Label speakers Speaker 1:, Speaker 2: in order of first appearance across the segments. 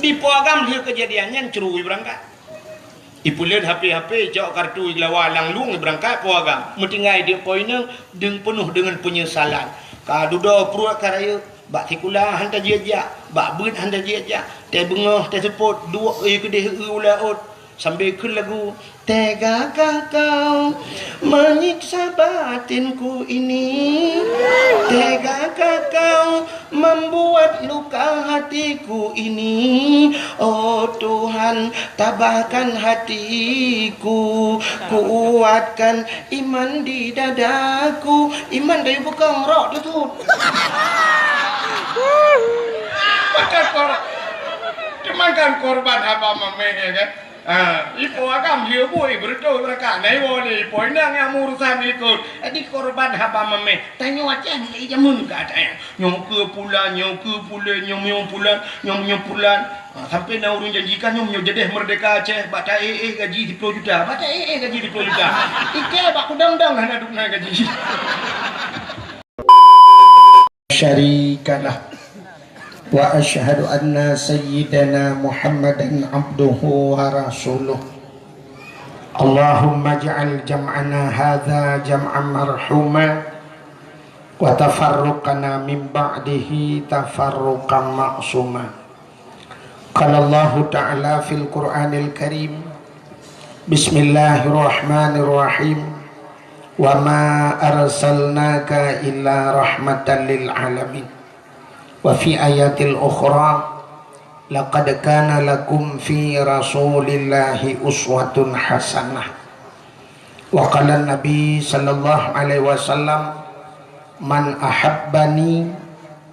Speaker 1: di program dia kejadiannya cerui berangkat ipulian HP jauh kartu iglawa langlung berangkat program metinggai dia poinnya deng penuh dengan penyesalan kadudo pruak karaya bak tikula hantar jejak bak beut hantar jejak teh bengah teh sepot dua kedeh ulaut sambil ke lagu tegakah kau menyiksa batinku ini tegakah kau membuat luka hatiku ini oh Tuhan tabahkan hatiku kuatkan iman di dadaku iman dari bukan rok tu makan korban apa mamanya kan ipo agam hiu boy berdoa mereka naik wali ipo inang yang urusan ikut di korban apa mame tanya aja ni jamun katanya nyong ke pulan nyong pulan sampai na urun janjikan nyong jadi merdeka Aceh bata gaji 10 juta bata gaji 10 juta ike bak kudang-dang hana dukna gaji syarikalah wa asyhadu anna sayyidana Muhammadan abduhu wa rasuluh Allahumma ja'al jam'ana hadha jam'an marhuma wa tafarruqana min ba'dihi tafarruqan ma'suma qala Allah ta'ala fil Qur'anil Karim bismillahirrahmanirrahim wa ma arsalnaka illa rahmatan lil alamin wa fi ayatil ukhra laqad kana lakum fi rasulillahi uswatun hasanah wa qala nabi sallallahu alaihi wasallam man ahabbani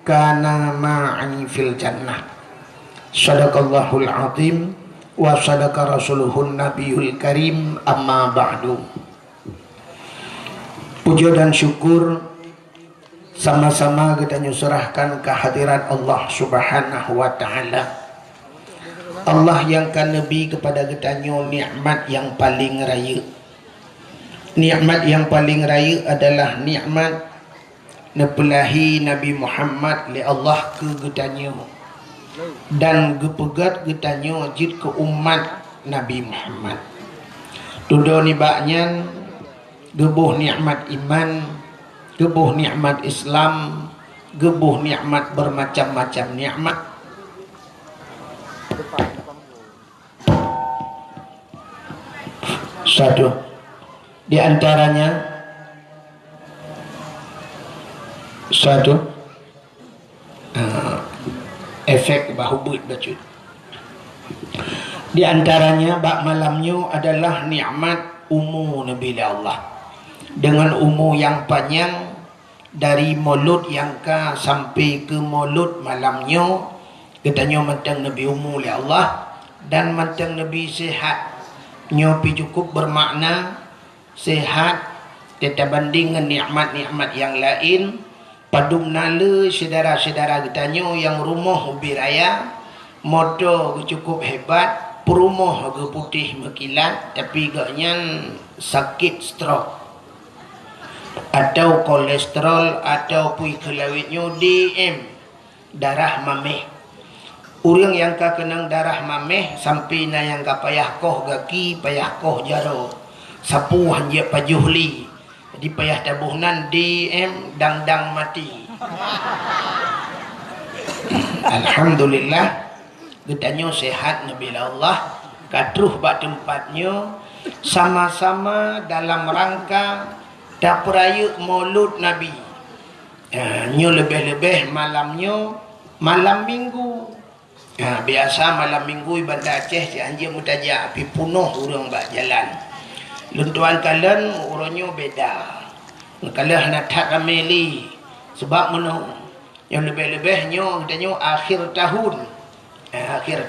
Speaker 1: kana ma'i fil jannah sadaqallahul azim wa sadaqa rasuluhun nabiyul karim amma ba'du. Puja dan syukur sama-sama kita nyusurahkan kehadiran Allah subhanahu wa ta'ala Allah yang kan Nabi kepada kita nikmat yang paling raya nikmat yang paling raya adalah nikmat nepelahi Nabi Muhammad li Allah ke getanya dan gepegat getanya jid ke umat Nabi Muhammad dudo ni baknya gebuh nikmat iman gebuh nikmat Islam, gebuh nikmat bermacam-macam nikmat. Satu di antaranya efek bahubut bacut. Di antaranya bak malamnya adalah nikmat umur Nabi Allah dengan umur yang panjang dari mulut yang ka sampai ke mulut malamnya katanya mentang Nabi umur oleh Allah dan mentang Nabi sihat nyopi cukup bermakna sihat kita banding dengan nikmat-nikmat yang lain padum nala saudara-saudara katanya yang rumah ubi raya motor cukup hebat perumah agak putih mekilat tapi gaknya sakit stroke atau kolesterol atau pui kelawitnya DM darah mameh orang yang ka kenang darah mameh sampai na yang ka payah koh gaki payah koh jaro sapu hanya pajuhli di payah tabuhnan DM dang mati alhamdulillah getanya sehat Nabi Allah katruh bak tempatnya sama-sama dalam rangka tak perayuk maulud Nabi nyo lebih-lebih malamnya malam minggu biasa malam minggu Bandar Aceh si anjir mutajak api punuh orang bak jalan luntuan kalian orangnya beda kalau nak tak rameli sebab mana yang lebih-lebihnya katanya akhir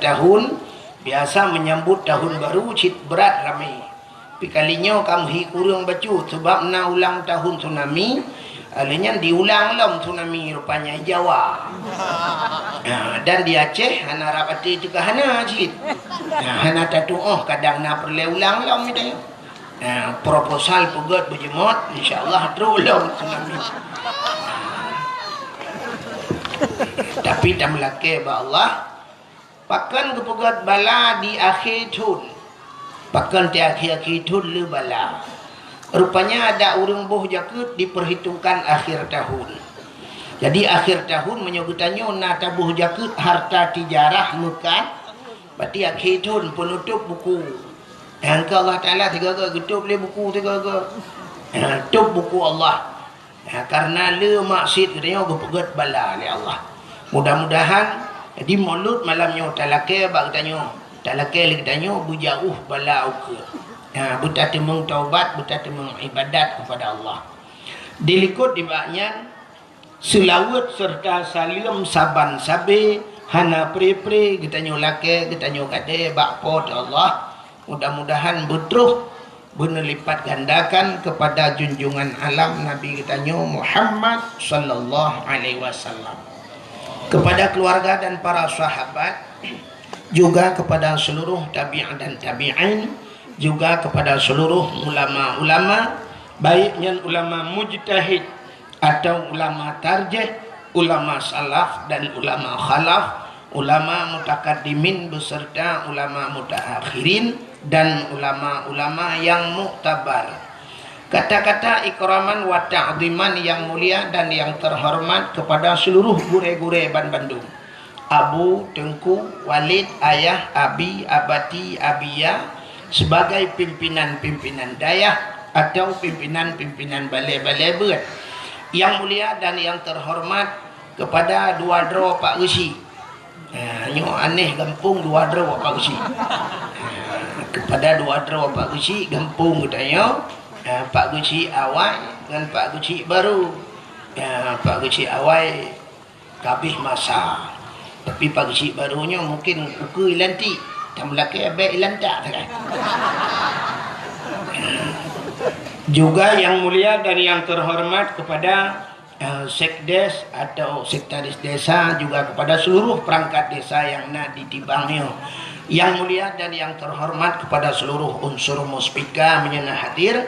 Speaker 1: tahun biasa menyambut tahun baru cit berat ramai tapi kalinya kamu hi kurang bacu sebab na ulang tahun tsunami alanya diulang lam tsunami rupanya Jawa dan di Aceh hana rapati juga hana cit hana tatu kadang na perle ulang lam itu proposal pegat berjemot insyaallah terulang tsunami tapi tak melake ba Allah Pakan kepegat bala di akhir tahun. Pakan di akhir tahun le bala. Rupanya ada orang boh jakut diperhitungkan akhir tahun. Jadi akhir tahun menyogutannya na tabuh jakut harta tijarah mekan. Berarti akhir tahun penutup buku. Yang Allah Ta'ala tiga-tiga tutup le buku tiga-tiga. Tutup buku Allah. Karena le maksud katanya kepegat bala le Allah. Mudah-mudahan jadi mulut malamnya talake bak tanya. Talake lagi tanya bujauh bala uke. Buta temung taubat, buta temung ibadat kepada Allah. Dilikut di baknya selawat serta salim saban sabe hana pre-pre kita nyolake kita nyokade bakpot Allah. Mudah-mudahan betul benar lipat gandakan kepada junjungan alam Nabi kita Muhammad sallallahu alaihi wasallam. Kepada keluarga dan para sahabat, juga kepada seluruh tabi'in dan tabi'in, juga kepada seluruh ulama-ulama, baiknya ulama mujtahid atau ulama tarjih, ulama salaf dan ulama khalaf, ulama mutakaddimin beserta ulama mutaakhirin dan ulama-ulama yang muktabar. Kata-kata ikraman wa ta'ziman yang mulia dan yang terhormat kepada seluruh gure-gure Ban Bandung. Abu, Tengku, Walid, Ayah, Abi, Abati, Abia sebagai pimpinan-pimpinan dayah atau pimpinan-pimpinan balai-balai berat. Yang mulia dan yang terhormat kepada dua dro Pak Gesi. Nyo aneh gampung dua dro Pak Gesi. Kepada dua dro Pak Gesi gampung katanya. Pak Guci awal dengan Pak Guci baru. Pak Guci awal kabih masa. Tapi Pak Guci barunya mungkin uku ilanti. Tamlake abe ilanta kan. Juga yang mulia dan yang terhormat kepada sekdes atau sekretaris desa, juga kepada seluruh perangkat desa yang nak ditibangnya. Yang mulia dan yang terhormat kepada seluruh unsur muspika menyana hadir.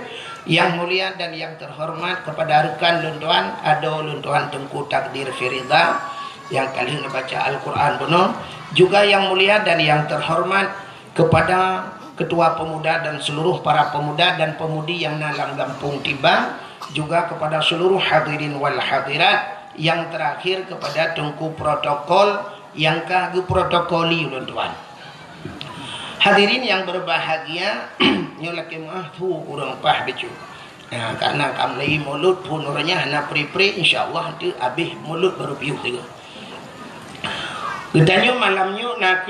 Speaker 1: Yang mulia dan yang terhormat kepada rekan luntuan Ado Luntuan Tengku Takdir Firida yang kali ini baca Al-Quran penuh. Juga yang mulia dan yang terhormat kepada ketua pemuda dan seluruh para pemuda dan pemudi yang dalam kampung tiba. Juga kepada seluruh hadirin wal hadirat. Yang terakhir kepada Tengku Protokol yang kagak protokoli luntuan. Hadirin yang berbahagia, nyolake mah tu kurang pah becu. Karena kamlai mulut pun orangnya hana pri-pri, insyaallah nanti habis mulut baru piuh tiga. Gedanya malamnya nak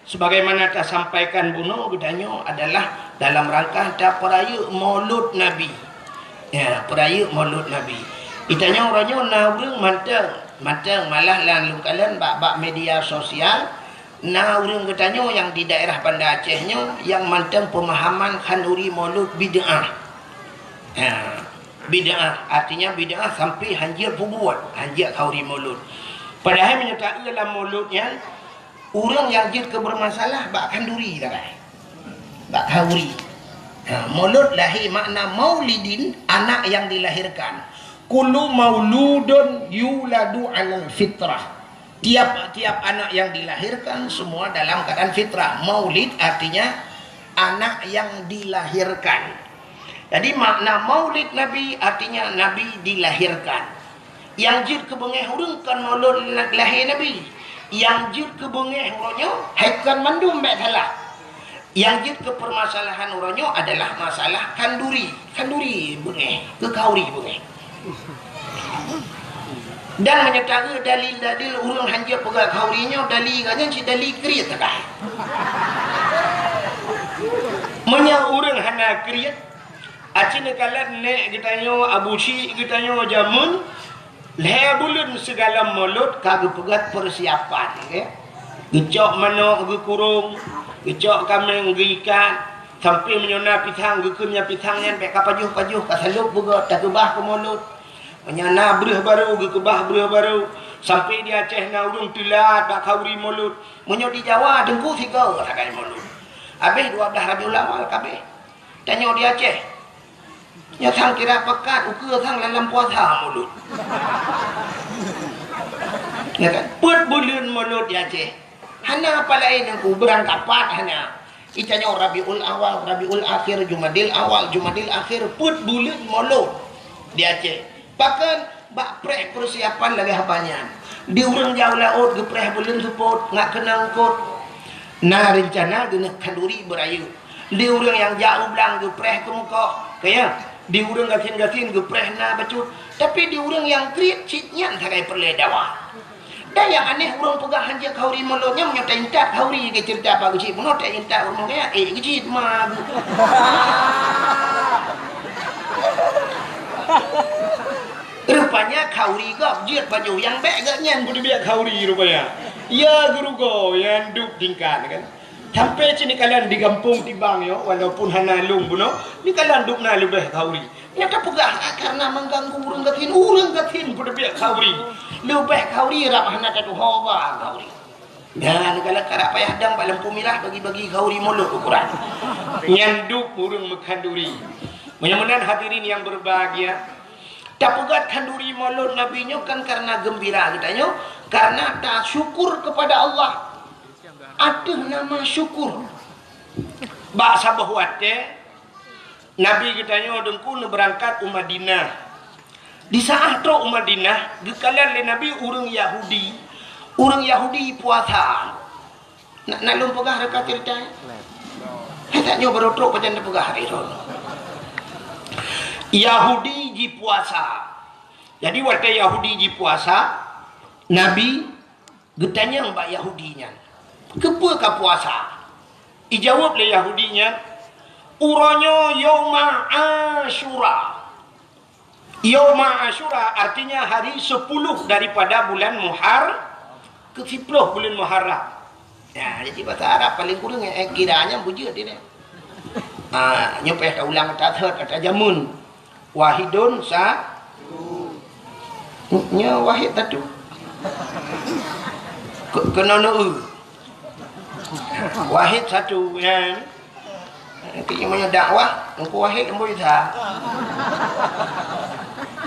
Speaker 1: sebagaimana tak sampaikan bunuh gedanya adalah dalam rangka ada peraya Maulud Nabi. Ya, peraya Maulud Nabi. Itanya orangnya naurung manteng malah lan kalian bak media sosial. Nah, orang katanya yang di daerah Banda Acehnya yang manteng pemahaman khanduri maulud bid'ah. Bid'ah artinya bid'ah sampai hanjir buat hanjir khauri maulud. Padahal menyatakan dalam mauludnya orang yang jid kebermasalah bak khanduri dah. Bak khauri. Maulud lahir makna maulidin, anak yang dilahirkan. Kullu mauludun yuladu 'alal fitrah. Tiap-tiap anak yang dilahirkan semua dalam keadaan fitrah. Maulid artinya anak yang dilahirkan. Jadi makna maulid Nabi artinya Nabi dilahirkan. Yang jid kebengeh urang kan maulud lahir Nabi. Yang jid kebengeh urangnya haikan mandum mek salah. Yang jid kepermasalahan urangnya adalah masalah kanduri. Kanduri bengeh, kekauri bengeh. Dan menyatakan dalil-dalil urang hanja pegang kaurinya dalil katanya si dalil kriat tak. Menya urang hana kriat acina kalat nek kitanya Abu Syi kitanya jamun le bulan segala mulut kagak pegat persiapan ke. Gecok manok ge kurung, gecok kambing ge ikan sampai menyona pitang ge kunya pitangnya be kapajuh-pajuh kasalup buga takubah ke mulut. Menyana berah baru, gekebah berah baru. Sampai di Aceh na urung tilat, bak kauri mulut. Menyo di Jawa, dengku tiga rakai mulut. Habis 12 Rabiul Awal kabeh. Tanya di Aceh. Nyatang kira pekat, ukur sang dalam puasa mulut. Ya kan? Buat bulan mulut di Aceh. Hana apa lain aku berangkapat hana. Itanya Rabiul Awal, Rabiul Akhir, Jumadil Awal, Jumadil Akhir, put bulan molot di Aceh. Bahkan bak prek persiapan lagi habanya. Di urang jauh laut gepreh bulan support ngak kenang kot. Nah rencana guna kanduri berayu. Di urang yang jauh belang gepreh ke muka. Kaya di urang gatin-gatin gepreh na bacut. Tapi di urang yang kriat citnya takai perledawa. Dan yang aneh urang pegah hanjak hauri molotnya menyata intak hauri ke cerita apa kecil menota intak urang kaya kecil mah. Rupanya kauri gap jiat baju yang baik gak nyan boleh biak kauri rupanya. Ya guru go yang duk tingkat kan. Sampai sini kalian di kampung tibang yo walaupun hanalung buno ni kalian duk na lebih kauri. Nyata pegah karena mengganggu urang gatin boleh biak kauri. Lebih kauri rap hana katu hawa kauri. Dan kalau karap payah dang pak lampu merah bagi-bagi kauri mulut ukuran. Nyanduk urang mekanduri. Mudah-mudahan hadirin yang berbahagia. Tak pegat kanduri mulut Nabi nyo kan karena gembira katanya, karena tak syukur kepada Allah. Ada nama syukur. Bahasa bahwate Nabi katanya dengku berangkat Madinah. Di saat ro Madinah, gekalan le Nabi urang Yahudi. Urang Yahudi puasa. Nak lum pegah reka cerita. Tak nyo berotro pajan pegah hari ro. Yahudi ji puasa. Jadi waktu Yahudi ji puasa, Nabi getanya mbak Yahudinya. Kepa ka puasa? Ijawab le Yahudinya, uranya Yauma Asyura. Yauma Asyura artinya hari 10 daripada bulan ke-10 bulan Muharram. Ya, jadi bahasa Arab paling kurang kiranya bujut dia. Nyopeh ka ulang tathet kata jamun. Wahidun nya wahid tatu kena wahid satu kan kayaknya dakwah engkau wahid lembu isa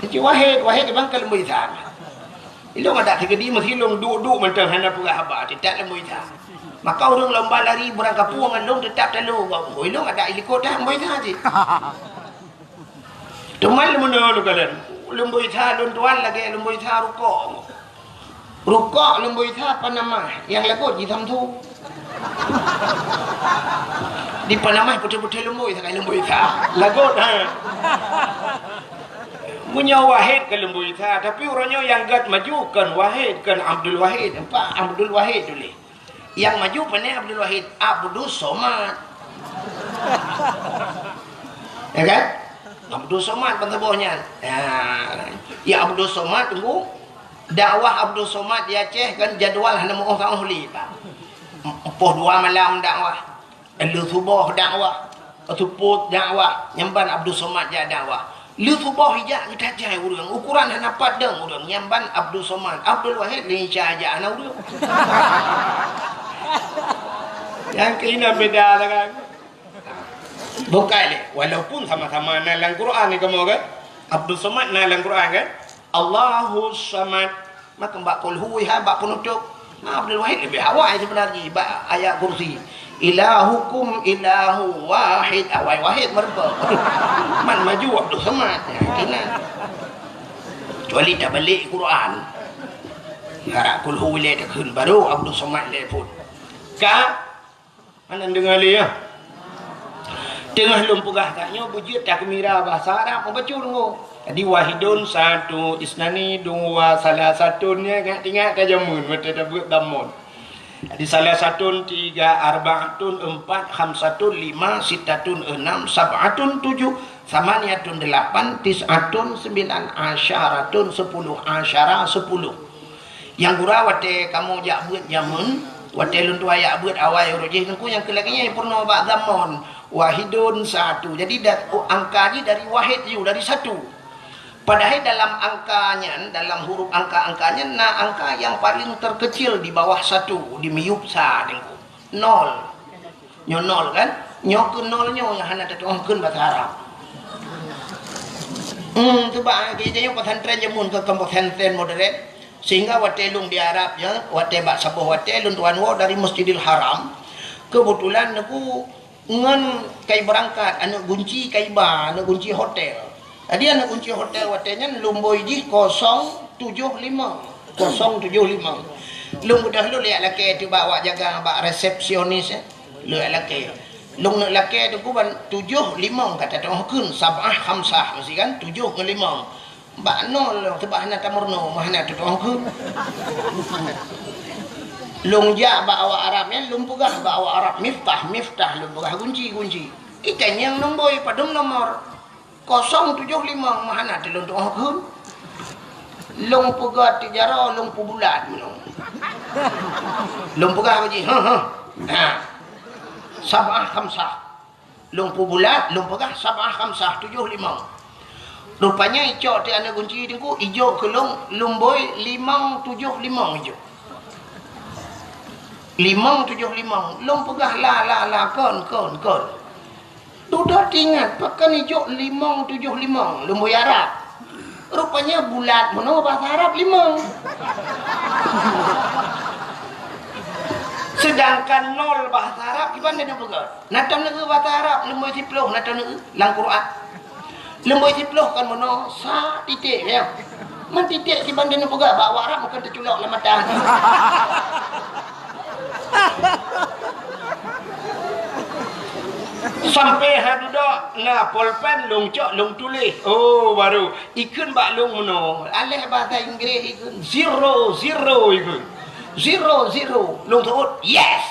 Speaker 1: itu wahid bang kalau lembu isa ilong ada kegedi mesti long duk macam hana pura haba tidak lembu isa maka orang lomba lari berangkat puangan long tetap telu ilong ada ilikot dah lembu isa je. Teman lembu kalian, lembu itha tuan lagi lembu itha rukok lembu itha apa nama? Yang lagu di tamtu. Di Panama putih-putih lembu itha kayak lembu itha. Lagu punya Wahid ke lembu itha, tapi orangnya yang gat maju kan Wahid kan Abdul Wahid, apa Abdul Wahid dulu. Yang maju pandai Abdul Wahid, Abdul Somad. Ya kan? Abdul Somad pentebuhnya. Ya Abdul Somad tunggu. Dakwah Abdul Somad di Aceh kan jadual hana mau orang ahli pak. Poh 2 malam dakwah. Lu subuh dakwah. Tuput dakwah. Nyamban Abdul Somad ja dakwah. Lu subuh hijak kita jai urang. Ukuran hana padang urang. Nyamban Abdul Somad. Abdul Wahid ni aja ana urang. Yang kena beda kan. Bukan walaupun sama-sama nalang Quran ni kamu kan Abdul Somad nalang Quran kan Allahus Samad maka mbak qul huwa mbak penutup Abdul Wahid lebih awal sebenarnya ayat kursi ilahukum ilahu wahid awal wahid merba man maju Abdul Somad kena kecuali tak balik Quran harap qul huwa le dak baru Abdul Somad le pun ka mana dengar le ya tengah lumpugah taknya bujut tak mira bahasa Arab membaca dulu. Jadi wahidun satu, isnani dua, salah satunya ingat ke jamun betul buat damun. Jadi salah satu 3, arbaatun 4, khamsatun 5, sittatun 6, sab'atun 7, samaniyatun 8, tis'atun 9, asyaratun 10, asyara 10. Yang gura wate kamu jak buat jamun, wate luntu ayak buat awal rojih nengku yang kelakinya purna bak damun. Wahidun satu. Jadi angkanya dari wahid itu dari satu. Padahal dalam angkanya, dalam huruf angka-angkanya, angka yang paling terkecil di bawah satu di miyupsa dengku. 0. Nyo 0 kan? Nyo ke 0 nyo yang hana tertuangkan bahasa Arab. Coba kayaknya pesantren jamun ke pesantren modern. Sehingga watelung di Arab ya, wate bak sabuh watelung tuan wo dari Masjidil Haram. Kebetulan aku ngan kai berangkat anak kunci kai ba, anak kunci hotel. Tadi anak kunci hotel watenya lumboi ji 075. 075. Lung udah lu lihat laki tu bawa jaga bak resepsionis ya. Lu laki. Lung nak laki tu ku ban 75 kata tu kun sabah khamsah mesti kan 7 ke 5. Bak nol tebak hana tamurno mahna tu kun. Lung ja bawa Arabnya lung pegah bawa Arab miftah lung pegah kunci ikan yang nombor padum nomor 075 mana tu lung tuan lung pegah tijara lung pubulat lung pegah baji sabah khamsah lung pubulat lung pegah sabah khamsah 75 rupanya icok ti anak kunci tu ku ijo ke lung boy 575 ijo 575 long pegah la kon sudah ingat pakai hijau 575 long boy Arab rupanya bulat mana bahasa Arab 5 sedangkan 0 bahasa Arab gimana dia pegah natan negeri bahasa Arab lemboy siploh natan negeri lang Quran lemboy siploh kan mana sa titik ya man titik si bandar pegah bawa Arab bukan terculok lah mata sampai hadudak na pulpen lung cok lung tulis oh baru ikun bak lung meno alih bahasa Inggeris ikun 00 ikun 00 lung sebut yes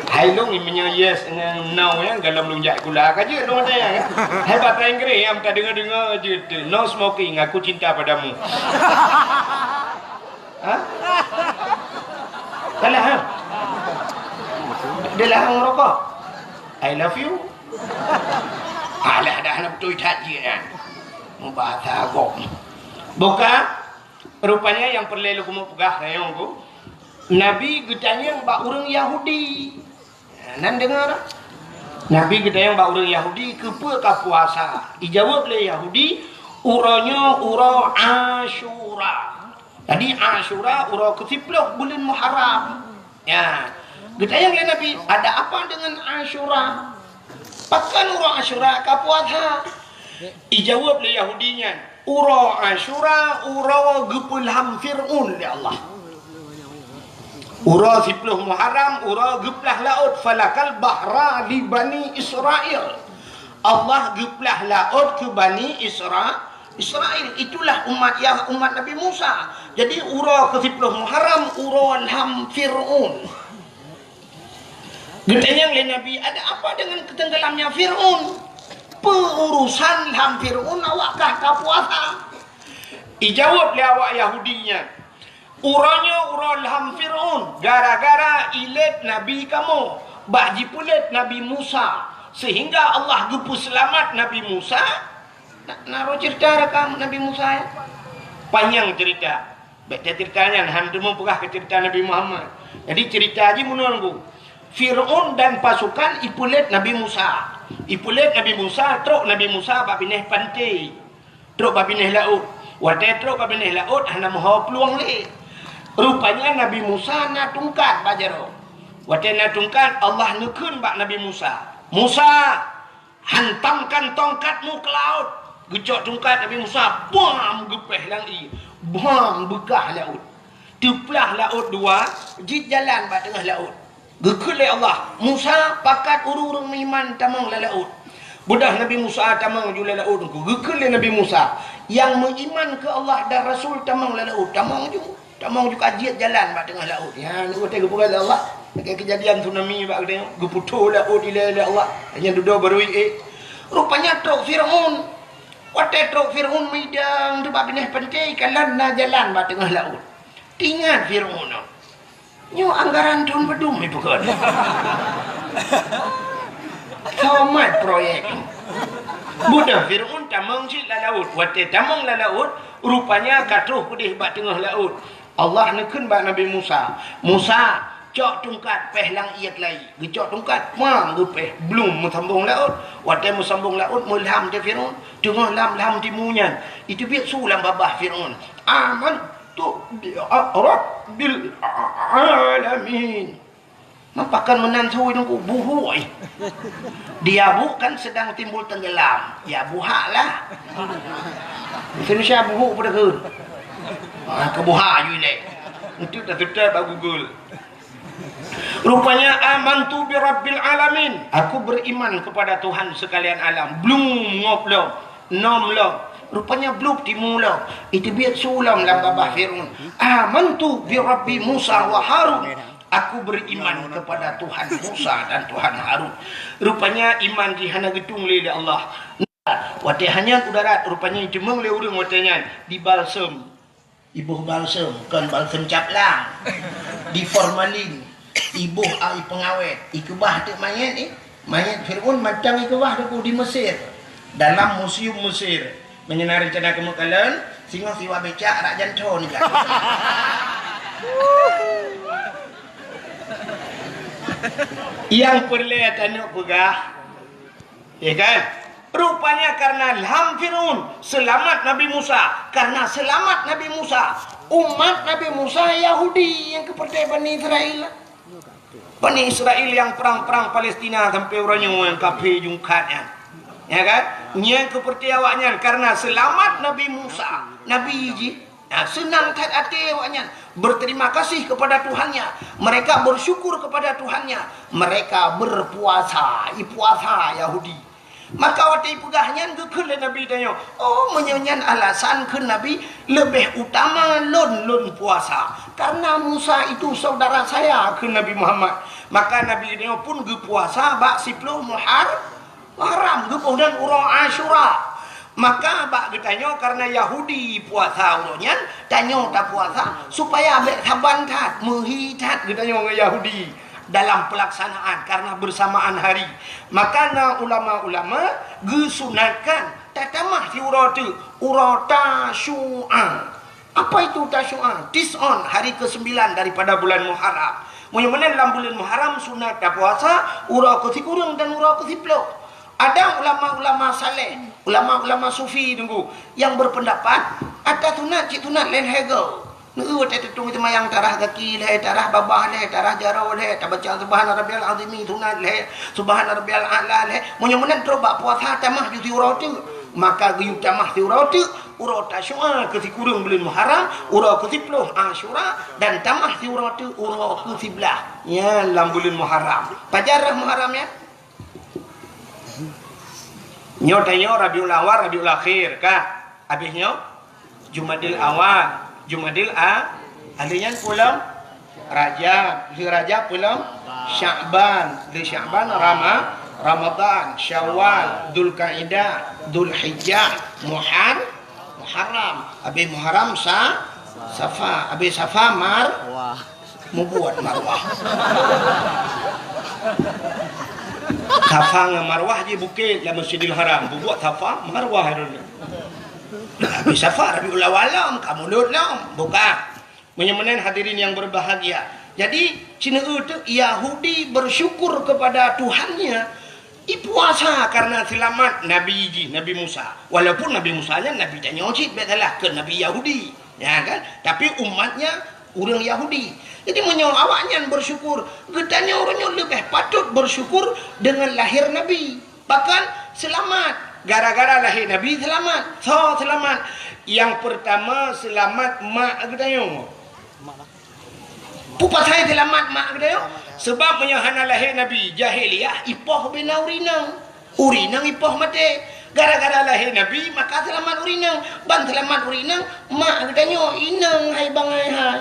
Speaker 1: hai lung imnya yes dengan no ya dalam lung jak gula kaje lung ada ya hai bahasa Inggeris yang tak dengar je no smoking aku cinta padamu ha kalah ha dia larang merokok I love you alah dah nak betul tak je kan bahasa agak buka rupanya yang perlu lu mau pegah sayang ku Nabi gedanya bak orang Yahudi nan dengar Nabi gedanya bak orang Yahudi kepa ka puasa dijawab oleh Yahudi uranya ura Asyura. Tadi Asyura ura ke-10 bulan Muharram. Ya. Gedayang ya Nabi, ada apa dengan Asyura? Pakan ura Asyura ka puasa. Dijawab oleh Yahudinya, ura Asyura ura gepulham Fir'un ya Allah. Ura 10 Muharram ura geplah laut falakal bahra li Bani Israel. Allah geplah laut ke Bani Israel. Itulah umat Nabi Musa. Jadi ura ke-10 Muharram ura ham Fir'un. Gedenya oleh Nabi, ada apa dengan ketenggelamnya Fir'un? Perurusan ham Fir'un awakkah ka puasa? Dijawab oleh awak Yahudinya, uranya ura ham Fir'un gara-gara ilet Nabi kamu baji pulet Nabi Musa sehingga Allah gepu selamat Nabi Musa. Naruh cerita rekam Nabi Musa ya. Panjang cerita. Baca ceritanya hantu mempegah ke cerita Nabi Muhammad. Jadi cerita aja menunggu. Fir'un dan pasukan ipulet Nabi Musa. Ipulet Nabi Musa, truk Nabi Musa babineh pantai. Truk babineh laut. Wadah truk babineh laut hana mahu peluang le. Rupanya Nabi Musa na tungkat bajaro. Wadah na tungkat Allah nekun bak Nabi Musa. Musa, hantamkan tongkatmu ke laut. Gecok tungkat Nabi Musa, bam gepeh langi, bam begah laut. Teplah laut dua, jit jalan bak tengah laut. Gekelai Allah, Musa pakat urung-urung iman tamang la laut. Budah Nabi Musa tamang jula laut. Gekelai Nabi Musa yang beriman ke Allah dan Rasul tamang la laut. Tamang juga jit jalan bak tengah laut. Ya, ni kata gepurai Allah. Dekat kejadian tsunami bak dia, geputu laut ila Allah. Hanya duduk baru rupanya truk Fir'un. Watai truk Fir'un midang tu bak bineh pantai kalan na jalan bak tengah laut. Tingat Fir'un. Nyo anggaran tahun bedum ni bukan. Tamat proyek. Budak Fir'un tamang si la laut. Watai tamang la laut rupanya katuh kudih bak tengah laut. Allah nekun bak Nabi Musa. Musa, cok tungkat peh lang iat lai gecok tungkat mang gepeh belum sambung laut watai sambung laut mulham te Firaun tengah lam timunyan itu biar sulam babah Firaun aman tu rabbil alamin mapakan menantui nunggu buhui dia bukan sedang timbul tenggelam ya buha lah Indonesia buhu pada ke kebuha yule itu tak Google. Rupanya amantu bi rabbil alamin. Aku beriman kepada Tuhan sekalian alam. Belum ngoblok, nomlok. Rupanya belum dimula. Itu biar sulam lam babah Firaun. Amantu bi rabbi Musa wa Harun. Aku beriman kepada Tuhan Musa dan Tuhan Harun. Rupanya iman dihana gedung oleh Allah. Watai hanya udara rupanya jemeng le urang watanya di balsam. Ibu balsam kan balsam caplang. Di formalin. Ibu ai pengawet ikebah tu mayat mayat Firaun macam ikebah tu di Mesir dalam museum Mesir menyenari rencana kemakalan singa siwa becak rak janto ni kan yang perlihatan nak pegah ya kan rupanya karena ilham Firaun selamat Nabi Musa karena selamat Nabi Musa umat Nabi Musa Yahudi yang kepercayaan Bani Israel Bani Israel yang perang-perang Palestina sampai orangnya yang kafir jungkatnya ya kan yang kepercayaannya karena selamat Nabi Musa Nabi Iji senang kat hati awaknya berterima kasih kepada Tuhannya mereka bersyukur kepada Tuhannya mereka berpuasa puasa Yahudi maka waktu pegahnya ke Nabi tanya oh menyanyian alasan ke Nabi lebih utama lon puasa karena Musa itu saudara saya ke Nabi Muhammad maka Nabi tanya pun ke puasa bak 10 Muharram ke dan urang Asyura maka bak ditanya karena Yahudi puasa urangnya tanya tak puasa supaya abek saban tat menghitat ditanya orang Yahudi dalam pelaksanaan karena bersamaan hari maka ulama-ulama gesunatkan tatamah si urata syu'an apa itu tasyu'an tis'on hari ke-9 daripada bulan Muharram mudah-mudahan dalam bulan Muharram sunat tak puasa ura ke-10 dan ura ke-10 ada ulama-ulama saleh ulama-ulama sufi tunggu yang berpendapat ada sunat cik sunat lain hegel nu te tutung semayang tarah kaki leh tarah babah leh tarah jarau leh ta baca subhana rabbiyal azim sunat leh subhana rabbiyal a'la leh mudah-mudahan terobak puasa tamah di uratu maka giyu tamah di uratu urata syu'a ke kurang bulan Muharram ura ke 10 Asyura dan tamah di uratu ura ke 11 ya dalam bulan Muharram pajarah Muharram ya nyotanyo Rabiul Awal Rabiul Akhir kah habisnya Jumadil Awal Jumadil alian pulang Rajab pulang Sya'ban di Sya'ban Ramadan Syawal Dzulqa'dah Dzulhijjah Muharram habis Muharram Safa habis Safa membuat marwah Safa dengan marwah je bukit dalam Masjidil Haram buat Safa marwah Habis Safar Rabiul Awal kamu lam buka menyemenen hadirin yang berbahagia jadi Cina itu Yahudi bersyukur kepada Tuhannya puasa karena selamat Nabi Musa walaupun Nabi Musa nya Nabi tanya cik betalah ke Nabi Yahudi ya kan tapi umatnya orang Yahudi jadi menyo awaknya bersyukur getanya orangnya lebih patut bersyukur dengan lahir Nabi bahkan selamat gara-gara lahir Nabi selamat selamat yang pertama selamat mak gedayong pupa saya selamat mak gedayong sebab menyahana lahir Nabi jahiliyah ipoh bina urinang ipoh mati gara-gara lahir Nabi maka selamat urinang ban selamat urinang mak gedayong inang hai bangai hai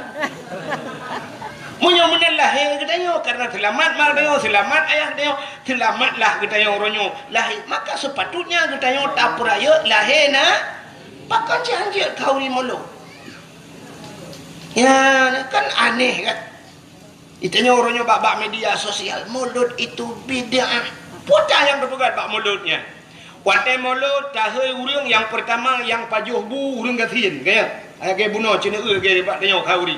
Speaker 1: mudah-mudahan lahir gedayong karena selamat mak gedayong selamat ayah gedayong selamatlah gedayong ronyo lahir maka sepatutnya gedayong tak peraya lahir na pakan janji kau ni mulu ya kan aneh kan itanya orangnya bak media sosial mulut itu bid'ah putar yang berpegat bak mulutnya watai mulut tahai urang yang pertama yang pajuh bu urang gasin kaya bunuh cina gaya bak tanya kauri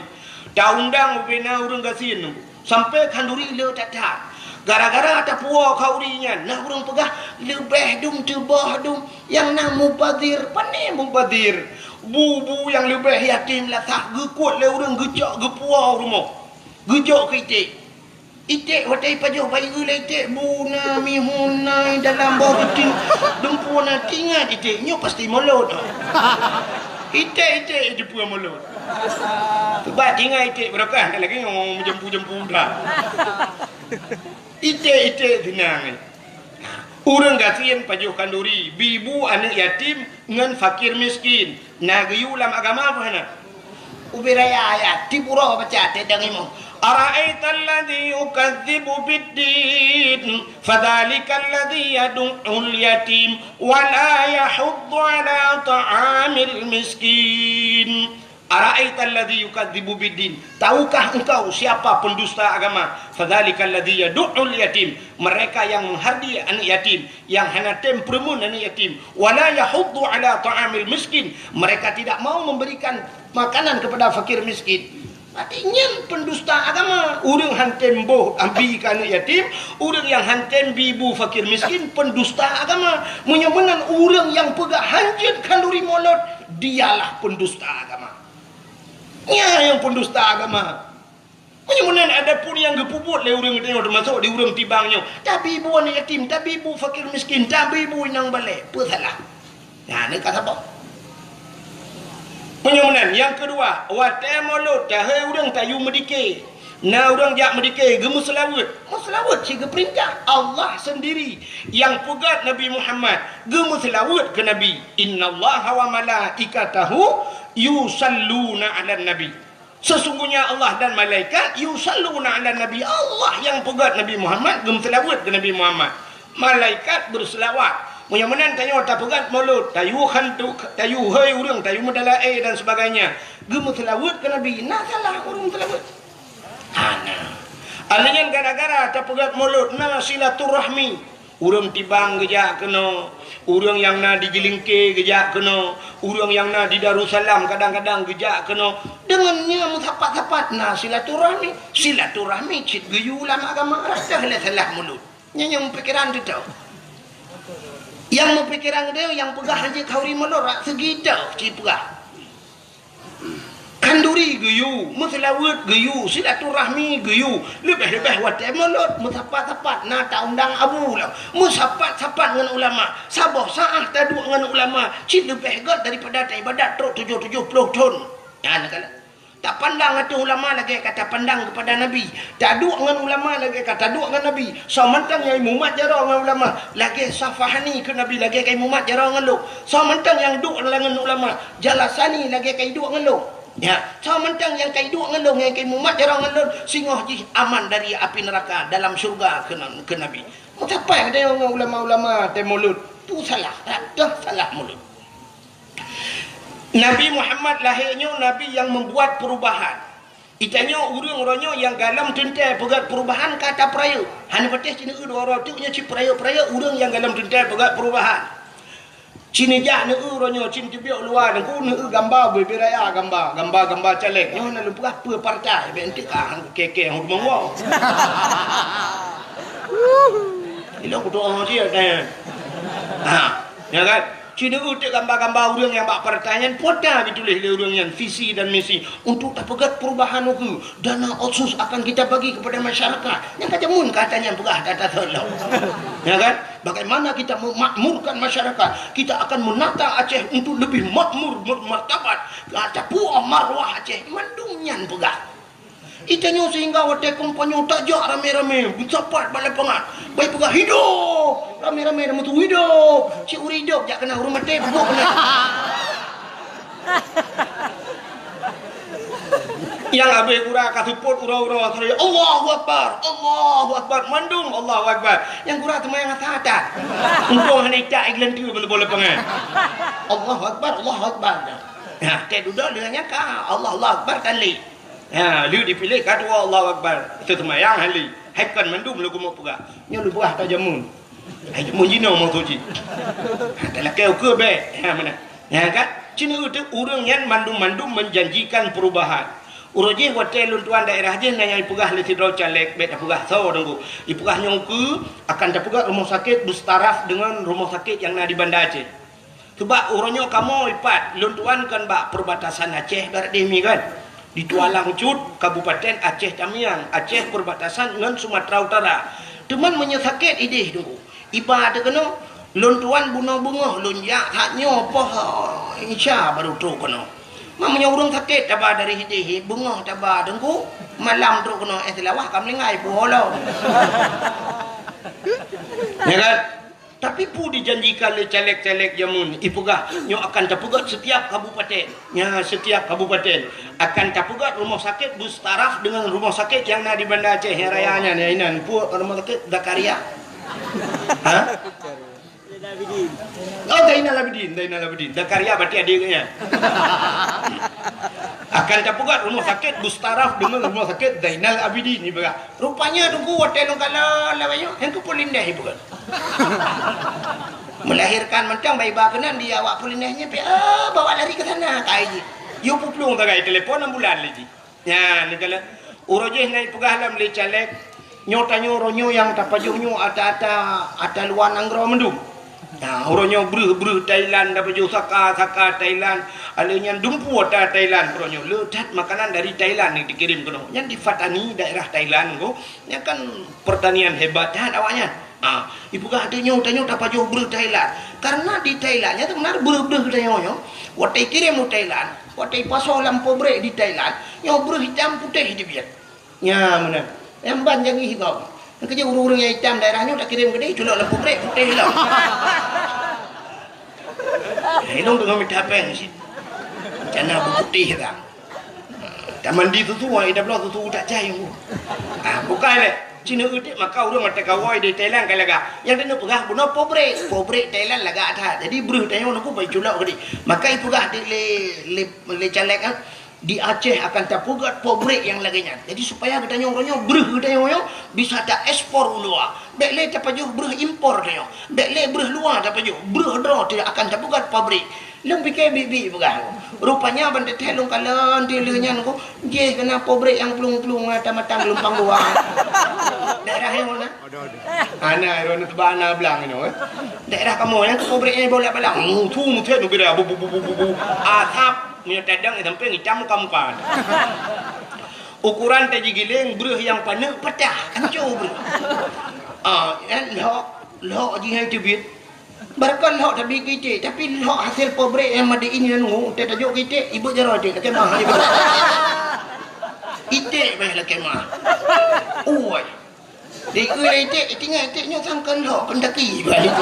Speaker 1: dah undang bina urang gasin Sampai kanduri le tak tak. Gara-gara ada puak kaurinya, nah orang pegah lebih dum tebah dum yang nak mubadir, pandai mubadir. Bu yang lebih yatim lah tak gekut le orang gejak gepuah rumah. Gejak ke itik. Itik watai pajuh bayi le itik buna mihuna dalam bawah keting dempuna tinggal itiknya pasti mulut. Itik dia punya mulut. Sebab tinggal itik berakah lagi ngomong jempu-jempu dah. Itik tenang. Urang gasian pajuh kanduri, bibu anak yatim ngan fakir miskin. Nagayu lam agama apa hana? Ubiraya ayat tipuro baca tedang imo. Ara'aita alladhi yukadzibu biddin fadhalika alladhi yad'ul yatim wa la yahuddu ala ta'amil miskin. Ara'aita alladhi yukadzibu biddin, tahukah engkau siapa pendusta agama? Fadzalika alladhi yad'ul yatim, mereka yang menghardi anak yatim, yang hana tempermun anak yatim, wala yahuddu ala ta'amil miskin, mereka tidak mau memberikan makanan kepada fakir miskin. Artinya pendusta agama. Urang hantem boh ambi anak yatim, urang yang hantem bibu fakir miskin, pendusta agama. Menyemenan urang yang pegah hanjit kanduri molot, dialah pendusta agama. Ya, yang pendusta agama. Kemudian ada pun yang gepuput le urang tengok termasuk di urang tibangnya. Tapi ibu anak yatim, tapi ibu fakir miskin, tapi ibu inang balik. Apa salah? Nah, ni kata apa? Kemudian yang kedua, watai mulut tahai urang tayu medike. Nah urang jak medike gemu selawat. Selawat si perintah Allah sendiri yang pegat Nabi Muhammad gemu selawat ke Nabi. Innallaha wa malaikatahu yusalluna 'alan nabi. Sesungguhnya Allah dan malaikat yusalluna 'alan nabi. Allah yang pegat Nabi Muhammad gem selawat ke Nabi Muhammad. Malaikat berselawat. Mudah-mudahan tanya tak pegat mulut, tayu hantu, tayu hai urang, tayu medalae dan sebagainya. Gem selawat ke Nabi. Nah salah urang selawat. Hana. Alingan gara-gara tak pegat mulut na silaturahmi. Urang tibang gejak kena, urang yang na di Gelingke gejak kena, urang yang na di Darussalam kadang-kadang gejak kena. Dengannya mutapat-tapat na silaturahmi. Silaturahmi cit geyu ulama agama rasa salah mulut. Yang pikiran tu tau. Yang pikiran dia yang pegah haji kauri mulut rak segidau cip pegah. Kanduri geyu, muslawat geyu, silaturahmi geyu, lebih-lebih watai mulut, mutapat-tapat na tak undang abu lah, musapat-sapat dengan ulama, sabah sa'ah taduk dengan ulama, cik lebih hebat daripada tak ibadat truk 70 tahun. Ya, nak tak pandang itu ulama lagi kata pandang kepada Nabi, tak duk dengan ulama lagi kata duk dengan Nabi. So mentang yang mumat jarang dengan ulama, lagi safahani ke Nabi lagi kai mumat jarang dengan lu. So mentang yang duk dengan ulama, jalasani lagi kai duk dengan lu. Ya, so mentang yang kai duk dengan lu, yang kai mumat jarang dengan lu, singoh ji aman dari api neraka dalam syurga ke Nabi. Mengapa ada yang ulama-ulama temulut? Tu salah, dah salah mulut. Nabi Muhammad lahirnya Nabi yang membuat perubahan. Itanya urang-urangnya yang galam tentai pegat perubahan kata peraya. Hanya betul cina dua orang tu nya ci peraya-peraya urang yang galam tentai pegat perubahan. Cina jak ne urangnya cin tibiak luar dan ku ne gambar beraya gambar caleg. Nyo na lupa apa partai ben tik ah keke hang mongwo. Ilo ku doa dia dah. Ha, ya kan? Cina utik gambar-gambar urang yang bak pertanyaan poda ditulis oleh urang yang visi dan misi untuk tak pegat perubahan itu. Dana otsus akan kita bagi kepada masyarakat. Yang kata mun katanya pegah data tolong. Ya kan? Bagaimana kita memakmurkan masyarakat? Kita akan menata Aceh untuk lebih makmur, bermartabat. Kata puah marwah Aceh mandumnyan pegah. Itanya sehingga wadah kompanyo tak jak rame-rame mencapat balai pengat. Baik pegah hidup. Rame-rame dah mutu hidup. Cik uri hidup jak kena urut mati pegok kena. Yang abai kurang kasuput ura-ura saya Allahu Akbar, Allahu Akbar, mandung Allahu Akbar. Yang kurang teman yang atas. Untung hanya tak iklan tu boleh pengat. Allahu Akbar, Allahu Akbar. Ya, tak duduk dengannya kah Allah Akbar kali. Ya, lu dipilih kedua Allahu Akbar. Itu semayang hali. Haikan mandum lu mau pegah. Nya lu pegah tak jamun. Hai jamun jino mau tuji. Kalau kau ke be, ya mana? Ya kan? Cina itu urang yang mandum-mandum menjanjikan perubahan.
Speaker 2: Uroje hotel luntuan daerah je nanya ipugah le sidro calek bet apugah so dengku. Ipugah nyongku akan dapugah rumah sakit bertaraf dengan rumah sakit yang ada di Banda Aceh. Sebab uronyo kamu ipat luntuan kan bak perbatasan Aceh barat demi kan. Di Tualang Cut, Kabupaten Aceh Tamiang, Aceh perbatasan dengan Sumatera Utara. Teman menyesakit ideh dengku. Ipa ada kena luntuan bunga-bunga lunjak haknya apa insya baru tu kena. Mamanya urang sakit tabah dari hidih bunga tabah dengku malam tu kena selawah kam lengai bola. Ya kan? Tapi pu dijanjikan le caleg-caleg jamun ipugah nyo akan tapugat setiap kabupaten. Ya setiap kabupaten akan tapugat rumah sakit bertaraf dengan rumah sakit yang ada di Banda Aceh rayanya ni inan pu rumah sakit Zakaria. Ha? Oh, Zainal Abidin. Zakaria berarti adiknya. Akan tapugat rumah sakit Bustaraf dengan rumah sakit Zainal Abidin ni baga. Rupanya tunggu hotel nang kala lawayo, hang ku polindah ibu kan. Melahirkan mentang bayi bakenan dia awak polindahnya bawa lari ke sana kai ji. Yo puplung bagai telefon ambulan lagi. Ya, ni kala urojeh naik pugah lam le calek nyotanyo ronyo yang tapajuhnyo ata luan anggro mendung. Nah, orangnya beruh Thailand dapat jual saka Thailand, alenya dumpu ada Thailand orangnya ledat makanan dari Thailand yang dikirim ke no. Yang di Fatani daerah Thailand go, yang kan pertanian hebat dah awaknya. Ah, ibu kah adanya dapat jual beruh Thailand. Karena di Thailandnya tu benar beruh Thailandnya. Watai kirim ke Thailand, watai pasal lampu brek di Thailand, yang beruh hitam putih di biar. Ya mana? Yang banjang hitam. Kerja urung-urung yang hitam daerahnya tak kirim ke dia, culak lampu brek putih hilang. Hilang dengan minta apa sih? Jangan putih kan. Tak mandi tu dah belum tu tak cahaya. Bukan le. Cina udik maka urang mata kawai di Thailand kai laga. Yang dia pegah buno pobrek Thailand laga ada. Jadi beruh tanya nak bai culak ke dia. Maka ibu pegah di le calek kan. Di Aceh akan tapugat pobrek yang laganya. Jadi supaya katanya orangnya beruh katanya bisa tak ekspor luar. Bekle tapajuh beruh impor katanya. Bekle beruh luar tapajuh beruh dro tidak akan tapugat pabrik. Lung fikir bibi pegah. Rupanya bandet helung kalan dia leunya ko. Dia kena pobrek yang pelung-pelung mata-mata gelompang luar. Daerah yang mana? Ana iron tebana belang ini. Daerah kamu yang pobreknya bolak-balik. Tu muthe nu bira bu. Atap punya tadang sampai ngicam kamu kan. Ukuran taji giling beruh yang panak pecah hancur beruh. Lok ji hai tebit. Barkan lok tapi kita tapi lok hasil pobrek yang made ini nu tak tajuk kita ibu jaro dik kemah. Itik baiklah kemah. Oi. Dik itik tinggal itiknya sangkan lok pendaki baik.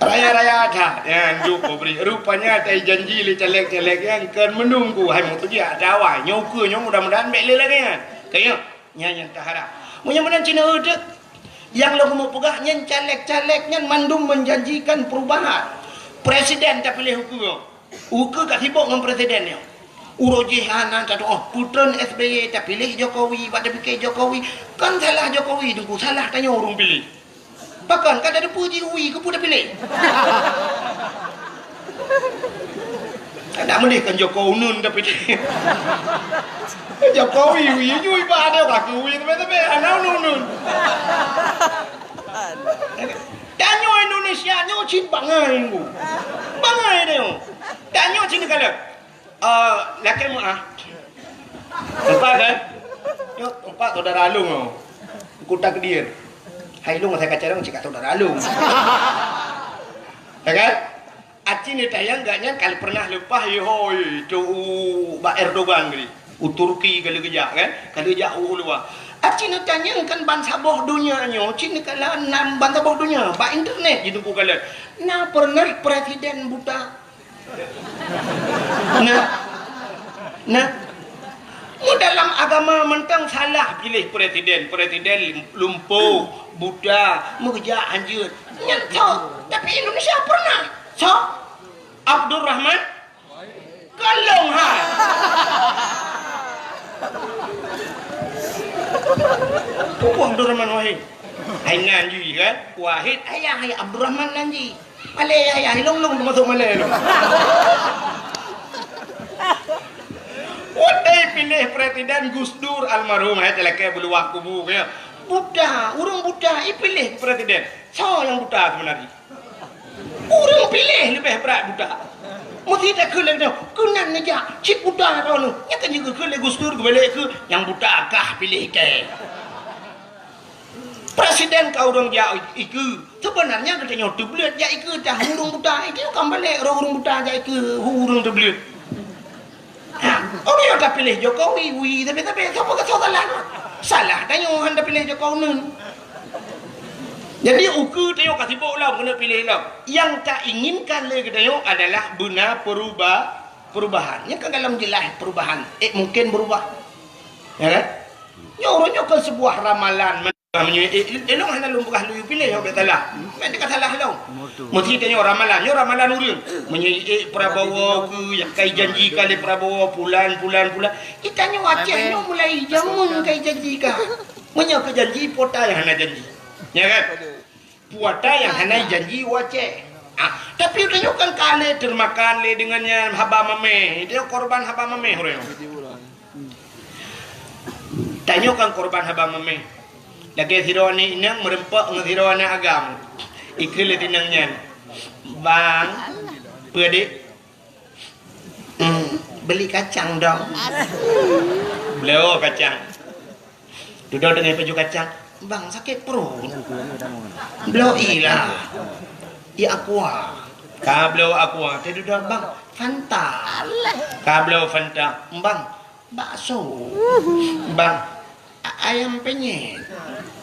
Speaker 2: Raya-raya ada yang jumpa beri. Rupanya ada janji li celek-celek yang kan menunggu. Hai mau tu dia ada awal. Nyoke mudah-mudahan beli lagi kan. Kayak yang tak harap. Mudah-mudahan Cina udah. Yang lo mau pegah yang celek-celek yang mandum menjanjikan perubahan. Presiden tak pilih hukum. Hukum kat sibuk dengan presidennya. Uroji hanan kata putran SBY tak pilih Jokowi. Pada fikir Jokowi. Kan salah Jokowi tu. Salah tanya orang pilih. Bahkan kan ada puji ui ke pun dah pilih. Tak boleh kan Jokowi nun dah pilih. Jokowi ui ui ba ada tak ui tapi anau nun. Tanya Indonesia nyo cin bangai ku. Bangai dia. Tanya cin kala. Laki mu Empat kan? Yo empat saudara alung. Kuta Kedir. Hai lu saya kaca dong cakap saudara lu. Ya kan? Acing ni tayang gaknya kali pernah lepas hoi tu Pak Erdogan gini. Turki kali kejak kan? Kali kejak luar. Acing ni tanya kan bangsa boh dunia nyo, cing kala enam bangsa boh dunia, ba internet gitu ku kala. Nah pernah presiden buta. Nah dalam agama mentang salah pilih presiden lumpuh buta mengejar anjir nyentuh tapi Indonesia pernah so Abdul Rahman kalong ha Abdul Rahman Wahid hai nanji kan Wahid ayah Abdul Rahman nanji Malay ayah long masuk Malay lo Watai pilih presiden Gus Dur almarhum celaka beluak kubu ya. Buddha, orang Buddha pilih presiden. So yang Buddha sebenarnya. Orang pilih lebih berat Buddha. Mesti tak kelak dah. Kenan aja cik Buddha kau nu. Nyata juga kelak Gus Dur balik ke yang Buddha kah pilih ke. Presiden kau orang dia iku. Sebenarnya katanya terbelut ya iku dah urung Buddha. Itu kan balik orang Buddha ja iku urung terbelut. Orang yang tak pilih Jokowi, tapi siapa kata salah? Salah tanya orang dah pilih Jokowi nun. Jadi uku tengok kasih bola kena pilih lah. Yang tak inginkan lagi tengok adalah benar perubahan. Yang kan dalam jelas perubahan. Mungkin berubah. Ya kan? Ya orangnya kan sebuah ramalan. Elok hanya lumpukah lu pilih yang bersalah. Mereka kata salah lah. Mesti tengok ramalan. Ya ramalan urang. Menyai Prabowo ke yang kai janji kali Prabowo bulan. Kita nyo Aceh nyo mulai jamun kai janji ka. Menyai ke janji pota yang hana janji. Ya kan? Puata yang hana janji Aceh. Tapi udah nyo kan kali termakan le dengannya haba mame. Dia korban haba mame orang. Tanya kan korban haba mame. Lagi sirone inang merempak dengan sirone agam. Ikil tinangnya. Bang, pedik. Beli kacang dong. Beliau kacang. Duduk dengan baju kacang. Bang, sakit perut. Beliau ilah. Ya aqua. Ka beliau aqua. Dia duduk bang, Fanta. Ka beliau Fanta. Bang, bakso. Bang, ayam penyet.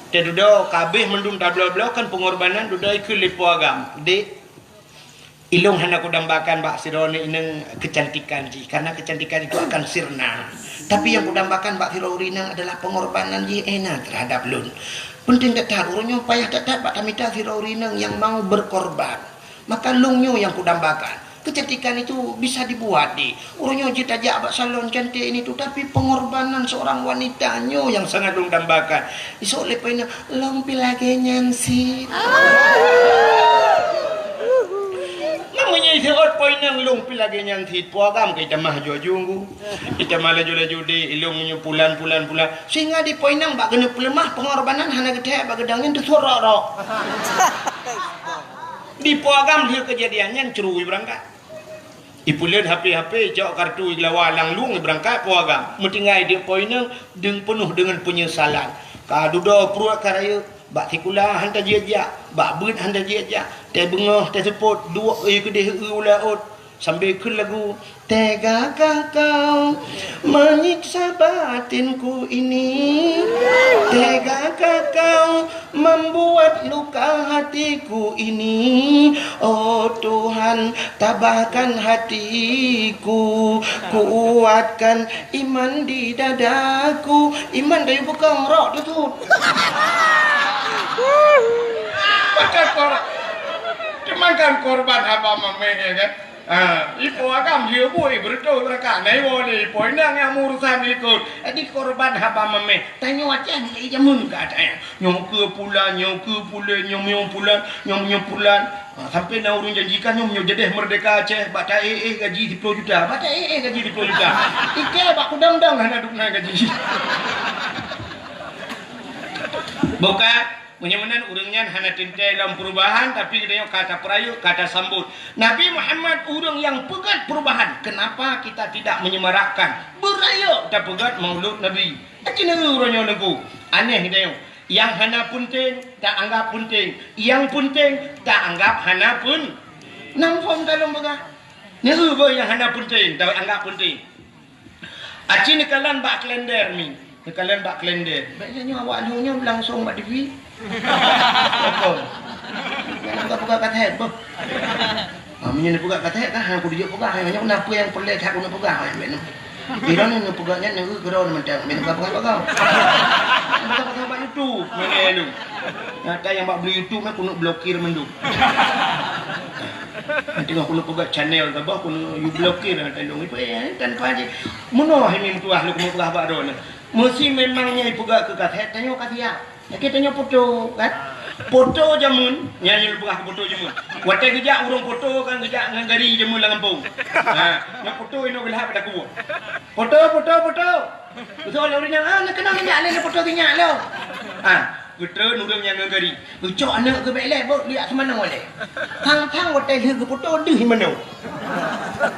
Speaker 2: Dia duduk kabeh mendung tablo-blo kan pengorbanan duduk ikut lipu agam. Dek ilung hana ku dambakan bak sirone ineng kecantikan ji karena kecantikan itu akan sirna. Tapi yang ku dambakan bak sirorina adalah pengorbanan ji enak terhadap lun. Penting tetap urunyo payah tetap bak tamita sirorina yang mau berkorban. Maka lungnya yang ku dambakan. Kecantikan itu bisa dibuat di urunyo jita jak bak salon cantik ini tu tapi pengorbanan seorang wanitanya yang sangat dong dambakan. Iso lepena lompi lagi nyansi. Namanya isot poinang lompi lagi nyansi puagam kita mah jujunggu. Kita malah laju di ilungnya pulan. Sehingga di poinang bak kena pelemah pengorbanan hana gede bak gedangin tu sorok. Di puagam dia kejadiannya cerui berangkat. Ipulian HP jauh kartu lawalang lung berangkat puagam. Mentinggai dia poinnya dengan penuh dengan penyesalan. Kadudo pruak karaya bak tikula hantar dia bak beut hantar dia. Teh bengah teh sepot dua kedeh ulaut. Sambil ke lagu tegakah kau menyiksa batinku ini, tegakah kau membuat luka hatiku ini. Oh Tuhan, tabahkan hatiku, kuatkan iman di dadaku. Iman dari bukan rok tu. Makan korban apa mamanya kan? Ipo agam dia boy berdoa mereka naik boleh poin yang urusan ikut. Di korban haba mame. Tanya macam ni jamun katanya. Nyom ke pulan, nyom pulan. Sampai na urun janjikan nyom jedeh merdeka Aceh. Bata gaji 10 juta. Bata gaji 10 juta. Ike bak udang-udang hana dukna gaji. Bukan. Menyamanan urangnya hanya tintai dalam perubahan tapi dia kata perayu, kata sambut. Nabi Muhammad orang yang pegat perubahan. Kenapa kita tidak menyemarakkan? Beraya kita pegat maulud Nabi. Acina urangnya lagu. Aneh dia. Yang hana penting tak anggap penting. Yang penting tak anggap hana pun. Nampak dalam pegat. Ni yang hana penting tak anggap penting. Acina kalan bak kalender ni. Kalian bak kalender. Biasanya awak lunya langsung bak TV. Apa? Jangan buka kata head, boh. Minyak ni buka kata head dah. Aku dia buka. Hanya kenapa yang perlu aku nak buka? Kira ni nak bukanya ni kira macam minum apa kau? Buka bak YouTube mana lu? Ada yang bak beli YouTube aku nak blokir mendu. Nanti aku nak buka channel ke bah aku nak blokir ada lu. Tanpa aja. Mana ini tuah lu mau buka bak ron? Mesti memangnya ibu gak ke kata tanya kata ya. Kita tanya foto kan. Foto jamun, nyanyi lepas foto jamun. Watai gejak urung foto kan gejak ngari jamun lang kampung. Yang foto ino gelap pada kubur. Foto. Betul lah orangnya, nak kenal minyak le foto minyak lo. Betul nurung yang ngari. Ucok anak ke belai, lihat semana boleh. Thang watai ke foto deh mana.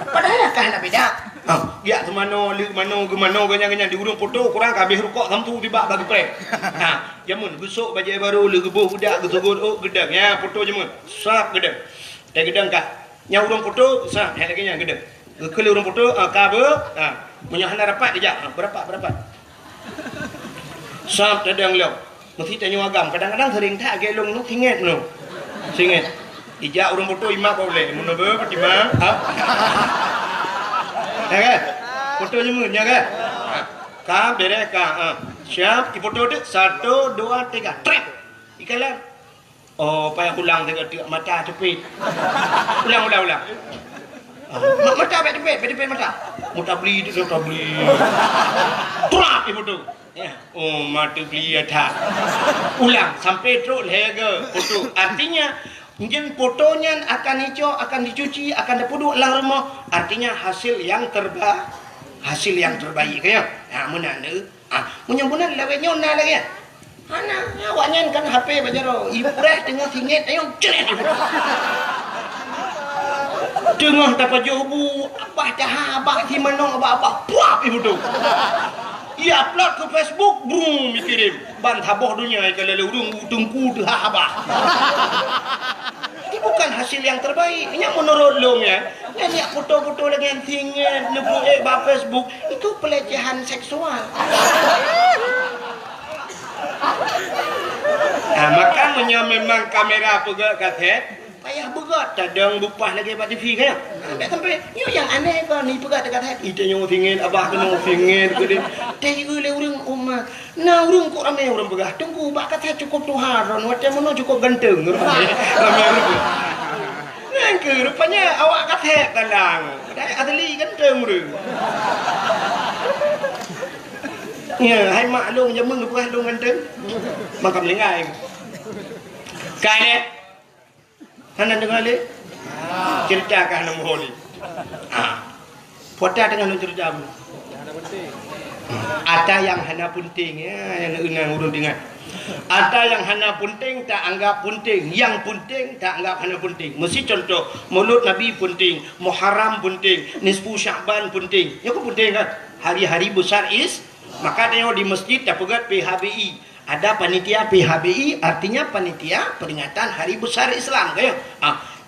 Speaker 2: Padahal kah nak beda. Ya semana le mana ke mana ganyan di urung foto kurang habis rukuk sampu tiba bagi prem. Jamun besok baju baru le gebuh budak gesugun gedang ya foto jamun. Sap gedang. Dah gedang kah. Nya urung foto sap hak lagi nya gedang. Kele urung foto ka be. Punya hana rapat dia. Berapa? Sap dadang lo. Mesti tanya agam kadang-kadang sering tak gelong nu singet nu. Singet. Ijak urung foto imak boleh. Mun be pertimang. Ya kan? Foto jamun ya kan? Ka beres ka. Siap, foto tu 1 2 3 trek. Ikalan. Oh, payah ulang tengok mata cepit. Ulang. Mata cepit mata. Mata beli tu mata beli. Trap foto. Ya. Oh, mata beli ada. Ulang sampai terus lega foto. Artinya mungkin fotonya akan hijau, akan dicuci, akan dipuduk lang rumah. Artinya hasil yang terbaik kaya. Mana menyambunan lawan nyona lagi. Ana awaknya kan HP bajaro. Ibu reh tengah singit ayo ceret. Tengah dapat jobu abah dah abah di mana abah puap ibu tu. Ia upload ke Facebook, brum dikirim. Ban taboh dunia kalau urung tungku tu abah. Ini bukan hasil yang terbaik. Ini menurut lo ya. Ini foto-foto lagi yang tinggal nebuk ba Facebook itu pelecehan seksual. Maka memang kamera pegang kaset payah berat cadang bupah lagi pada TV kan. Tak sampai yo yang aneh kau ni pegang dekat hati. Itu yang tinggal abah kena tinggal ke dia. Teh le urang umat. Nah urang kok ramai urang pegang. Tunggu bak kata cukup tuharon, macam mana cukup ganteng ramai. Nangke rupanya awak kata talang. Dah asli ganteng urang. Ya, hai maklum jamun pegang dong ganteng. Makam lengai. Kai Hana dengar le? Ceritakan nama holi. Foto dengan cerita apa? Ada yang hana penting ya, yang enang urut dengar. Ada yang hana penting tak anggap penting, yang penting tak anggap hana penting. Mesti contoh, Maulud Nabi penting, Muharram penting, Nisfu Sya'ban penting. Ya kok penting kan? Hari-hari besar maka tengok di masjid tak pegat PHBI. Ada panitia PHBI, artinya panitia peringatan Hari Besar Islam kayo.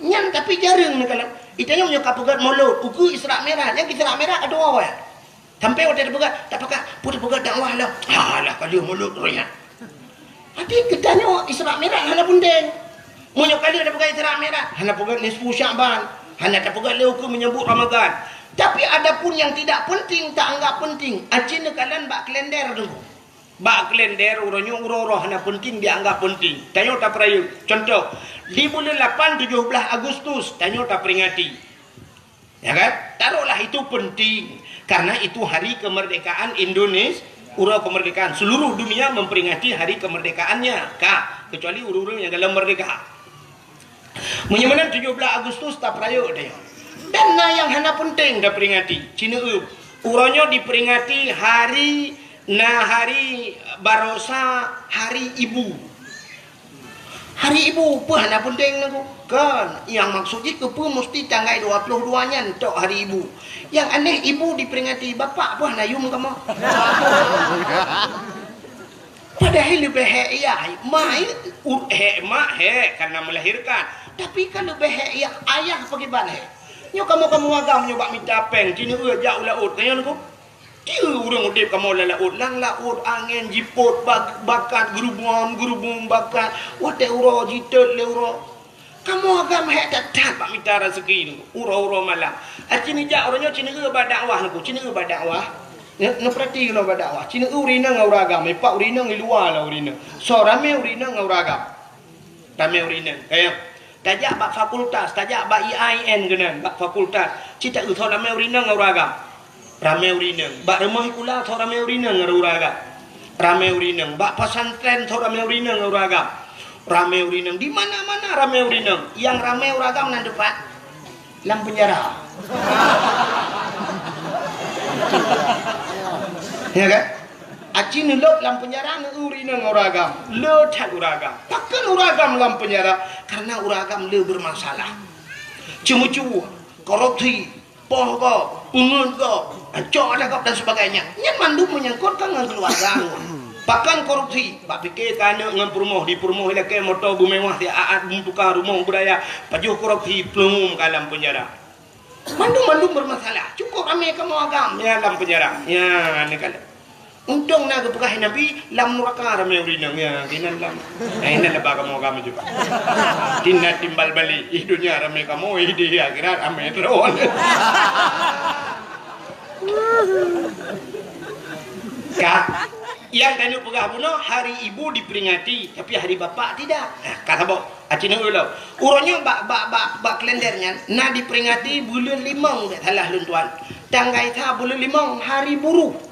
Speaker 2: Nyan tapi jarang ni kalau. Itanya punya kapugat Maulud, uku Isra Merah, yang Isra Merah ada apa ya? Sampai waktu pegat, tak pegat, pun pegat dakwah lah. Alah kali Maulud royak. Hati ketanya Isra Merah hana penting. Munyo kali ada pegat Isra Merah, hana pegat Nisfu Sya'ban, hana tak pegat le uku menyambut Ramadan. Tapi ada pun yang tidak penting, tak anggap penting. Acina kalian bak kalender tu. Bak kalender uronyo uro hana penting dianggap penting. Tanyo tak perayu. Contoh, di bulan 8 17 Agustus tanyo tak peringati. Ya kan? Taruhlah itu penting karena itu hari kemerdekaan Indonesia. Uro kemerdekaan seluruh dunia memperingati hari kemerdekaannya. Kecuali urung yang dalam merdeka. Menyamanan 17 Agustus tak perayu dia. Dan yang hana penting dah peringati. Cina uronyo diperingati hari Barosa, hari ibu. Hari ibu apa hana penting aku? Kan, yang maksudnya ke pun mesti tanggal 22-nya untuk hari ibu. Yang aneh ibu diperingati bapak apa hana yum kamu? Padahal lebih ya, mak karena melahirkan. Tapi kan lebih ya ayah bagaimana? Nyo kamu agam nyoba minta peng, cina jauh laut kayo aku. Dia orang udip kamu laut, laut angin jiput bakat gerubung bakat. Wate uro jitet le uro. Kamu agam hek tak pak minta rezeki ni. Uro malam. Cina jak orangnya cina ba dakwah aku, cina ba dakwah. Ne perhati kalau ba dakwah. Cina urina ngau ragam, pak urina ngi luar lah urina. So rame urina ngau ragam. Rame urina. Kayak tajak bak fakultas, tajak bak IAIN kena, bak fakultas. Cita so rame urina ngau ragam. Ramai urina. Bak rumah kula so ramai urina ngau ragam. Ramai urineng. Bak pesantren tu ramai urineng uragam. Ramai urineng. Di mana-mana ramai urineng. Yang ramai uragam nan depan. Dalam penjara. Ya kan? Aci nuluk dalam penjara na urineng uragam. Le tak uragam. Takkan uragam dalam penjara. Karena uragam le bermasalah. Cemu-cemu. Korupsi. Poh kau. Ungun kau. Cok ada kau dan sebagainya. Yang mandu menyangkut dengan keluarga. Bahkan korupsi. Bak fikir kerana dengan perumoh. Di perumoh ilaka motor bumewah. Di aat tukar rumah budaya. Pajuh korupsi. Pelumum ke dalam penjara. Mandu bermasalah. Cukup ramai kamu agam. Ya dalam penjara. Ya ni kan. Untung nak kepekah Nabi lam neraka ramai urinang ya kinan lam. Ini lebah kamu agam juga. Tina timbal balik hidupnya ramai kamu di akhirat ramai terus. Kak, yang tadi pegah bunuh hari ibu diperingati, tapi hari bapa tidak. Nah, kata bok, acina ulau. Urangnya bak kalendernya, nak diperingati bulan 5 salah luntuan. Tanggai ta bulan 5 hari buruh.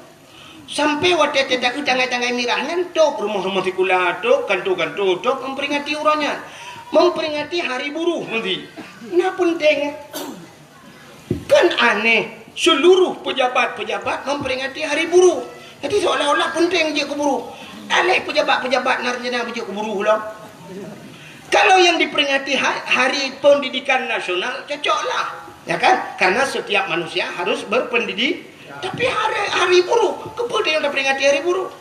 Speaker 2: Sampai waktu tidak tanggai mirahnya, tok rumah-rumah sekolah, tok kantor-kantor, tok memperingati urangnya, memperingati hari buruh nanti. Nah penting, kan aneh. Seluruh pejabat-pejabat memperingati hari buruh. Jadi seolah-olah penting je ke buruh. Alih pejabat-pejabat narjana je ke buruh lah. Kalau yang diperingati hari pendidikan nasional, cocoklah. Ya kan? Karena setiap manusia harus berpendidik. Tapi hari buruh, kenapa dia yang diperingati hari buruh?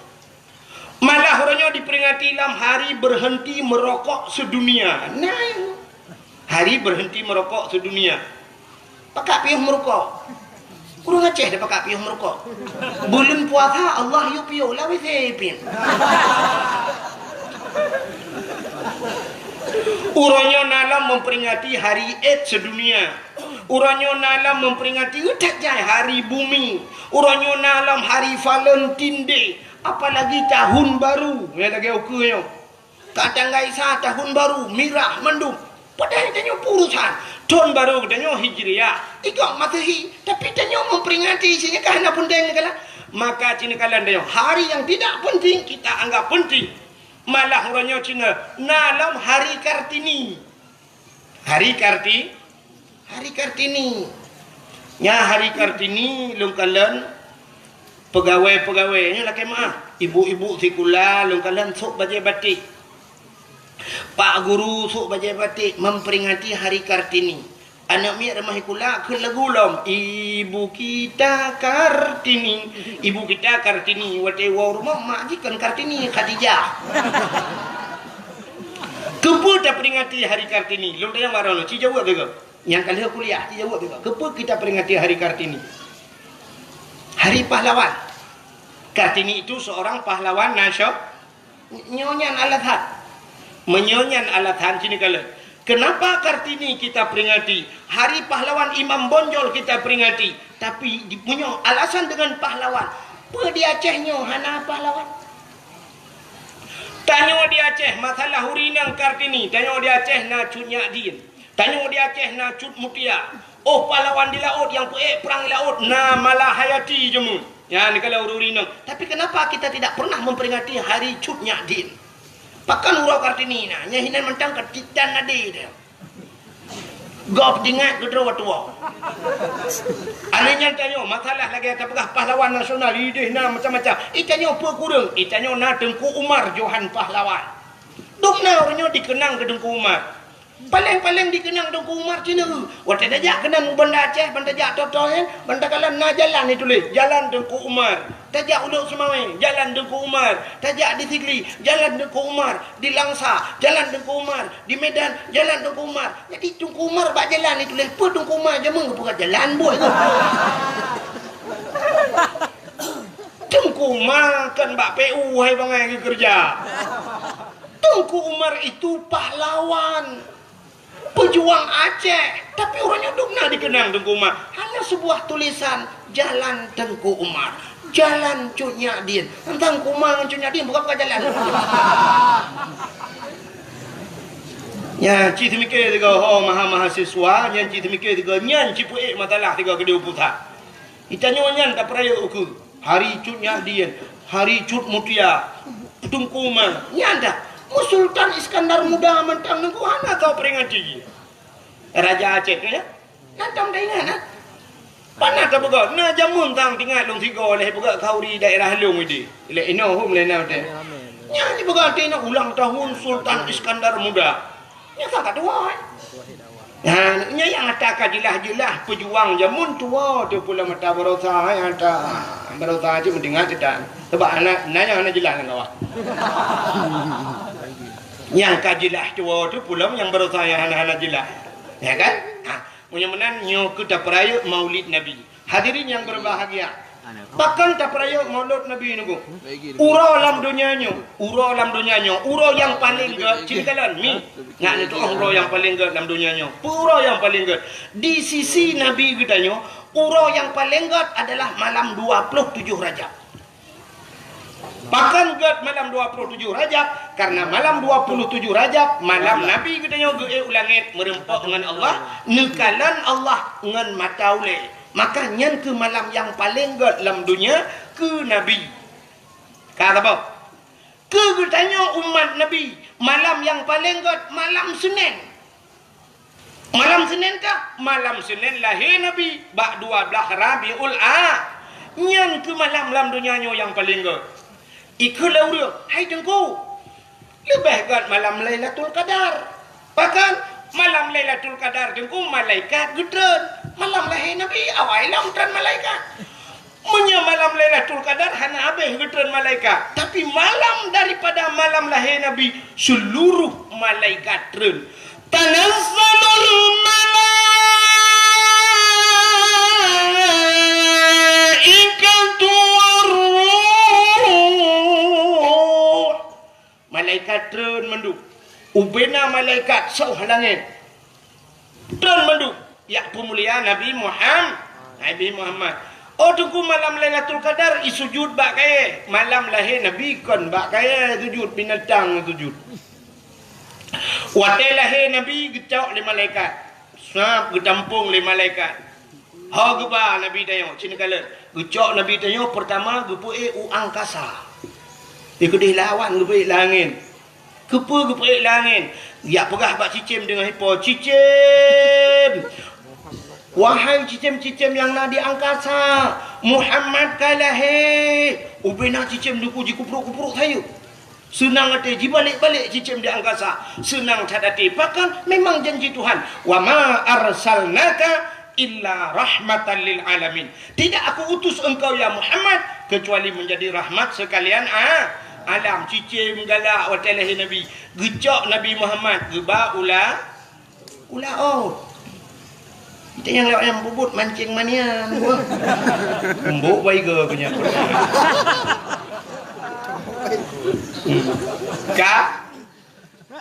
Speaker 2: Malah orangnya diperingati dalam hari berhenti merokok sedunia. Nah, hari berhenti merokok sedunia. Pakak piuh merokok. Kurang Aceh dah pakai piuh merokok. Bulan puasa Allah yu piuh lah wis pin. Urangnya nalam memperingati hari Eid sedunia. Urangnya nalam memperingati tak jai hari bumi. Urangnya nalam hari Valentine Day. Apalagi tahun baru. Ya lagi okeynya. Kadang gaisa tahun baru mirah mendung. Padahal tanya urusan tahun baru katanya Hijriah, ikut Masehi, tapi tanya memperingati isinya kerana penting kala. Maka Cina kalian tanya hari yang tidak penting kita anggap penting. Malah orangnya Cina nalam hari Kartini. Hari Kartini. Nya hari Kartini lungkalan pegawai-pegawainya laki maaf. Ibu-ibu sekolah lungkalan sok baju batik. Pak guru sok bajai batik memperingati hari Kartini. Anak miak remah ikula ke lagu lom. Ibu kita Kartini. Ibu kita Kartini. Wate wow rumah mak jikan Kartini Khadijah. Kepa tak peringati hari Kartini. Lu tanya marah lu. Ci jawab juga. Yang kali kuliah ci jawab juga. Kepa kita peringati hari Kartini. Hari pahlawan. Kartini itu seorang pahlawan nasional. Nyonya Alathat. Menyonyan Alathan sini kala. Kenapa Kartini kita peringati? Hari pahlawan Imam Bonjol kita peringati. Tapi punya alasan dengan pahlawan. Apa di Acehnya hana pahlawan? Tanya di Aceh masalah hurinang Kartini. Tanya di Aceh na cut Nyadin. Tanya di Aceh na cut Mutia. Oh pahlawan di laut yang perang laut na Malahayati jemun. Ya ni kalau hurinang. Tapi kenapa kita tidak pernah memperingati hari cut Nyadin? Pakan urau Kartini na nyahinan mentang ketitan nadi dia. Gop dingat kedua tua. Anehnya tanya masalah lagi apakah pahlawan nasional ideh na macam-macam. Itanya apa kurang? Itanya na Tengku Umar Johan pahlawan. Dukna orangnya dikenang ke Tengku Umar. Paling-paling dikenang Tengku Umar Cina. Waktu dajak kenang benda Aceh, benda jak totoh benda kalan na jalan ni tulis. Jalan Tengku Umar. Tajak Uluk Semawai, jalan Tengku Umar. Tajak di Sigli, jalan Tengku Umar. Di Langsa, jalan Tengku Umar. Di Medan, jalan Tengku Umar. Jadi Tengku Umar bak jalan ni tulis. Apa Tengku Umar jaman ke bukan jalan buat tu. Tengku Umar kan bak PU hai bangai kerja. Tengku Umar itu pahlawan. Pejuang Aceh. Tapi orangnya dukna dikenang Tengku Umar. Hanya sebuah tulisan Jalan Tengku Umar. Jalan Cut Nyadin. Tentang Kumang Cut Nyadin bukan jalan. Ya, ci mikir tiga mahasiswa, yang ci mikir tiga nyan ci puik matalah tiga kedua pusat. Itanya nyan tak peraya ukur. Hari Cut Nyadin, hari cut mutia tungkuman nyanda Sultan Iskandar Muda mentang nunggu hana kau peringati Raja Aceh ya nantam dah ingat ha panah tak begat na jamun tang tinggal long tiga oleh begat kau di daerah Long ini le ino hum le na de nya ni begat ina ulang tahun Sultan Iskandar Muda nya tak tua ha nya yang ada kajilah-jilah pejuang jamun tua tu pula mata berosa yang ada berosa je mendengar tidak sebab anak nanya anak jelas dengan awak yang kajilah tua tu pula yang berosa yang anak-anak jelas ya kan punya menan nyo kita peraya Maulid Nabi hadirin yang berbahagia bahkan tak peraya Maulid Nabi nunggu uro dalam dunianya uro yang paling gede cintalan mi ngak itu uro yang paling gede dalam dunianya uro yang paling gede di sisi Nabi kitanya uro yang paling gede adalah malam 27 Rajab bahkan gede malam 27 Rajab karena malam 27 Rajab malam Nabi kitanya ge ulangit merempak dengan Allah nekalan Allah ngan mataule maka nyen ke malam yang paling gede dalam dunia ke Nabi kata apa ke kitanya umat Nabi malam yang paling gede malam Senin kah malam Senin lahir Nabi bak 12 Rabiul nyen ke malam dalam dunianya yang paling gede ikulau dia, hai tengku lebih kat malam Lailatul Qadar bahkan malam Lailatul Qadar tengku malaikat gedren malam lahir Nabi awal lamtran malaikat punya malam Lailatul Qadar hana habis gedren malaikat tapi malam daripada malam lahir Nabi seluruh malaikat dren tanazzalul malaikatu malaikat turun menduk ubena malaikat sauh langit turun menduk ya pemuliaan Nabi Muhammad oh tunggu malam Lailatul Qadar isujud bak kaya malam lahir Nabi kon bak kaya sujud binatang sujud watai lahir Nabi gecok le malaikat sap getampung le malaikat ha geba Nabi tayong cina kala gecok Nabi tayong pertama gepue angkasa ikut lawan ke langit kepa ke langit ya pegah bak cicim dengan hipo cicim wahai cicim-cicim yang nak di angkasa Muhammad kalahe ubena cicim duku kupruk-kupruk saya senang hati balik-balik cicim di angkasa senang hati bahkan memang janji Tuhan wa ma arsalnaka illa rahmatan lil alamin tidak aku utus engkau ya Muhammad kecuali menjadi rahmat sekalian alam cicim galak watalah Nabi gecok Nabi Muhammad geba ula kita yang lewat yang bubut mancing mania mbok baik ke punya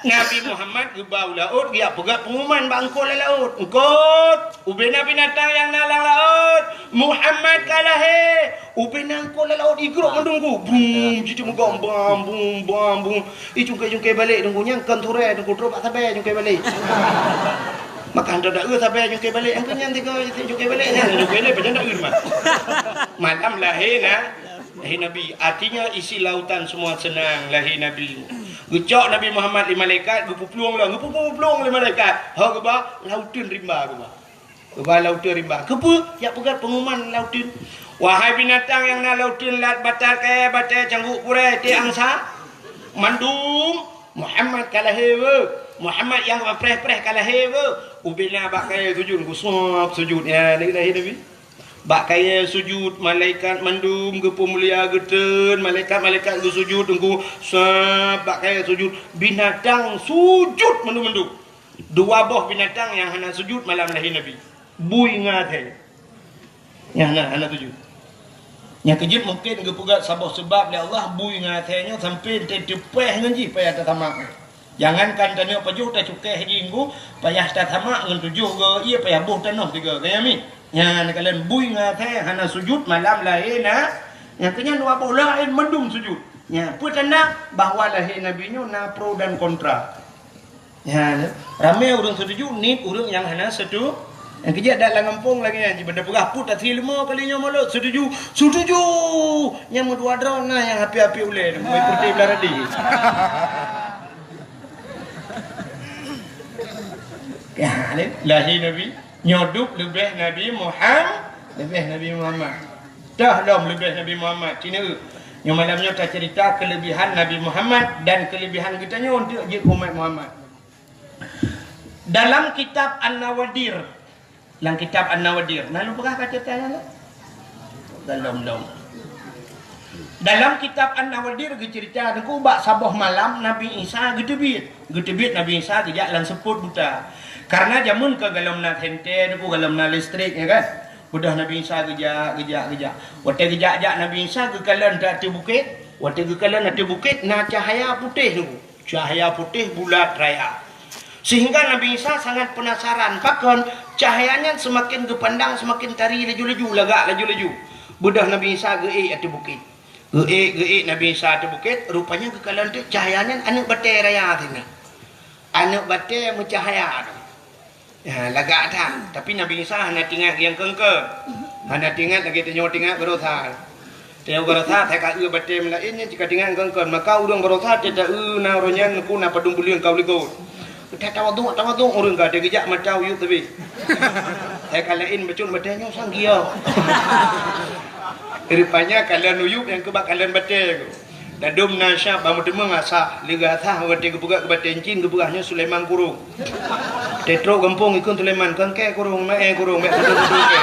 Speaker 2: Nabi Muhammad gebau laut dia pegat pengumuman bangkol laut engkot ubena binatang yang nalang laut Muhammad kalahe ubena angkol laut igrok mendunggu bum jadi megam bum jungkai balik dunggunya kanture dunggu drop sampai jungkai balik makan dah sampai jungkai balik angkanya tiga jungkai balik macam dak mah malam lahir Nabi artinya isi lautan semua senang lahir Nabi gecok Nabi Muhammad di malaikat gepupluang le malaikat ha geba lautin rimba lautin rimba kepa ya pegat pengumuman lautin wahai binatang yang na lautin lat batal kaya batal cangguk pure ti angsa mandum Muhammad kalahewe Muhammad yang preh kalahewe ubina bak kaya sujud gusop sujud ya lahir Nabi bak kaya sujud malaikat mandum gepu mulia geten malaikat sujud tunggu bak kaya sujud binatang sujud mandum dua boh binatang yang hana sujud malam lahir Nabi bui ngate yang hana sujud yang kejut mungkin gepugat sebab le Allah bui ngatenya sampai tepeh nganji payah tamak jangankan tanya pajuh tak cukai jinggu payah tamak ngan tujuh ke ia payah boh tanah tiga kaya mi yang kalian bui ngate hana sujud malam lahir yang kenya dua boh lain mendung sujud ya petanda bahawa lahir Nabi nya na pro dan kontra ya ramai orang setuju ni orang yang hana Yang kerja dalam kampung lagi kan. Benda perah put tak 5 kalinya mulut. Setuju. Setuju. Yang dua drone nah yang api-api ulai. Mai putih belah radi. Ya, lahir Nabi. Nyodup lebih Nabi Muhammad. Dah dah lebih Nabi Muhammad. Cina yang malamnya tak cerita kelebihan Nabi Muhammad dan kelebihan kitanya untuk je umat Muhammad. Dalam kitab An-Nawadir, nah lu pernah baca tanya dalam kitab An-Nawadir cerita aku bak sabah malam Nabi Isa gedebit Nabi Isa gejak lan seput buta. Karena jamun ke galam nak hente aku galam nak listrik ya kan. Budah Nabi Isa gejak. Waktu gejak Nabi Isa ke kalan tak tu bukit. Waktu ke kalan ada bukit na cahaya putih tu. Cahaya putih bulat raya. Sehingga Nabi Isa sangat penasaran. Pakon cahayanya semakin kepandang semakin tari laju-laju lagak laju-laju. Budah Nabi Isa geik atas bukit. Geik Nabi Isa atas bukit. Rupanya kekalan tu cahayanya anak batai raya tina. Anak batai mencahaya tu. Ya, lagak tak. Tapi Nabi Isa hanya tinggal yang kengke. Hanya tinggal lagi tinggal berotha. Tengok berotha tak kau batai melainnya jika tinggal kengke. Maka urang berotha tidak na ronyan ku na padung bulian kau ligo. Tak tahu orang gak ada gejak macam you tapi. Saya kalain macam batanya sanggia. Rupanya kalian uyup yang kebak kalian batai. Dadum nasya bamu demeng asa liga tha wate kebuka kebaten cin kebukahnya Sulaiman kurung. Tetro gampung ikun Sulaiman kan ke kurung mae kurung mek duduk ke.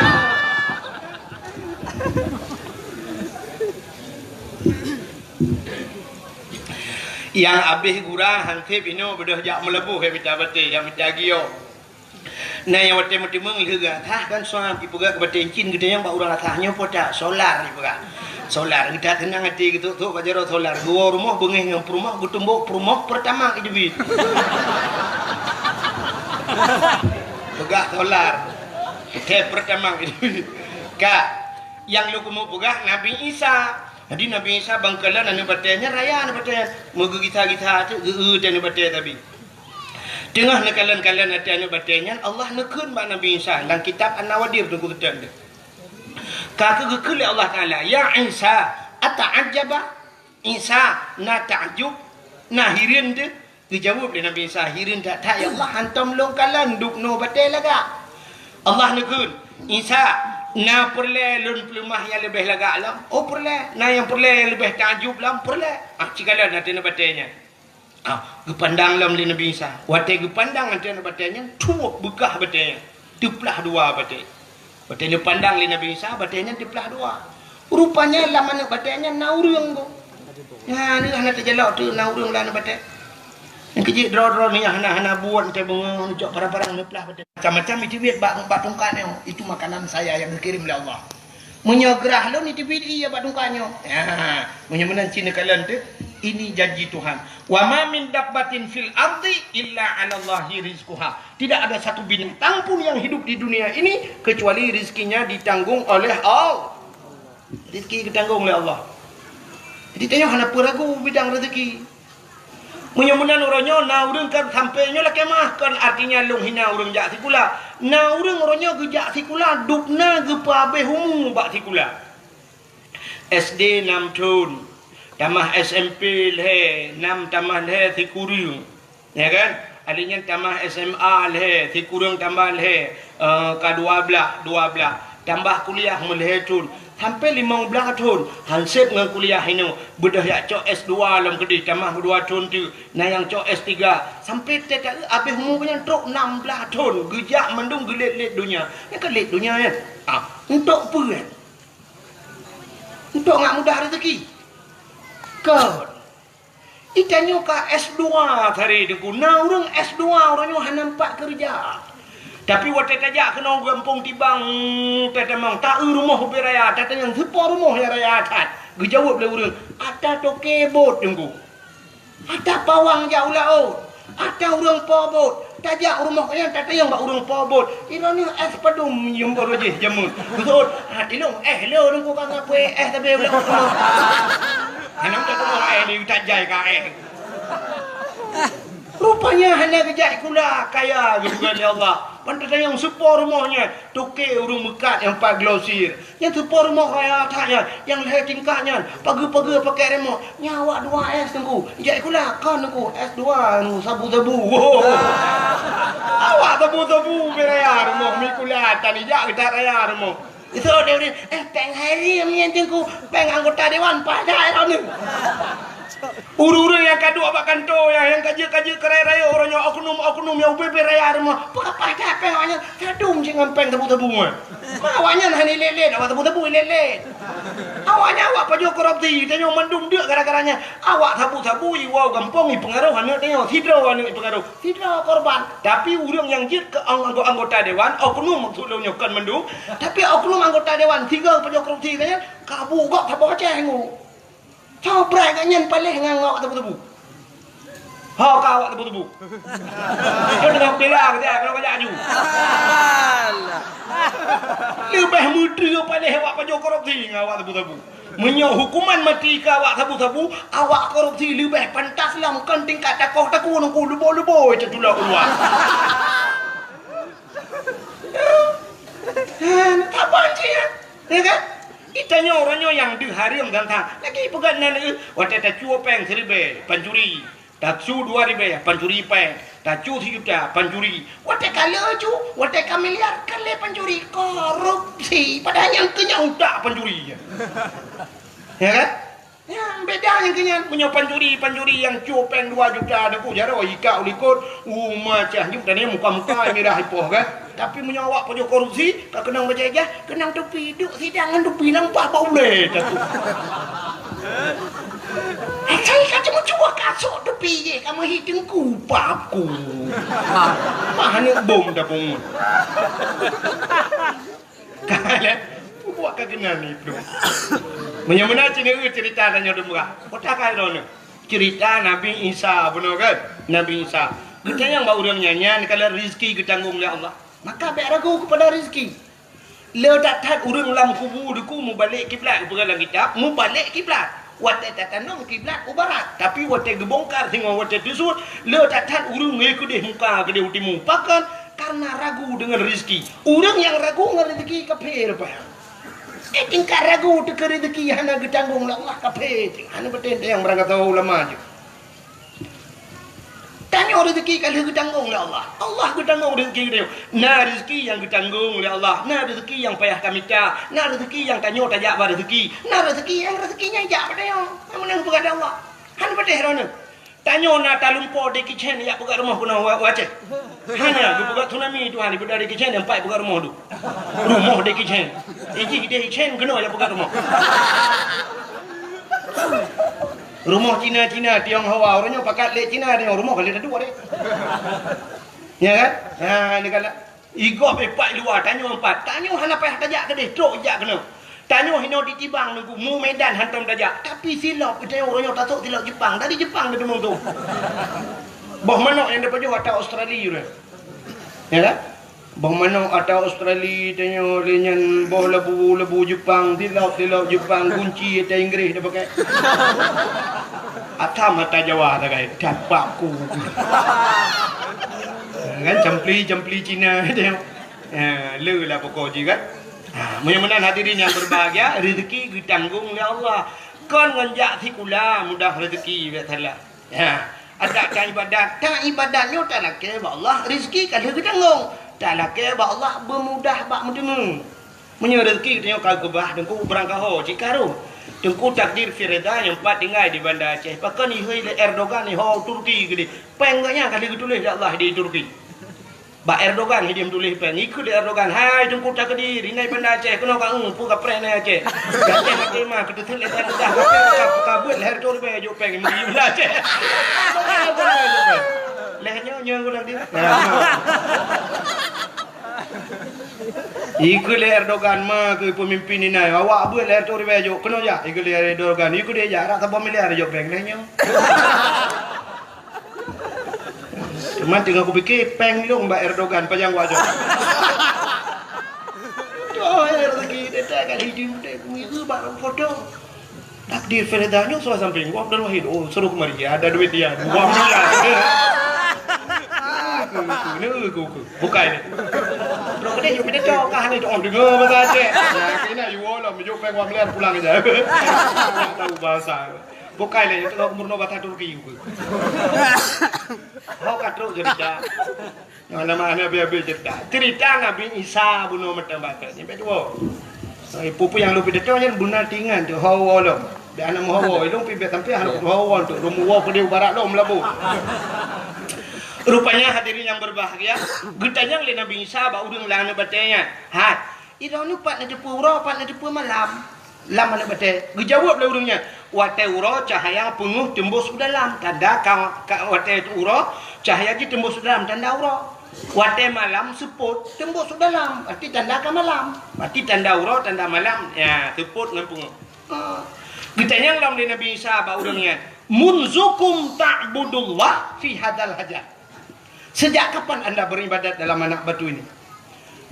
Speaker 2: Yang habis gurah hangkep ino bedah jak melebuh he bita bate yang bidagio. Nah yang wate demeng liga tha kan soal ipuga kebaten cin gede yang ba urang athahnya poda solar ipuga. Solar kita tenang hati gitu tu bajaro solar dua rumah bengih yang rumah gutumbuk rumah pertama idebit pegah solar kita pertama idebit kak yang lu kemu pegah Nabi Isa. Jadi Nabi Isa bangkalan anu batenya raya anu batenya moga kita tu dan batenya tapi tengah nekalan-kalan hati anu batenya Allah nekun ba Nabi Isa dalam kitab An-Nawadir tu kutan dia. Kata gekuli Allah Ta'ala, ya Isa, ata'ajaba Isa, na ta'ajub, na hirin tu. Dijawab oleh Nabi Isa, hirin tak ya Allah, hantam longkalan, duk no batai laga. Allah nekun, Isa, na perle lun pelumah yang lebih laga alam. Oh perle, na yang perle yang lebih ta'ajub lam, perle. Cikalan hati na batainya. Gepandang lam oleh Nabi Isa. Watai gepandang hati na batainya, tuak bekah batainya. Tuplah dua batai. Batai dia pandang li Nabi Isa, batainya dipelah dua. Rupanya lah mana batainya naurung tu. Ya ni hana terjelak tu naurung lah batai. Yang kecil draw ni hana buat macam bunga ucap parang-parang ni pelah batai. Macam-macam itu biat bak tungkatnya. Itu makanan saya yang dikirim oleh Allah. Menyegerah lo ni tibit iya bak tungkatnya. Ya, menyemenan Cina kalian tu. Ini janji Tuhan. Wa ma min dabbatin fil ardi illa 'ala Allahi rizquha. Tidak ada satu binatang pun yang hidup di dunia ini kecuali rezekinya ditanggung oleh Allah. Rezeki ditanggung oleh Allah. Jadi tanya kenapa ragu bidang rezeki? Menyemunan orangnya na urang kan sampainya lah kemah kan artinya long hina urang jak sikula. Na urang orangnya gejak sikula dukna gepa abeh humu bak sikula. SD 6 tahun. Tamah SMP le 6 tamah le Tikurung. Ya kan? Adanya tamah SMA le Tikurung tambah le ke-12 tambah kuliah melhetun sampai 15 tahun hansip dengan kuliah ini bedah yak cok S2 dalam kedai tamah 2 tahun tu nah yang cok S3 sampai tak habis umur punya truk 16 tahun gejak mendung gelit-lit dunia ya kan lit dunia kan untuk apa kan untuk ngak mudah rezeki kan itanya ka S2 tadi deku nah orang S2 orangnya han nampak kerja tapi waktu tajak kena gampung tibang tetemang tak rumah beraya tata yang sepa rumah yang raya atat gejawab le urang ada toke bot deku ada pawang jauh laut ada urang pobot tajak rumah yang tata yang bak urang pobot irani es padum yang baru je jamun betul tilung lo deku kang apa tapi boleh Hanam tak tahu ni tak jai ka rupanya hanya kejak kula kaya gitu kan ya Allah. Pantas yang sepor rumahnya. Tukir urung mekat yang pak glosir. Yang sepor rumah raya atasnya. Yang leher tingkatnya. Pagi-pagi pakai remote. Nyawa 2 es tunggu. Jadi kulah kan tunggu. S2 sabu-sabu. Wow. Awak sabu-sabu beraya rumah. Mikulah tani jak kita raya rumah. Itu dia peng hari yang tunggu. Peng anggota dewan pada era ni. Uru-uru yang kedua pak kantor yang kaji-kaji kerai raya orangnya oknum yang UBP raya rumah. Apa dah pengawanya sadum jangan peng tebu-tebu mah. Awaknya hani lele awak tebu-tebu lele. Awaknya awak paju korupsi tanya mendung dia gara-garanya. Awak sabu-sabu wow gampang pengaruh hanya tanya sidro anu pengaruh. Sidro korban. Tapi urang yang jit ke anggota dewan oknum maksudnya kan mendung. Tapi oknum anggota dewan 3 paju korupsi tanya kabu kok tak baca hengu. Coba ganyan paling ngangok tebu-tebu. Hau kau awak tebu-tebu. Kau tengah bela dia kalau kau jaju. Lebih muda paling awak pajak korupsi ngawak tebu-tebu. Menyau hukuman mati ke awak tebu-tebu, awak korupsi lebih pantas lah kan tingkat takut nunggu lubo-lubo itu tulah keluar. Apa sih ya kan? Itanya orangnya yang diharim dan tak lagi pegang nana waktu tak cuo peng 1,000 pancuri tak cu 2,000 pancuri peng tak cu 3 juta pancuri waktu kalau cu waktu miliar kali pancuri korupsi padahal yang kenyang tak pancuri ya kan ya beda yang kenyang punya pancuri yang cu peng 2 juta ada ku jaro ika ulikut macam ni dan muka-muka merah ipoh kan. Tapi menyawak pajak korupsi, kau kenang berjaya, kenang tepi duk sidangan tepi nampak boleh tu. Saya kan cuma cuba kasut tepi je, kamu hitung kupapku. Mana bom dah pun. Kalau buat kegenan itu. Menyamana cerita tanya demurah. Kota kau cerita Nabi Isa benar kan? Nabi Isa. Kita yang bawa orang nyanyian kalau rezeki ditanggung oleh Allah. Maka baik ragu kepada rezeki. Ledak tat urang lam kubu deku mu balik kiblat kepada kitab, mu balik kiblat. Wate tatanong kiblat u barat, tapi wate gebongkar tengok wate tusut, ledak tat urang ngekudeh muka kedeh utimu. Pakan karena ragu dengan rezeki. Urang yang ragu dengan rezeki kafir apa? Tingkat ragu teka rezeki hana ditanggung oleh Allah kafir. Hana betul yang berangkat tahu ulama je. Tanya rezeki kalau ditanggung oleh Allah. Allah ditanggung rezeki dia. Nah rezeki yang ditanggung oleh Allah. Nah rezeki yang payah kami cak. Nah rezeki yang tanya tajak pada rezeki. Nah rezeki yang rezekinya jak pada yang menang kepada Allah. Han pada herana. Tanya nak talumpo de kitchen ya buka rumah kuna wace. Hanya buka tsunami tu hani buka de kitchen empat buka rumah tu. Rumah de kitchen. Iki de kitchen kena ya buka rumah. Rumah Cina Tionghoa orangnya pakat lek Cina dia rumah kali dah dua deh. Ya kan? Ha ni kala igop empat luar tanya empat. Tanya hana payah tajak ke deh, trok jak kena. Tanya hino ditibang nunggu mu Medan hantam tajak. Tapi silap kita orangnya tatuk silap Jepang. Dari Jepang dia demung tu. Bah mana yang dapat juga atau Australia tu. Ya kan? Bah mana atau Australia tanya lenyan bah lebu Jepang, silap Jepang kunci atau Inggeris dia pakai. Atam mata Jawa tak kaya dapakku. Kan jempli Cina dia. Le lah pokok je kan. Mudah-mudahan hadirin yang berbahagia, rezeki ditanggung oleh Allah. Kon nganjak sikula mudah rezeki biar salah. Ada kan ibadat, tak ibadatnya tak nak ke Allah, rezeki kalau ditanggung. Tak nak ke Allah bermudah bak mendengar. Menyo rezeki tengok kau kebah dan kau berangkat ho cikaru. Tengku takdir Firda yang 4 tinggal di Bandar Aceh. Pakai ni Erdogan ni ho Turki gede. Pengnya kali tulis Allah di Turki. Ba Erdogan dia tulis peng ikut Erdogan. Hai tengku takdir ini Bandar Aceh kena kau pu ka pre na Aceh. Aceh mati mah kita tulis dah ka buat leher tu be jo peng di Bandar Aceh. Lehernya nyong ulang dia. Ikut Erdogan mah ke pemimpin ini awak buat leher tu bejo kena ya ikut Erdogan ikut dia ya tak apa miliar jo peng lehnya. Cuma tinggal aku fikir peng dong Mbak Erdogan panjang wajah. Oh rezeki dia kan hidup dia itu barang foto. Takdir Feredanya soal samping gua dan wahid oh suruh kemari ada duit dia 2 miliar. Bukan ni. Bro kedai you pindah tok kah ni on dengar bahasa Aceh. Ya kena you lah mejuk peng wang liar pulang aja. Tak tahu bahasa. Bukan ni you tengok umurno bahasa Turki you. Hau katro cerita. Yang nama biar cerita Nabi Isa bunuh macam bahasa. Ni betul. Pupu yang lu pindah tok yang bunuh tingan tu hau lo. Dia anak Hawa, ilung pibet sampai anak Hawa untuk rumuwa pada barat lo melabu. Rupanya hadirin yang berbahagia, getanya oleh Nabi Isa ba urang lang na batenya. Hat, iro ni pat na depu uro, pat na depu malam. Lam na bate. Gejawab lah urangnya. Wate uro cahaya penguh tembus ke dalam. Tanda wate uro cahaya ji tembus ke dalam tanda uro. Wate malam seput tembus ke dalam. Arti tanda ka malam. Arti tanda uro tanda malam. Ya, seput ngan penguh. Ditanya dalam Nabi Isa ba urangnya, munzukum ta'budullah fi hadal hajar. Sejak kapan anda beribadat dalam anak batu ini?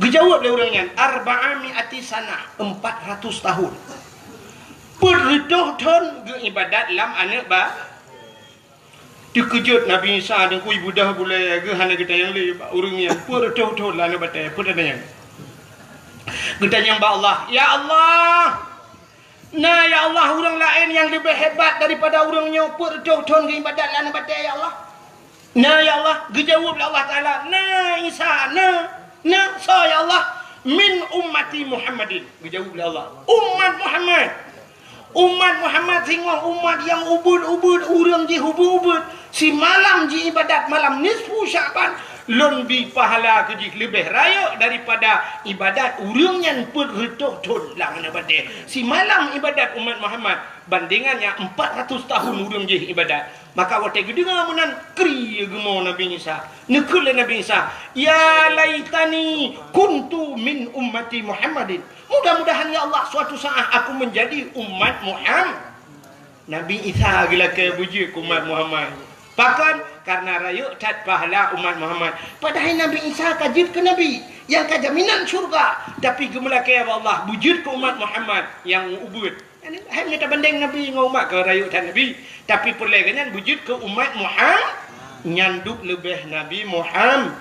Speaker 2: Dijawab oleh urangnya, arba'ami'ati sana, 400 tahun. Perhitung tahun beribadat dalam anak ba. Dikejut Nabi Isa dan kui budah boleh ke hana kita yang le ba urangnya, perhitung tahun anak batai, pertanyaan. Ditanya ba Allah, ya Allah, nah ya Allah, orang lain yang lebih hebat daripada orangnya perjauhan ke ibadat lana batai ya Allah. Nah ya Allah, dijawab Allah Ta'ala, nah Isa, nah so ya Allah, min ummati Muhammadin. Dijawab Allah, umat Muhammad. Umat Muhammad sehingga umat yang ubud-ubud, orang ji ubud-ubud. Si malam ji ibadat malam nisfu Syaban. Lebih pahala kejik lebih raya daripada ibadat urang yang perhitung lang na badai. Si malam ibadat umat Muhammad bandingannya 400 tahun urang je ibadat. Maka wate gedengar menan kri gemo Nabi Isa. Nekul Nabi Isa, ya laitani kuntu min ummati Muhammadin. Mudah-mudahan ya Allah suatu saat aku menjadi umat Muhammad. Nabi Isa gila ke buji umat Muhammad. Bahkan karena rayuk tat pahala umat Muhammad. Padahal Nabi Isa kajib ke Nabi yang kajaminan syurga. Tapi gemelake Allah wujud ke umat Muhammad yang ubud. Hanya tak banding Nabi dengan umat ke rayuk tat Nabi. Tapi perleganya wujud ke umat Muhammad. Nyanduk lebih Nabi Muhammad.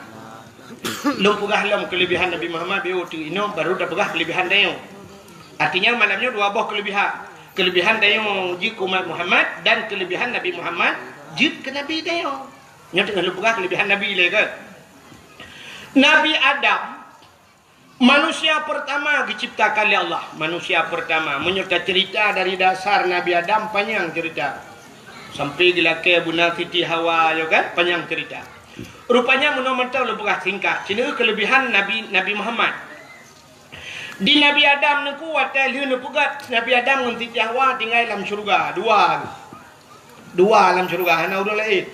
Speaker 2: Lom pegah lom kelebihan Nabi Muhammad. Biar tu ino baru dah pegah kelebihan dia. Artinya malamnya dua buah kelebihan. Kelebihan dia wujud ke umat Muhammad. Dan kelebihan Nabi Muhammad jid ke Nabi dia. Yang tengah lupa kelebihan Nabi le kan. Nabi Adam manusia pertama diciptakan oleh Allah. Manusia pertama menyerta cerita dari dasar Nabi Adam panjang cerita. Sampai dilake Bunda Siti Hawa yo kan panjang cerita. Rupanya menurut lupa singkat. Cina kelebihan Nabi Muhammad. Di Nabi Adam ni kuat liu ni pugat Nabi Adam dengan Siti Hawa tinggal dalam syurga. Dua dalam syurga hana urang lain.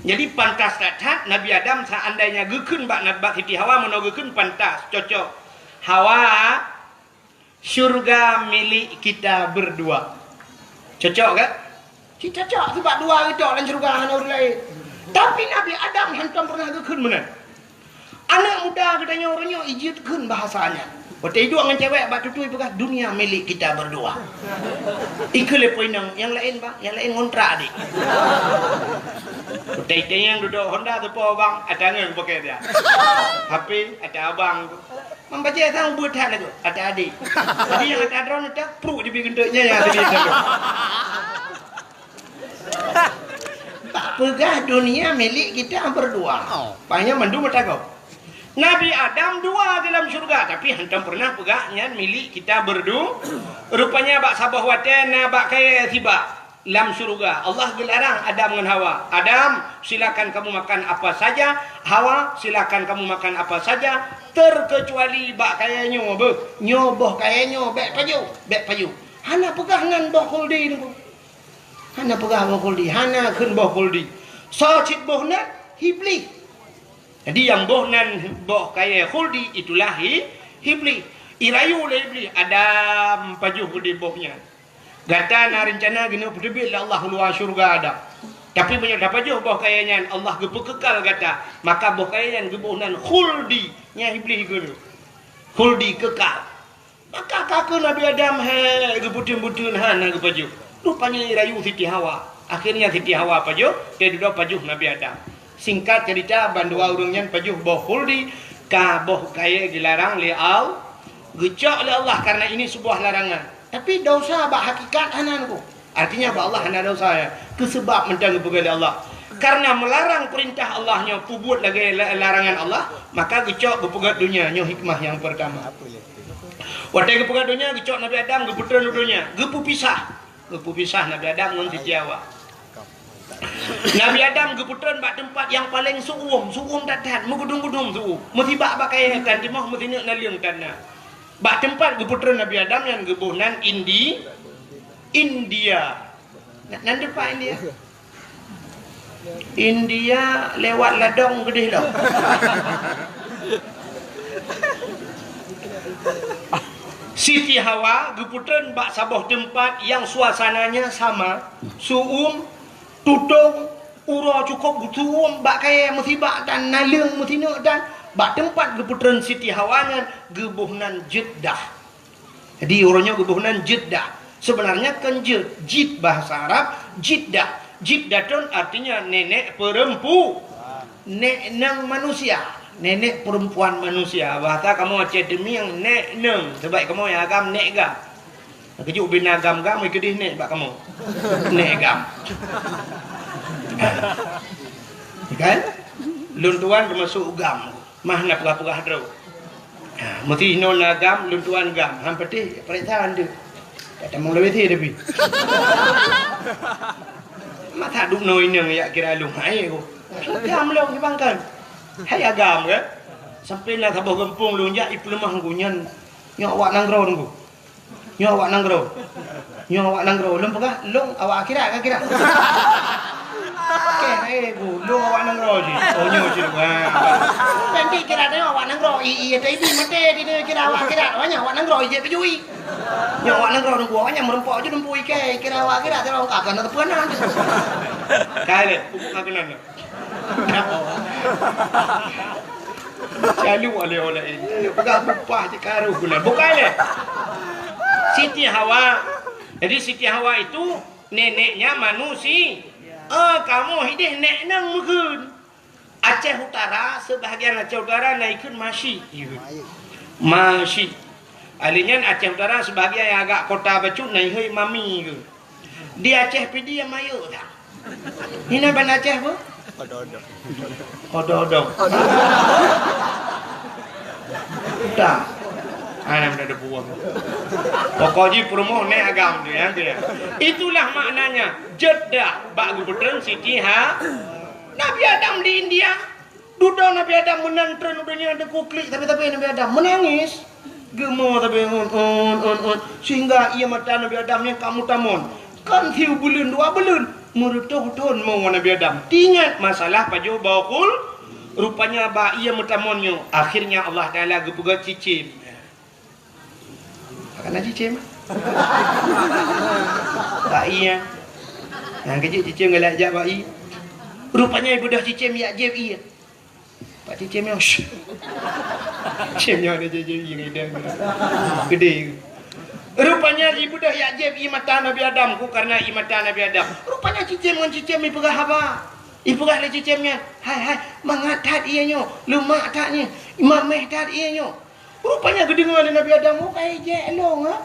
Speaker 2: Jadi pantas datang Nabi Adam seandainya gekun bak Siti Hawa menogekun pantas cocok. Hawa syurga milik kita berdua. Cocok kan? Cocok sebab dua itu dalam syurga hana urang lain. Tapi Nabi Adam hantam pernah gekun mana? Anak muda katanya orangnya ijitkeun bahasanya. Waktu itu dengan cewek bak tutui bekas dunia milik kita berdua. Ikut lepoin yang lain bang, yang lain ngontrak adik. Waktu itu yang duduk Honda tu po bang, ada ngan pakai dia. HP ada abang tu. Membaca sang buat hal itu, ada adik. Jadi yang ada drone itu perlu dibikin gendeknya yang tadi itu. Pegah dunia milik kita berdua. Banyak mendu mata kau. Nabi Adam dua dalam syurga, tapi hantam pernah pegahnya milik kita berdua. Rupanya bak sabah waten bak kaya tiba dalam syurga. Allah gelarang Adam dengan Hawa. Adam, silakan kamu makan apa saja. Hawa, silakan kamu makan apa saja, terkecuali bak kaya nyoboh kaya bek payu. Hana pegah ngan boh kuldi ni. Hana pegah boh kuldi, hana kun boh kuldi. So cik boh na hibli. Jadi yang boh nan boh kaya khuldi itulah hibli. Irayu oleh hibli Adam pajuh di bohnya. Gata na rencana gini berdebit lah Allah luar syurga ada. Tapi banyak dapat pajuh boh kayanya Allah kekal gata. Maka boh kayanya boh nan khuldi nya hibli gini. Khuldi kekal. Maka kakak Nabi Adam gebutun-butun hana pajuh. Rupanya irayu Siti Hawa. Akhirnya Siti Hawa pajuh, dia duduk pajuh Nabi Adam. Singkat cerita bandua urangnya pajuh boh huldi ka boh kaya dilarang li au gecok oleh Allah karena ini sebuah larangan. Tapi dosa bak hakikat hananku. Artinya bak Allah hana dosa ya. Kesebab mentang kepada Allah. Karena melarang perintah Allahnya pubut lagi larangan Allah, maka gecok berpegat dunia nyo hikmah yang pertama. Watai berpegat dunia gecok Nabi Adam geputan dunia, gepu pisah Nabi Adam dengan Siti Hawa. Nabi Adam geputan bak tempat yang paling suum datat, mengudung-gudung suum. Mesti bak pakai tan timah mesti nak naliung tanah. Bak tempat geputan Nabi Adam yang gebuhnan India. Nan depan India lewat ladang gede dah. Siti Hawa geputan bak sabah tempat yang suasananya sama, suum, tutung, ura cukup suum, bak kaya musibah dan naliung musino dan bak tempat geputan Siti Hawa nya gebuhnan Jeddah. Jadi orangnya gebuhnan Jeddah. Sebenarnya kan Jid bahasa Arab, Jeddah. Jiddatun artinya nenek perempuan, nenek manusia, nenek perempuan manusia. Bahasa kamu Aceh demi yang nek neng, sebab kamu yang agam nek gam. Kejuk bin agam gam ikut nek bak kamu, nek gam. Kan? Luntuan termasuk gam, mah nak pegah-pegah dro. Mesti non agam, luntuan gam. Hampir perintah anda. Tak mau lebih tapi. Mata duk noi nang ya kira lu hai aku. Gam lu dibangkan. Hai agam ke? Sampai lah kabah gempung lu ya ipu lemah gunyan. Nyok awak nanggro nunggu. Nyok awak nanggro. Lum pegah long awak akhirat ke kira. Okey, bu, lu awak nanggro je. Oh nyo je. Nanti kira dia awak nanggro. Iya tapi mate dia kira awak akhirat. Awaknya awak nanggro je pejui. Yang awak nanggro nunggu awaknya merempok je nunggu ikai. Kira awak akhirat dia orang akan ada penan. Kale, pupuk kagenan. Calu oleh ini. Pegang upah je karu bulan. Bukan le. Siti Hawa. Jadi Siti Hawa itu neneknya manusia. Kamu hidup nek nang mungkin. Aceh Utara, sebahagian Aceh Utara naikkan masih. Alinya Aceh Utara sebahagian yang agak kota Bacut naik mami ke. Di Aceh pidi yang mayu tak. Ini ban Aceh apa? Ododok. Tak. Ana ada buang. Pokoknya promo nek agam tu ya. Itulah maknanya Jeddah bak gubernur Siti Nabi Adam di India. Duduk Nabi Adam menantren udahnya ada kuklik tapi Nabi Adam menangis. Gemo tapi sehingga ia mata Nabi Adamnya kamu tamun. Kan hiu bulan 2 bulan merutuh-tuh mau Nabi Adam. Ingat masalah paju bakul rupanya ba ia matamunnya. Akhirnya Allah Taala gepuga cicim. Karena cicim. Bayi yang kecil cicim galak jak bayi. Rupanya ibu dah cicim ya jeb iya. Pak cicim yang cicimnya ada jeb iya gede. Rupanya ibu dah ya jeb iya mata Nabi Adam ku karena iya mata Nabi Adam. Rupanya cicim dengan cicim ibu gah apa? Ibu gah le cicimnya. Hai mangatat ianyo, lumak taknya. Imam meh tat ianyo. Rupanya kedengar Nabi Adam kayak jelong ah.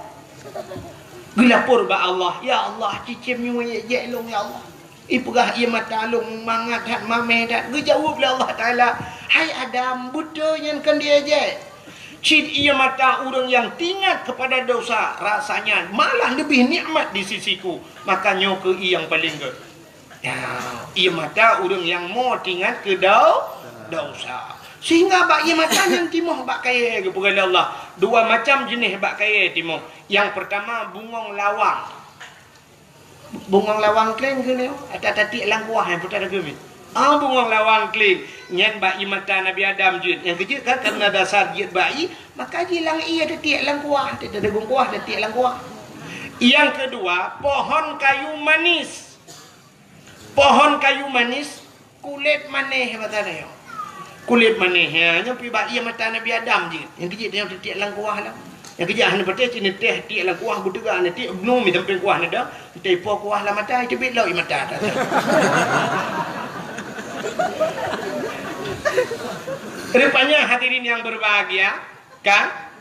Speaker 2: Gelapur ba Allah, ya Allah cicimnya jelong ya Allah. Ipugah ia mata long mangat hat mameh dat gejawab Allah Taala. Hai Adam buta yang kan dia je. Cid ia mata orang yang tingat kepada dosa rasanya malah lebih nikmat di sisiku. Makanya ke ia yang paling ke. Ya, ia mata orang yang mau tingat ke dosa. Sehingga bak ia macam yang timoh bak kaya kepada Allah. 2 macam jenis bak kaya timoh. Yang pertama bungong lawang. Bungong lawang kling ke ni? Ada tatik langkuah yang putar ke ni. Bungong lawang kling. Yang bak ia mata Nabi Adam jid. Yang kecil kan karena dasar jid bayi, maka jilang ia tatik langkuah. Tidak ada gungkuah tatik langkuah. Yang kedua, pohon kayu manis. Pohon kayu manis kulit maneh batanya. Kulit manehnya nyampi bak ia mata Nabi Adam je. Yang kecil dia tiak lang kuah lah. Yang kecil hanya betul cini teh tiak lang kuah gudega nanti belum mi tempat kuah nada. Tei po kuah lah mata itu bit lo i mata. Rupanya hadirin yang berbahagia, kan?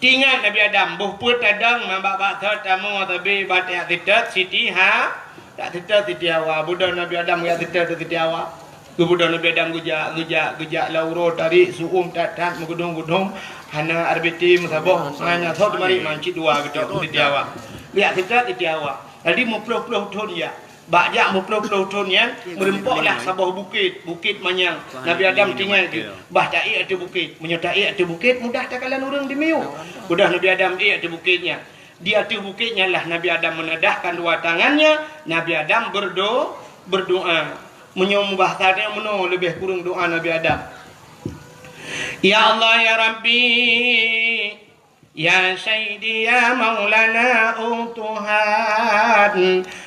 Speaker 2: Tinggal Nabi Adam, buh put adang mambak bakta tamu tapi batik tidak siti ha, tak tidak siti awak. Budak Nabi Adam ya tidak siti awak. Budak Nabi Adam gujak lauro tarik suum tat mengudung hana arbiti musabah hanya thot mari mancit dua gitu siti awak. Lihat tidak siti awak. Jadi muploh-ploh ton ya. Bajak muploh-ploh ton ya, merempoklah sabah bukit manyang. Nabi Adam tinggal tu. Bah tak ada bukit, menyertai ada bukit mudah tak kalan orang di miu. Mudah Nabi Adam ada bukitnya. Di atas bukitnya lah Nabi Adam menedahkan dua tangannya. Nabi Adam berdoa. Menyembah tadi meno lebih kurang doa Nabi Adam. Ya Allah ya Rabbi, ya Sayyidi ya Maulana Tuhan.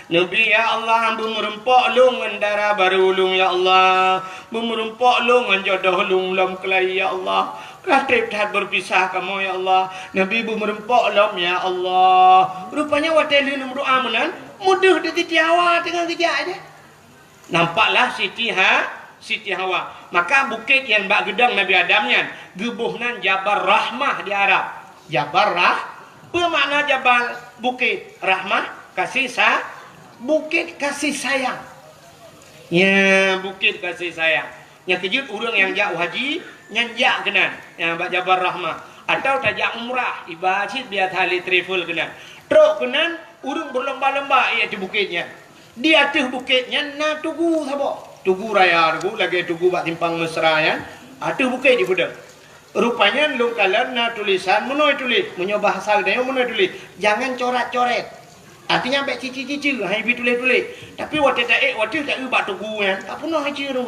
Speaker 2: Nabi ya Allah merempok lung andara baru lung ya Allah. Merempok lung anjodoh lung lam kelai ya Allah. Ratib dah berpisah kamu ya Allah. Nabi merempok lam ya Allah. Rupanya watai lu doa menan mudah di Hawa dengan kejap aja. Nampaklah Siti Hawa. Maka bukit yang bak gedang Nabi Adamnya gebuhnan Jabal Rahmah di Arab. Jabal apa makna Jabal? Bukit Rahmah, kasih bukit kasih sayang. Ya, bukit kasih sayang. Yang kejut orang yang jauh haji nyanjak kenan. Yang bak Jabal Rahmah atau tajak umrah ibadat biar tali travel kenan. Truk kenan orang berlomba-lomba ia di bukitnya. Di atas bukitnya na tugu sabo. Tugu raya tugu lagi tugu bak timpang mesra ya. Atas bukit di budang. Rupanya lung kalan na tulisan menoi tulis, menyo bahasa dia menoi tulis. Jangan coret-coret. Artinya baik cici-cici hai bi tulis-tulis. Tapi waktu tak bak tugu ya. Tak pernah haji tu.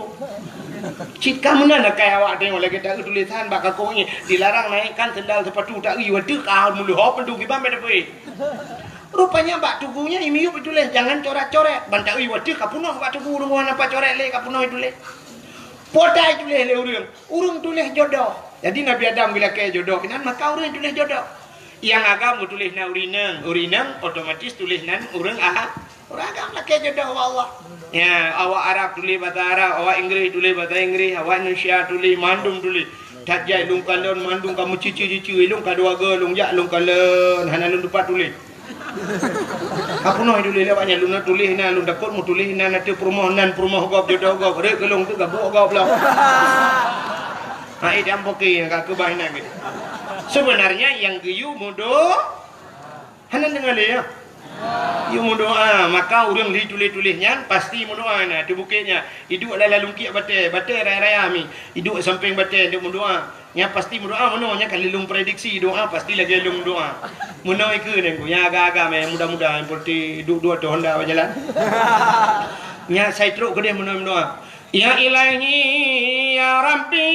Speaker 2: Cika mana nak kaya awak tengok lagi tak tulisan bak kau ni dilarang naikkan sendal sepatu tak ri waduh kau mulu hop pendu ki bambe depe. Rupanya bak tugunya imiu tulis jangan coret-coret. Bantak ri waduh kau punah bak tugu rumah apa coret le kau punah tulis. Podai tulis le urang tulis jodoh. Jadi Nabi Adam bila kaya jodoh kenan maka urang tulis jodoh. Yang agam tulis na urinang otomatis tulis nan urang orang agam lah kaya jodoh Allah. Ya, awak Arab tulis bahasa Arab, awak Inggeris tulis bahasa Inggeris, awak Indonesia tulis mandung tulis. Tak jai lung kalon mandung kamu cici lung kaduaga lung jak lung kalon hana lung dapat tulis. Apa noh tulis lewatnya lung tulis na lung dapat mu tulis na nanti permohonan gop jodoh gop rek kelung tu gabuk gop lah. Itu yang pokok yang kau bahinan gitu. Sebenarnya yang geyu mudo, hanya dengar dia. You doa, maka orang tulis-tulisnya pasti doa na di bukitnya. Hidup dalam lungkit batai raya-raya mi. Hidup samping batai dia doa. Nya pasti doa nya kalau lung prediksi doa pasti lagi lung doa. Muno iku nengku nya agak-agak mudah-mudahan seperti dua tu Honda berjalan. Nya saya teruk gede muno doa. Ya Ilahi ya Rabbi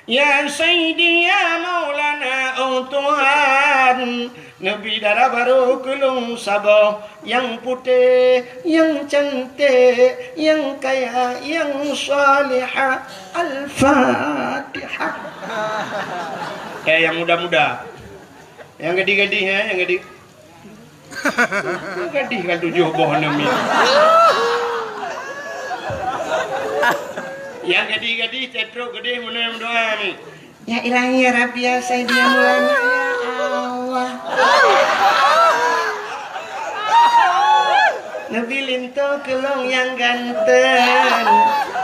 Speaker 2: ya Sayyidi ya Maulana Tuhan. Nabi darah baru kelung sabah yang putih, yang cantik, yang kaya, yang salihah. Al-Fatihah. Yang muda-muda, yang gadis-gadis yang gadis. Gadis kan 7 bohong Nabi. Yang gadis-gadis cetruk gede mana doa ni. Ya Ilahi ya Rabbi ya Sayyidi ya Maulana ya Allah. Nabi linto kelong yang ganteng,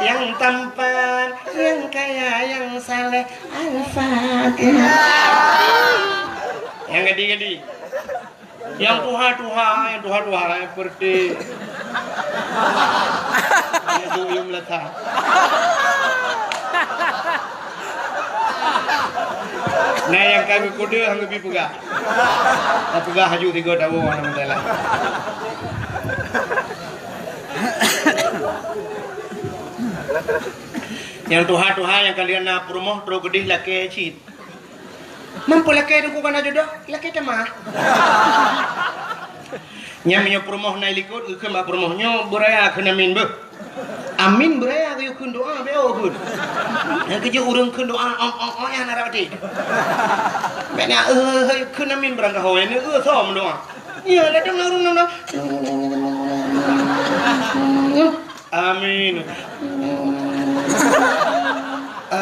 Speaker 2: yang tampan, yang kaya, yang saleh. Al-Fatihah. Yang gadis-gadis. Yang tuha-tuha seperti yang duyung letak. Nah yang kami kuda hang lebih pegah. Tak pegah haju 3 tahun alhamdulillah. Yang tuha-tuha yang kalian nak promoh terus gedih laki cit. Mampu laki tu bukan jodoh, laki temah. Nyamnya promoh naik likut, ke mak promohnya beraya kena min be. Amin beraya ke kun doa be kun. Yang kerja urang kun doa yang narati. Bena kun amin berangka hoy ni som doa. Ya datang urang. Amin.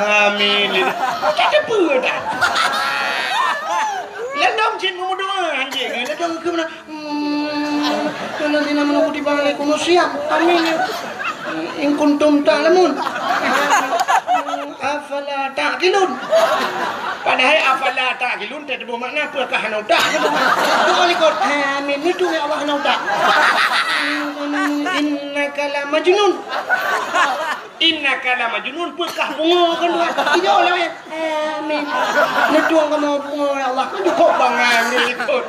Speaker 2: Amin. Macam apa dah? Ladang cin mau doa anjing. Ladang ke mana? Nanti nama aku di balik kuno siap. Amin. In kuntum ta'lamun. Afala ta'qilun. Padahal afala ta'qilun tak ada makna apakah hanau tak. Doa likut. Amin itu ya Allah hanau tak. Innaka la majnun. Innaka la majnun pekah bunga kan doa. Tidak lah ya. Amin. Netuang kamu bunga ya Allah. Cukup bangan ni ikut.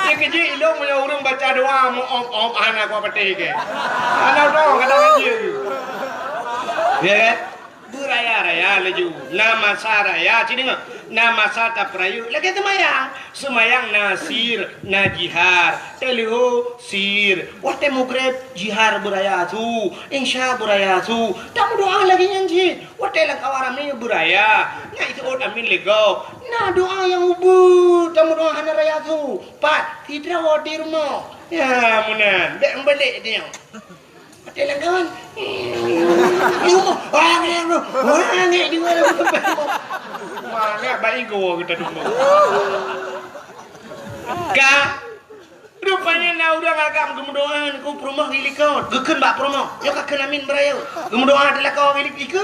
Speaker 2: Dia kecil ilmu yang orang baca doa mu om anak apa petik ke. Anak doa kadang aja. Ya kan? Beraya-raya laju. Nama saraya cini ngah. Nama sata perayu. Lagi semayang nasir najihar. Teliho sir. Wate mukrep jihar beraya tu. Insya beraya tu. Tak doa lagi nyanyi. Wate lang kawaram ni beraya. Nah itu orang amin lego. Nah doa yang ubu. Tak doa hana raya tu. Pat tidak wadir mo. Ya munan. Dek balik dia. Wate lang kawan. Wah, ni di mana? Mana baik gua kita dulu. Kak, rupanya nak udah agak gemudoan kau perumah gilik kau. Geken bak perumah. Yo kak amin beraya. Gemudoan adalah kau gilik iku.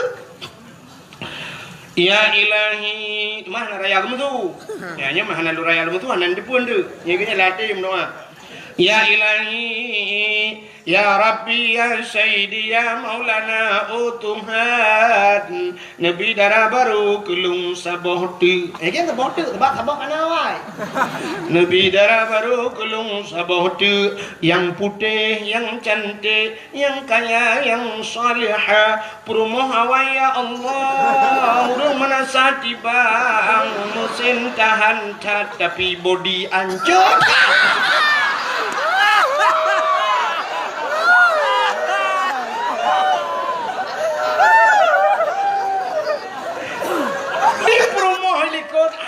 Speaker 2: Ya ilahi, mana raya kamu tu? Ya nya mana lu raya kamu tu anan di pun tu. Nya kena latih mendoa. Ya ilahi, ya Rabbi, ya Sayyidi, ya Maulana, utumhat Nabi darah baru kelung sabohtu. Kan sabohtu, sabah anawai. Nabi darah baru kelung sabohtu. Yang putih, yang cantik, yang kaya, yang salihah. Perumoh hawa ya Allah. Urung menasati bang. Musim tahan tapi body ancur.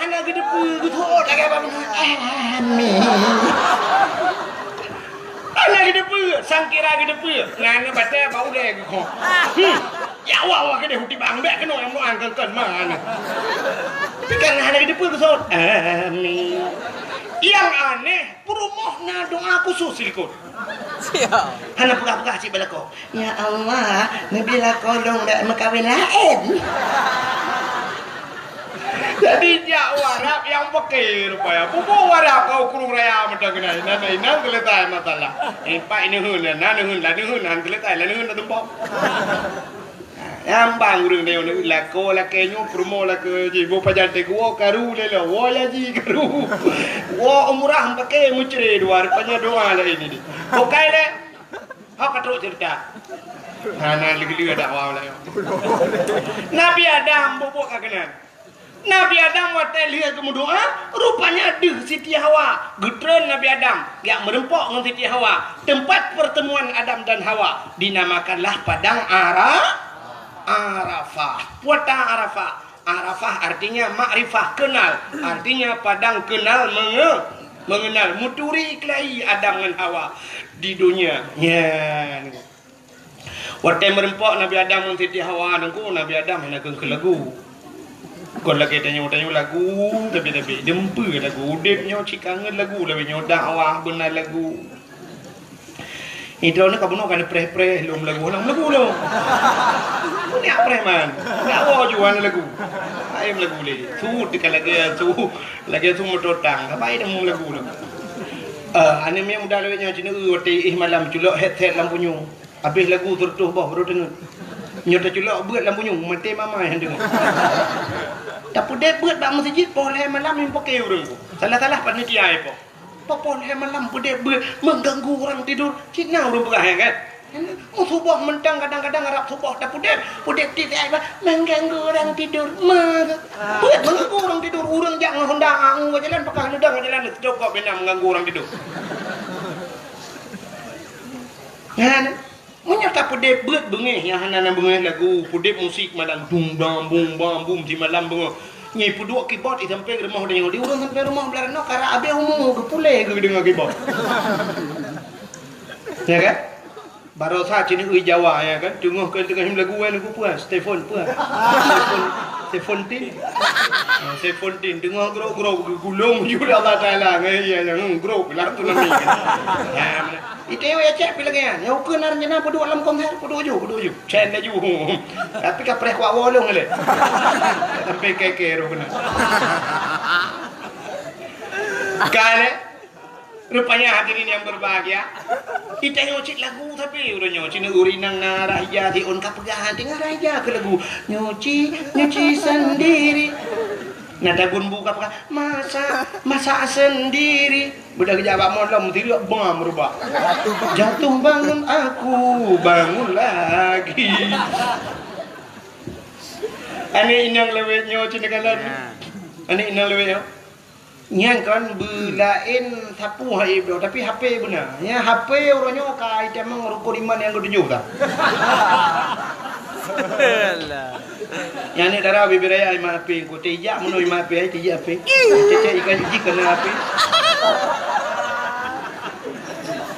Speaker 2: Anak gede pugu lagi apa amin. Anak gede pugu, sangkira gede pugu. Ngana baca bau deh kau. Ya wah gede huti bang bek keno yang mau angkat mana. Pikan anak gede pugu sot. Amin. Yang aneh, perumohna doa khusus ikut. Hana buka-buka cik belako. Ya Allah, nabila kolong dak makawin lain. Jadi jak warap yang pakai rupanya. Pupu warap kau kurung raya macam kena. Nana keletai masalah. Pak ini hun, nana hun, lani hun, nana keletai, lani hun, tumpah. Yang bang urang dia ni lako lakenyo promo lako jibo pajante ko karu le lo wala ji karu. Wo umrah pakai mucre dua rupanya doa lah ini. Pokai le. Hak katruk cerita. Nana lagi dakwah lah. Nabi Adam bobok kakenan. Nabi Adam watai lihat kamu doa, rupanya ada Siti Hawa. Getron Nabi Adam yang merempok dengan Siti Hawa. Tempat pertemuan Adam dan Hawa dinamakanlah Padang Arafah. Padang Arafah. Arafah artinya makrifah, kenal. Artinya padang kenal mengenal. Muturi kelahi Adam dan Hawa di dunia. Ya. Watai merempok Nabi Adam dengan Siti Hawa, Nabi Adam hendak ke lagu. Kau lagi tanya lagu tapi dempa lagu udipnya cikangan lagu lebih dakwah benar lagu itu nak kau kan preh lom lagu lo ni apa man dakwah jual lagu ayam lagu le tu dekat lagi tu motor tang apa itu mau lagu lo ane memang dah lewatnya cina wati malam culok head lampunya habis lagu tertuh bawah baru dengar nyota culok buat lampunya mati mama yang dengar. Tapi dia buat bak masjid boleh malam yang pakai orang tu. Salah-salah panitia apa? Boleh malam dia buat mengganggu orang tidur. Cina orang berah ya kan? Subuh mentang kadang-kadang harap subuh tapi dia tidak mengganggu orang tidur. Buat mengganggu orang tidur. Orang jangan hendak jalan pakai hendak jalan cukup benar mengganggu orang tidur. Kan? Menyata pedep buat bengeh yang hana bengeh lagu pedep musik malam bum bum di malam bengeh nyai puduk keyboard sampai ke rumah dia orang sampai rumah belar no kara abe umum ke pule ke dengar keyboard ya kan baru saat ini Jawa ya kan tengah ke tengah lagu lagu puas telefon puas Sefontin. Sefontin dengar grok gulung juga Allah Taala ngai ya grok lah tu nami. Ya mana. Itu ya cek bila kan. Ya ukeun arjana peduk dalam konser peduk ju. Chen laju. Tapi ka preh kuat wolong le. Sampai keke ro benar. Kale rupanya hadirin yang berbahagia, kita nyocit lagu tapi udah nyocit urinang naraya di on kapegahan dengar aja ke lagu nyuci sendiri. Nada gun buka masak sendiri. Budak jawab malam tidak bang berubah. Jatuh bangun aku bangun lagi. Ani inang lewet nyocit dengan ani inang lewet yang kan belain sapu hai bro tapi HP benar ya HP orangnya kai temang rukun iman yang ketujuh tak yang ni darah bibiraya iman HP ko tejak meno iman HP ai tejak HP cecek ikan uji kena HP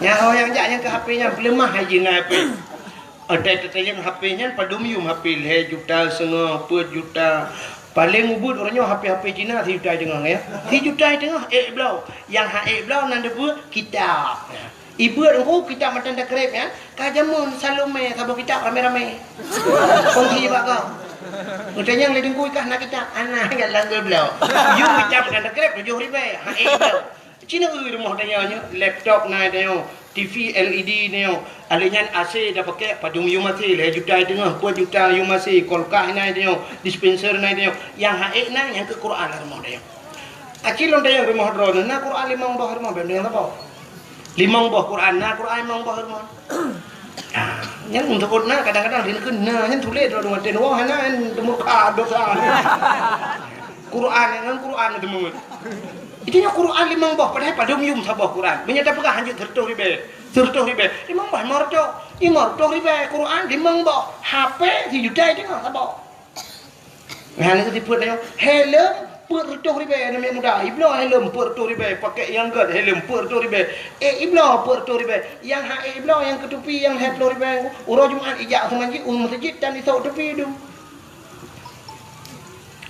Speaker 2: ya orang yang ke HP nya lemah hai jina HP ada yang HP nya padumium HP le juta setengah per juta. Paling ubud orangnya HP Cina 3 juta tengah ya. 3 juta tengah belau. Yang belau nanda bu kitab. Ibu engkau kitab macam dah krep ya. Kajamun Salome sabuk kitab rame-rame. Kongsi bak kau. Utanya yang ledeng kui kah nak kitab. Anak enggak langgar belau. You kitab macam dah krep 7 ribu. Belau. Cina rumah tanya laptop naik tanya. TV LED ni alinya AC dah pakai padung you masih 1 juta tengah 2 juta you masih kolkah ni dia dispenser ni dia yang haik na yang ke Quran rumah dia acil on dia rumah drone na Quran 5 buah rumah benda apa 5 buah Quran na Quran 5 buah rumah yang untuk na kadang-kadang dia kena yang tulis dalam rumah wah na muka dosa Quran yang Quran itu mungkin itunya Quran 5 buah padahal pada umum sabah Quran menyata pegah hanya 30 ribu 5 buah marto 50 ribu Quran 5 buah HP 1 juta tengok sabah nah ni tipu dia helm per 30 ribu nama muda ibnu helm per 30 ribu pakai yang gad helm per 30 ribu ibnu per 30 ribu yang ibnu yang ketupi yang 20 ribu urang Jumaat ijak mengaji masjid dan isau tepi tu.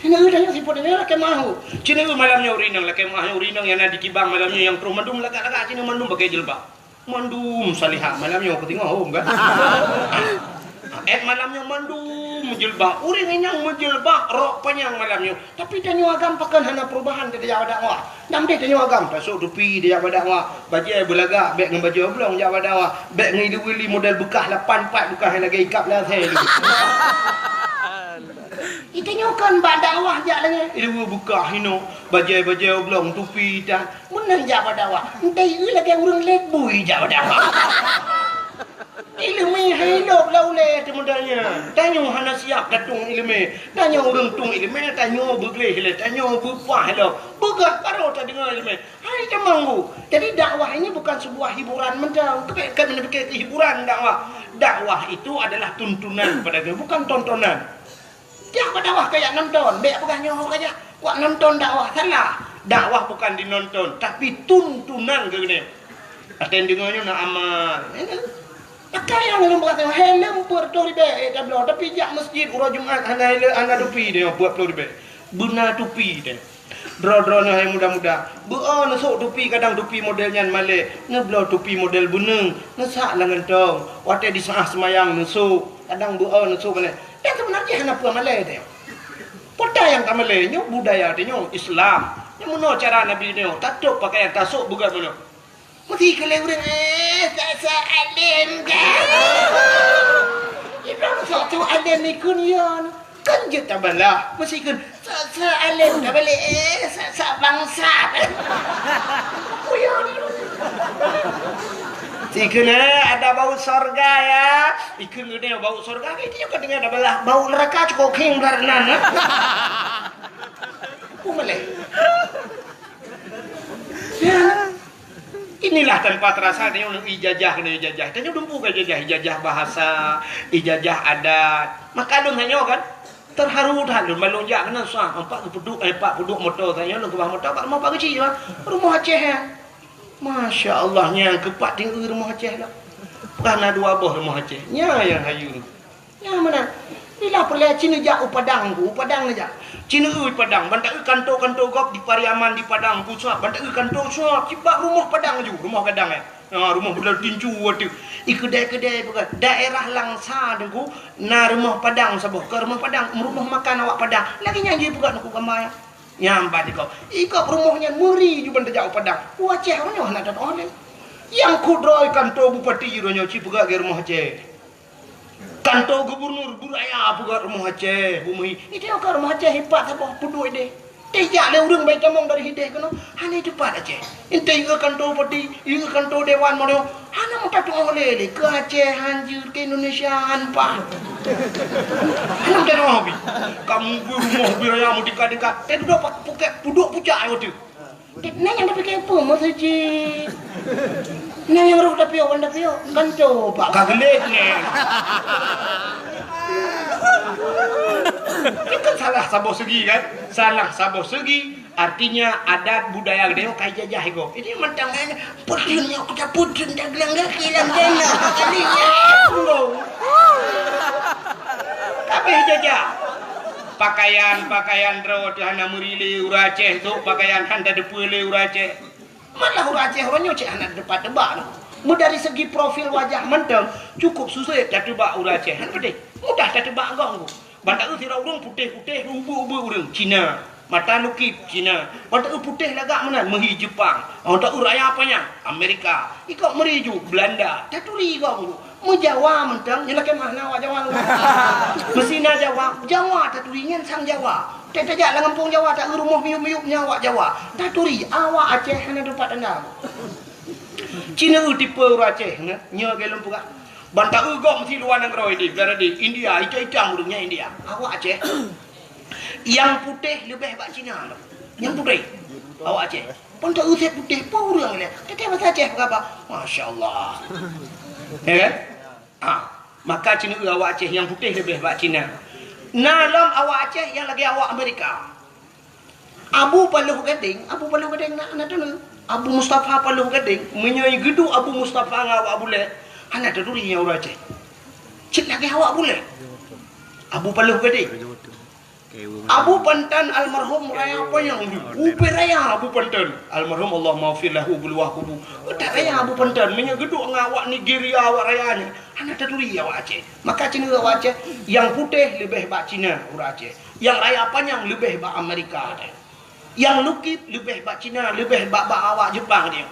Speaker 2: Ini udah yang siput ini lah kemahu. Cina malamnya urinang lah kemahu urinang yang ada di kibang malamnya yang terus mandum lagak-lagak Cina mandum pakai jilbab. Mandum salihah malamnya aku tengok home kan. Malamnya mandum jilbab. Uring yang menjilbab rok panjang malamnya. Tapi tanyo agam pakan hana perubahan dia jawab dakwah. Nam dia tanyo agam pasuk tupi dia jawab dakwah. Baju belagak beg dengan baju oblong jawab dakwah. Beg dengan wili model bekah 84 bekah lagi ikap lah saya. Itanya kan dakwah je lagi. Ibu buka hino baju oblong tupi dah. Menang jawab dakwah. Entai lagi orang lebui jawab dakwah. Ilmu hidup lah oleh temudanya. Tanya hana siap datung ilmu. Tanya orang tung ilmu. Tanya bergelih lah. Tanya berpah lah. Begat baru tak dengar ilmu. Hai temanggu. Jadi dakwah ini bukan sebuah hiburan mentang. Kan menepikir hiburan dakwah. Dakwah itu adalah tuntunan pada dia. Bukan tontonan. Dia dakwah kayak nonton. Bek bukan nyoh kayak. Wak nonton dakwah. Salah. Dakwah bukan dinonton. Tapi tuntunan ke gini. Aten dengarnya nak amal. Pakai yang belum berkata helm per 20 ribu tablo tapi jak masjid urang Jumaat ana tupi dia buat 20 ribu. Benar tupi dia. Dro-dronya yang muda-muda. Beon sok tupi kadang tupi modelnya Malik. Ngeblo tupi model buneng. Ngesak lah ngentong. Wate di sah semayang nesuk. Kadang beon nesuk kan. Dan sebenarnya kenapa Malik dia? Poda yang Malik nyo budaya dia nyo Islam. Yang mana cara Nabi dia? Tatuk pakaian tasuk bukan mana? Mesti kalau orang tak alim kan. Ibrahim satu alim ni kunyon. Kan je tak balah. Mesti kan alim tak balik bangsa. Kunyon. Si kena ada bau surga ya. Ikan gede bau surga itu juga dengar ada balah bau neraka cukup king baranan. Umale. Ya. Inilah tanpa terasa dia untuk ijazah kena ijazah. Tanya dumpu ke ijazah bahasa, ijazah adat. Maka dong hanya kan terharu dah lu melonjak kena sah 40 motor tanya lu ke bawah motor pak mau pak kecil rumah Aceh ya. Masya Allah yang kepak tinggi rumah Aceh lah. Bukan ada 2 buah rumah Aceh. Nya yang hayu. Yang mana? Ila perle Cina jak Padang aja. Cina Padang, bantak kantor gop di Pariaman di Padang ku suap, bantak kantor suap, cibak rumah Padang ju, rumah Padang rumah bedal tinju waktu. Kedai-kedai bukan daerah Langsa deku, rumah Padang sabuh ke rumah Padang, rumah makan awak Padang. Lagi nyanyi bukan aku gambar. Nyambat ikut rumahnya muri ju bantak jak Padang. Waceh orangnya nak dat oleh. Yang kudroi kantor bupati ronyo cipuga ke rumah Aceh. Kantor gubernur buraya puga rumah Aceh, bumi. Itu ke rumah Aceh hebat apa pudu ide. Tidak le urang baik tamong dari hideh kono. Hane cepat Aceh. Inte ke kantor bupati, ke kantor dewan mono. Hana muta tu oleh ke Aceh hanjur ke Indonesia hanpa. Hana muta tu hobi. Kamu rumah buraya mu dekat-dekat. Duduk puduk pucak waktu. Nang yang dapat kepo mo saja. Nang yang ruk dapat kan coba kagelet ni. Itu kan salah saboh segi kan? Salah saboh segi artinya adat budaya gede kai jajah go. Ini mentang aja putun kita putun dah gelang kilang dana kalinya. Tapi jajah pakaian ro hana murile Aceh tu pakaian handa depule Aceh malah Aceh orangnya cek hana depan tebak mu dari segi profil wajah menteng cukup susah dah tebak Aceh han pedih mudah dah tebak engkau bantak tira urang putih-putih rubu-rubu urang Cina mata lukip Cina bantak putih lagak mana mehi Jepang bantak raya apanya Amerika ikut meriju Belanda dah turi kau mu Jawa mentang nyala ke mana awak Jawa mesina Jawa tak turingan sang Jawa tak tajak lah kampung Jawa tak rumah miup-miupnya awak Jawa tak turi awak Aceh hana dapat anda Cina tipe Aceh nya ke lempu kak bantak gok mesti luar negara ini berada di India itu mudungnya India awak Aceh yang putih lebih bak Cina yang putih awak Aceh bantak putih purang dia tetap bahasa Aceh apa masya-Allah ya kan? Maka Cina awak Aceh yang putih lebih bak Cina. Nalam awak Aceh yang lagi awak Amerika. Abu Paluh Gading nak dulu. Abu Mustafa Paluh Gading menyai gedung Abu Mustafa ngawak boleh. Hana durinya orang Aceh. Cik lagi awak boleh. Abu Paluh Gading. Abu Pantan almarhum raya apa yang upi raya Abu Pantan almarhum Allah maafir lahu bulwah kubu tak raya Abu Pantan menyegeduk ngawak Nigeria awak rayanya hana taduri awak Aceh maka Cina awak Aceh yang putih lebih bak Cina orang Aceh yang raya panjang lebih bak Amerika yang lukip lebih bak Cina lebih bak awak Jepang dia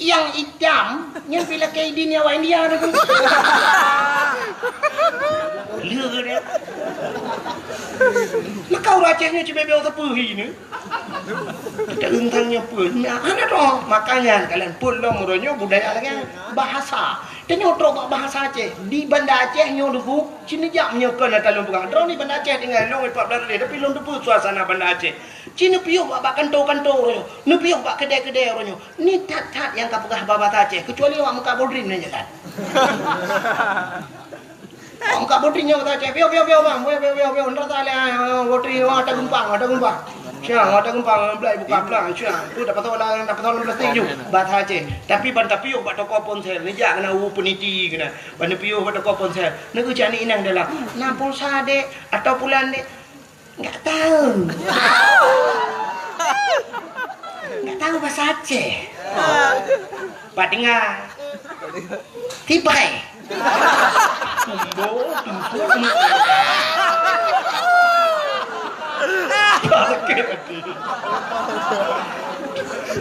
Speaker 2: yang hitam yang bila ke ini awak India ada lihat dia maka orang Acehnya cuma bel tepuhi ni kita entangnya pun ada dong makanya kalian pun lo muronya budaya lagi bahasa dan nyotro bahasa Aceh di Banda Aceh nyo debu Cina jak menyokan dalam bukan drone di Banda Aceh tinggal long 14 hari tapi long debu suasana Banda Aceh Cina piuh bak kantor-kantor ronyo ni piuh bak kedai-kedai ronyo ni tat-tat yang kapegah bahasa Aceh kecuali awak muka bodrin aja kan muka bodrinya kata Aceh piuh bang piuh ntar tak le bodri ada gumpang Syah, ada gumpang belai buka pelang. Syah, tu dapat tolong plastik ju. Bahasa Aceh. Tapi banta piuh bak toko ponsel. Ni jak kena peniti kena. Banta piuh bak toko ponsel. Nego cak ni inang dalam. Nak pulsa dek atau bulan dek. Enggak tahu. Enggak tahu bahasa Aceh. Pak dengar. Tibai.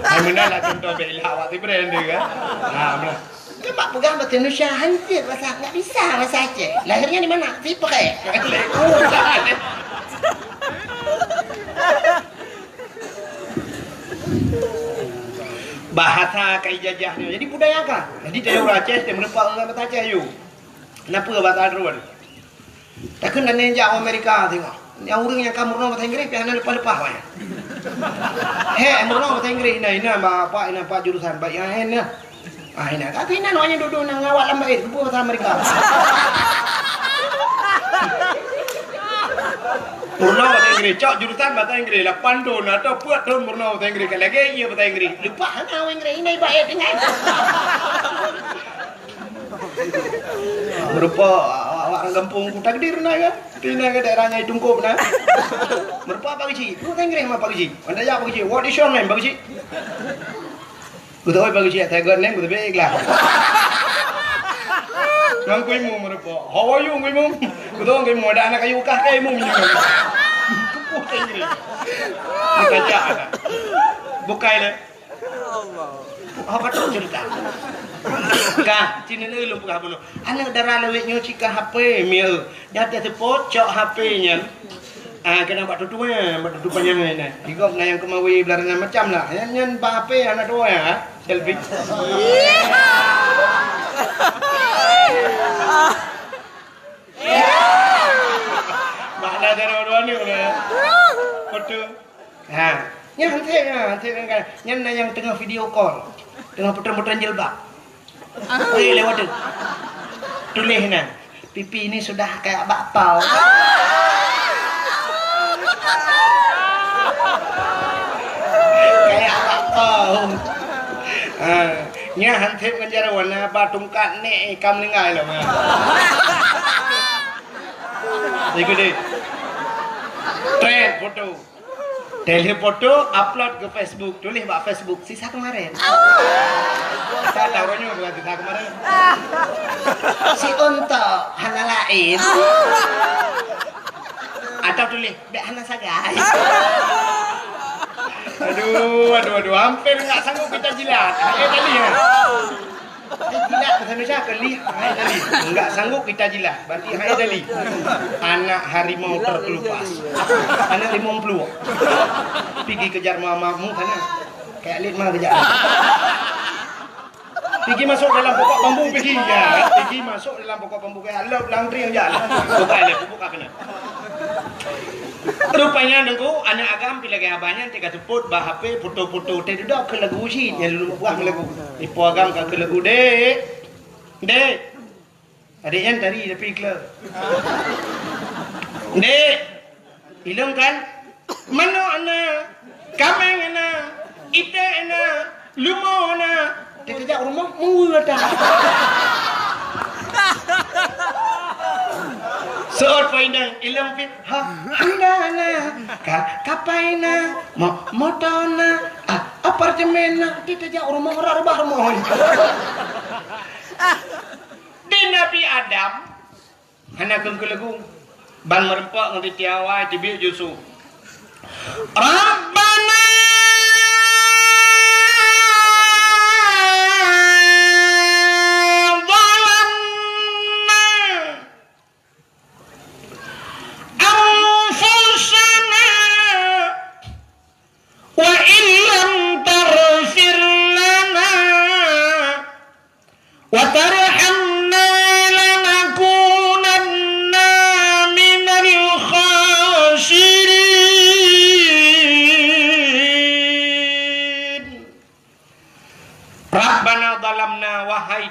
Speaker 2: Mana nak contoh bela awak tu brand dia kan? Mana? Kemak pegang bahasa Indonesia hancur bahasa enggak bisa bahasa Aceh. Lahirnya di mana? Tibai. Bahasa kai jajahnya. Jadi budaya kan? Jadi dia orang Aceh dia menempat orang bahasa Aceh you. Kenapa bahasa Arab? Takkan dan nenjak Amerika tengok. Yang orang yang kamu orang bahasa Inggeris pian lepas-lepas banyak. Orang bahasa Inggeris ini apa jurusan baik yang ini. Ini kaki ini hanya duduk nang ngawat lambat itu bahasa Amerika. Murna bahasa Inggeris, cok jurusan bahasa Inggeris, 8 tahun atau 4 tahun murna bahasa Inggeris. Kalau lagi iya bahasa Inggeris. Lupa hang Inggeris ini baik dengan. Berupa orang kampung ku takdir na kan. Tina ke daerahnya itu Tungkup na. Merpa Pak Haji. Ku tengring sama Pak Haji. Anda ya Pak Haji, what is your name Pak Haji? Ku tahu Pak Haji, saya god name ku tahu baiklah. Nang kuy mo merpa. How are you kuy mo? Ku tahu kuy mo ada anak kayu kah kayu mo minyak. Ku tengring. Baca ada. Bukai le. Allah. Apa tu cerita? Kah, cina ni lu buka bunuh. Anak darah lewat nyuci ke HP mil. Dia ada pocok HP-nya. Kena buat tutu buat tutu panjang ni. Ikut dengan yang kemawi belarang macam lah. Yang HP anak dua ya, selfie. Mana darah dua ni foto. Nanti kan yang tengah video call, tengah putar-putar jilbab. Oh iya lewat tu. Tulis na. Pipi ini sudah kayak bakpao. Kayak bakpao. Nya hantep menjara warna batungkat ni kam lingai lah mah. Ikut deh. Trend foto. Tele foto upload ke Facebook. Tulis bak Facebook sisa kemarin. Saya taruhnya bukan sisa kemarin. Si untuk hana lain. Atau tulis bek hana sagai. Aduh, hampir nggak sanggup kita jilat. Ayo tadi ya. Jilat bahasa Indonesia keli, hai tadi. Enggak sanggup kita jilat. Berarti hai tadi. Anak harimau terkelupas. Anak limau peluk. Pergi kejar mamamu sana. Kayak lid mah kejar. Pergi masuk dalam pokok bambu pergi ya. Pergi masuk dalam pokok bambu kayak laut langri yang jalan. Buka kena. Rupanya dengku anak agam pilih gaya banyak tika sebut bah HP foto-foto teh dah ke lagu sih yang dulu buah lagu ipo agam ke lagu dek adiknya tadi tapi klub dek bilang kan mana anak kameng anak ite anak lumo anak dia kerja rumah murah Soal painang ilang fit handana kapaina motona apartemena kita jauh rumah rumah di Nabi Adam anak kengkelagu ban merempak ngerti tiawai tibi jusu Rabbana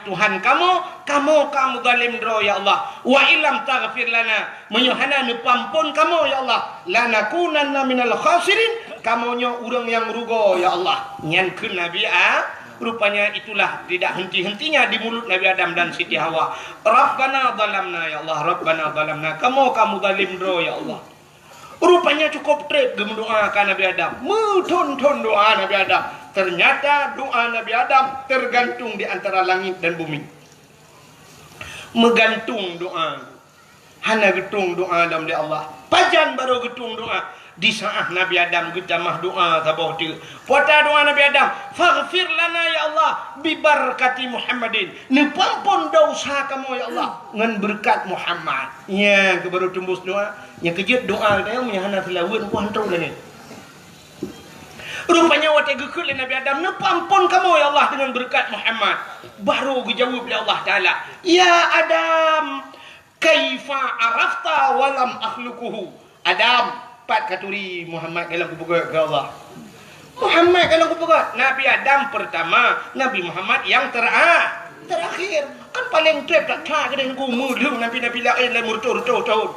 Speaker 2: Tuhan kamu zalim dro ya Allah wa illam taghfir lana menyuhana nupampun kamu ya Allah lanakunanna minal khasirin kamunya urang yang rugo ya Allah nyankeun Nabi rupanya itulah tidak henti-hentinya di mulut Nabi Adam dan Siti Hawa Rabbana zalamna ya Allah Rabbana zalamna kamu zalim dro ya Allah rupanya cukup trip doakan Nabi Adam muton-ton doa Nabi Adam ternyata doa Nabi Adam tergantung di antara langit dan bumi. Megantung doa. Hana getung doa dalam di Allah. Pajan baru getung doa. Di saat Nabi Adam getamah doa tabah tu. Puata doa Nabi Adam. Faghfir lana ya Allah. Bibarakati Muhammadin. Nepampun dosa kamu ya Allah. Ngan berkat Muhammad. Ya, kebaru tembus doa. Yang kejut doa. Yang hana selawun. Wah, hantar ni. Rupanya waktu gekul Nabi Adam nepampun kamu ya Allah dengan berkat Muhammad. Baru dijawab oleh Allah Ta'ala. Ya Adam, kaifa arafta walam akhlukuhu. Adam, pat katuri Muhammad dalam kubuka ke Allah. Muhammad dalam kubuka. Nabi Adam pertama, Nabi Muhammad yang terakhir. Kan paling trip tak kah dengan ku mulu Nabi-Nabi lain lah murtur tahun.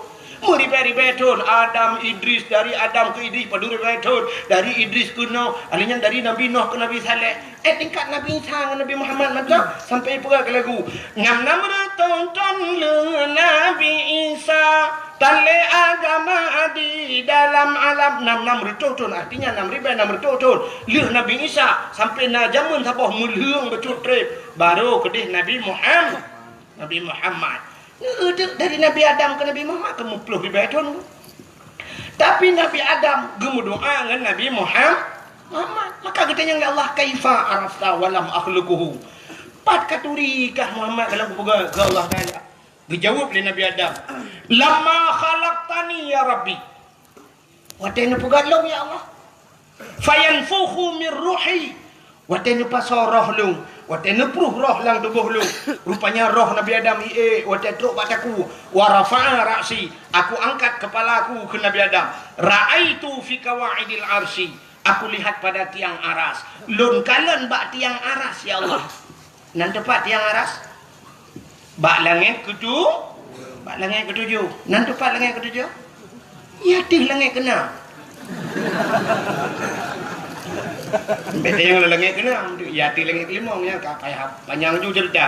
Speaker 2: Meribet-ribetun Adam Idris, dari Adam ke Idris padu ribetun, dari Idris ke Nuh, alinya dari Nabi Nuh ke Nabi Saleh, tingkat Nabi Isa ke Nabi Muhammad macam sampai pula ke lagu ngam tonton le Nabi Isa tale agama di dalam alam 6 retutun, artinya 6 retutun le Nabi Isa sampai na jamun sabah mulhung betul trip baru kedih Nabi Muhammad. Dari Nabi Adam ke Nabi Muhammad kamu puluh ribetun. Tapi Nabi Adam gemu doa dengan Nabi Muhammad. Maka katanya ya Allah kaifa arafta walam akhluquhu. Pat katuri kah Muhammad kalau buka ke Allah Taala. Dijawab oleh Nabi Adam. Lama khalaqtani ya Rabbi. Watena pugalong ya Allah. Fayanfukhu min ruhi. Watena pasoroh lu. Watena pruh roh lang tubuh lu. Rupanya roh Nabi Adam watena truk bataku. Warafa'a ra'si. Aku angkat kepalaku ke Nabi Adam. Ra'aitu fi kawaidil arsy. Aku lihat pada tiang aras. Lun kalen bak tiang aras ya Allah. Nan tepat tiang aras. Bak langit ketujuh. Nan tepat langit ketujuh. Ya tih langit kena. Beta yang langit kena. Ya tih langit kelima punya panjang juga cerita.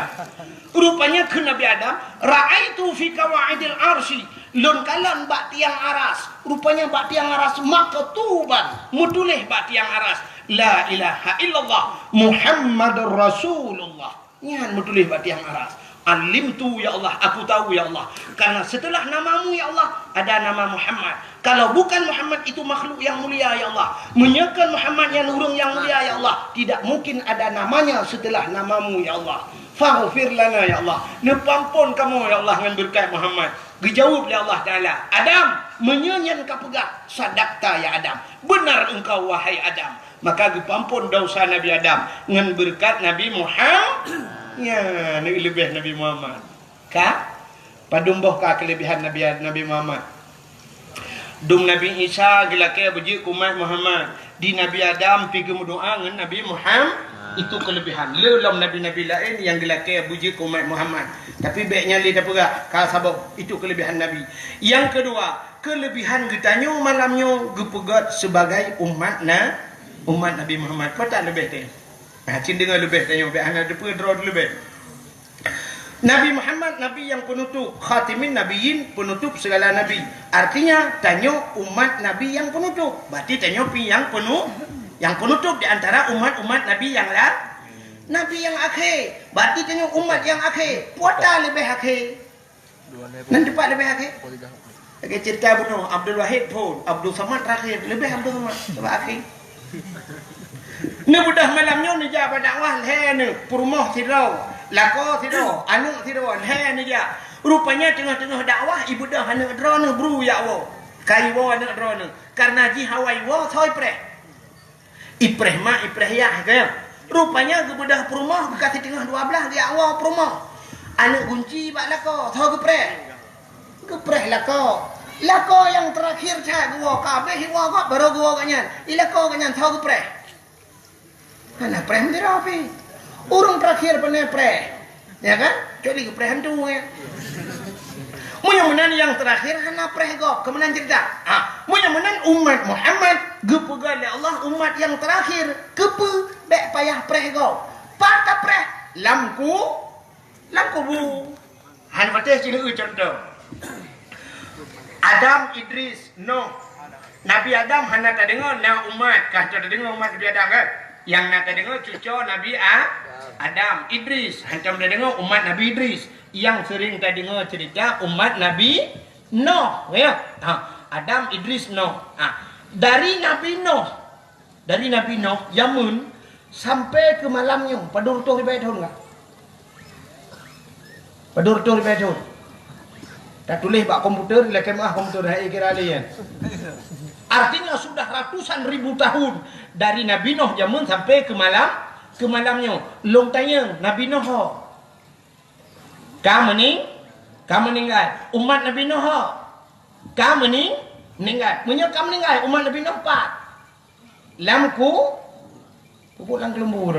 Speaker 2: Rupanya ke Nabi Adam, ra'aitu fi kawaidil arsy. Lun kalan bak tiang aras. Rupanya bak tiang aras maktuban. Mutulih bak tiang aras. La ilaha illallah Muhammadur Rasulullah. Nyan mutulih bak tiang aras. Alimtu ya Allah, aku tahu ya Allah. Karena setelah namamu ya Allah, ada nama Muhammad. Kalau bukan Muhammad itu makhluk yang mulia ya Allah. Menyekan Muhammad yang urung yang mulia ya Allah. Tidak mungkin ada namanya setelah namamu ya Allah. Faghfir lana ya Allah. Nepampun kamu ya Allah dengan berkat Muhammad. Dijawab oleh Allah Ta'ala. Adam, menyanyian kapegak. Sadakta ya Adam. Benar engkau wahai Adam. Maka dipampun dosa Nabi Adam dengan berkat Nabi Muhammad. Ya, ni lebih Nabi Muhammad. Ka? Padumboh ka kelebihan Nabi Muhammad. Dum Nabi Isa gelake beji umat Muhammad. Di Nabi Adam pergi berdoa dengan Nabi Muhammad. Itu kelebihan. Lelom Nabi-Nabi lain yang gelake beji umat Muhammad. Tapi baiknya lihat apa ka sabab itu kelebihan Nabi. Yang kedua, kelebihan getanyo malamnya gepegat sebagai umat Nabi Muhammad. Kau tak lebih teh? Cing dengar lebih tanya be ana depa draw lebih. Nabi Muhammad nabi yang penutup, khatimin nabiyyin, penutup segala nabi. Artinya tanya umat nabi yang penutup. Berarti tanya pi yang penutup di antara umat-umat nabi yang lain. Nabi yang akhir. Berarti tanya umat yang akhir. Puata lebih akhir. Nan depan lebih akhir. Okey cerita bunuh Abdul Wahid pun, Abdul Samad terakhir, lebih Abdul Samad sebab akhir. Ni budak malamnya ni ja dakwah he ni purmoh sidau lako sidau anu sidau he ni ja rupanya tengah-tengah dakwah ibu dah anak drone bru ya wo kai wo anak drone karena ji hawai wo thoi pre ipreh ma ipreh ya ke rupanya budak purmoh kasih tengah 12 dia wo purmoh anak kunci bak lako thoi ke pre lako yang terakhir cak wo kabeh wo kok baru wo kanyan ilako kanyan thoi ke pre. Anak preh mesti rapi. Urung terakhir pernah preh. Ya kan? Jadi ke preh tu ya. Munya-munya yang terakhir hana preh go. Kemudian cerita. Munya-munya umat Muhammad gepegal ya Allah umat yang terakhir kepe bek payah preh go. Pata preh lamku bu. Han pateh sini contoh. Adam, Idris, Nuh. Nabi Adam hana tak dengar na umat kah tak dengar umat Nabi Adam kan? Yang nak dengar cucu Nabi Adam, Idris. Hantam dah dengar umat Nabi Idris. Yang sering tak dengar cerita umat Nabi Nuh. Ya? Adam, Idris, Nuh. Dari Nabi Nuh, Yamun sampai ke malamnya. Padur tu ribai tahun tak? Padur tu ribai tahun. Tak tulis bak komputer, ila kemah komputer hai kira alien. Artinya sudah ratusan ribu tahun dari Nabi Nuh jamun sampai ke malamnya. Long tanya Nabi Nuh. Kamu meninggal. Umat Nabi Nuh. Kamu meninggal. Menyok kamu meninggal. Umat Nabi Nuh 4. Lamku pulang ke lembu.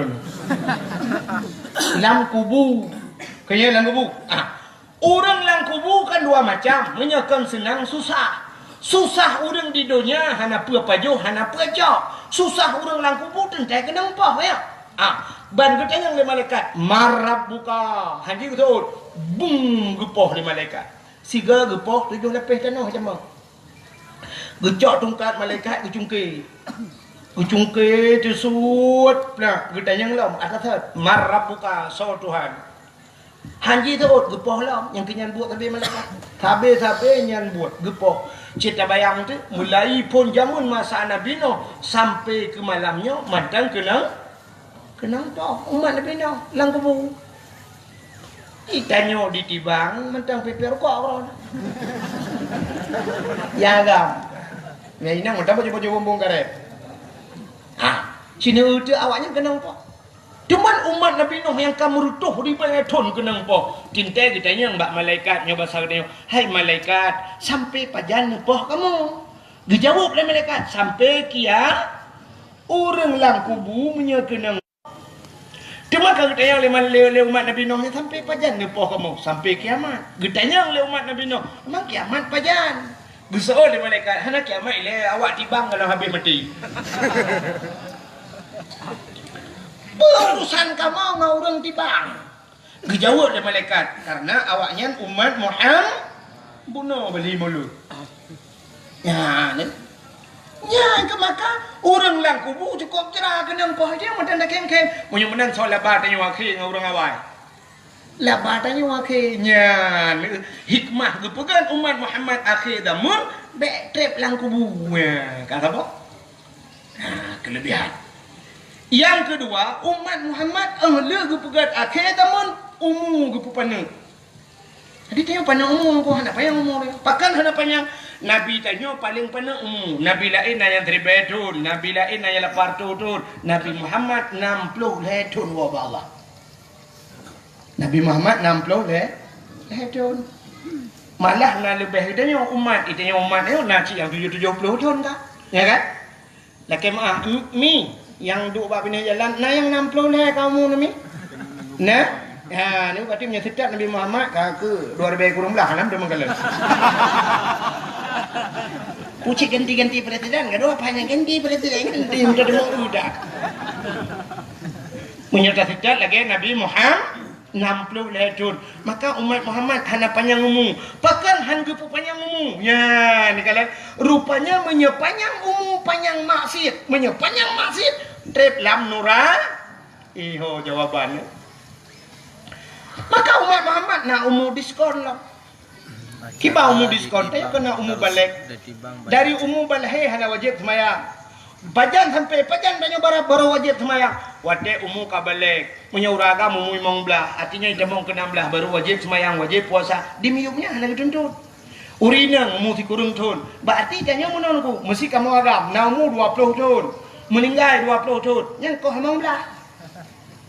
Speaker 2: Lam kubu. Kaya lam kubu. Orang lang kubu kan dua macam, menyakan senang susah. Susah orang di dunia hana pajo hana pajo. Susah orang lang kubu tentai kena upah ya. Ban ketanya le malaikat marab buka. Haji betul. Bung gepoh le malaikat. Siga gepoh tujuh lepeh tanah macam mana? Gecok tungkat malaikat gecungke. Gecungke tersut. Nah, ketanya lam atas marab buka so Tuhan. Hanji tu gepoh lah yang kenyan buat tapi malaikat. Tabe nyan buat gepoh. Cita bayang tu mulai pun jamun masa Nabi Nuh sampai ke malamnya madang kenang toh umat Nabi Nuh lang kubu. Itanyo ditibang mentang peper kok orang. Ya gam. Ya inang mentang baju bumbung karet. Cina itu awaknya kenang toh. Cuman umat Nabi Nuh yang kamu rutuh di pengeton kenang poh. Cinta kitanya mbak malaikat nyoba saranya. Hai malaikat, sampai pajan poh kamu. Dijawab oleh malaikat, sampai kia orang lang kubu menyekenang. Cuma kalau kitanya oleh umat Nabi Nuh sampai pajan poh kamu, sampai kiamat. Kitanya oleh umat Nabi Nuh, memang kiamat pajan. Besar oleh malaikat, hana kiamat ile awak tibang kalau habis mati. Urusan kamu ngau orang tibang. Dijawab oleh malaikat karena awaknya umat Muhammad bunuh beli mulut. Ya, ke maka orang lang kubu cukup cerah kenang poh dia macam nak kem-kem. Munyo menang soal labat tanya wakil ngau orang awai. Labat tanya wakilnya hikmah gepegan umat Muhammad akhir damun bek trip lang kubu. Kata apa? Kelebihan. Yang kedua, umat Muhammad ahli gepegat akhir tamun umum gepupana. Jadi tanya panjang umum ko hana payang umum. Pakan hana panjang Nabi tanya paling panjang umum. Nabi lain yang teribetun, Nabi lain yang lapar tutun. Nabi Muhammad 60 letun wa Allah. Nabi Muhammad 60 letun. Malah na lebih tanya umat, itanya umat itu naci yang 70 tahun kah? Ya kan? Laki mi yang duk bab ini jalan, nah yang 60 lah kamu nami. Nah, ni berarti punya setiap Nabi Muhammad ke 2000 kurang belah dalam dia mengkalah. Pucik ganti-ganti presiden, gaduh apa yang ganti presiden ganti udah udah. Punya setiap lagi Nabi Muhammad 60 lehun. Maka umat Muhammad hana panjang umum. Pakan han gepu panjang umum. Ya, ni kalian rupanya menyepanjang umum panjang maksiat. Menyepanjang maksiat trip lam nura. Iho jawabannya. Maka umat Muhammad nak umum diskon lah. Kiba umum diskon tanya kena umum balik. Dari umum balik hana wajib semayang. Pajan sampai pajan banyak baru wajib semayang. Wate umum kabalik. Punya uraga umum imong belah. Artinya jamong ke-16 baru wajib semayang, wajib puasa. Di miyumnya hana dituntut. Urinang umum si kurung tahun. Berarti tanya menonku. Mesti kamu agam. Na umum 20 tahun. Meninggal 20 tahun. Yang kau imong belah.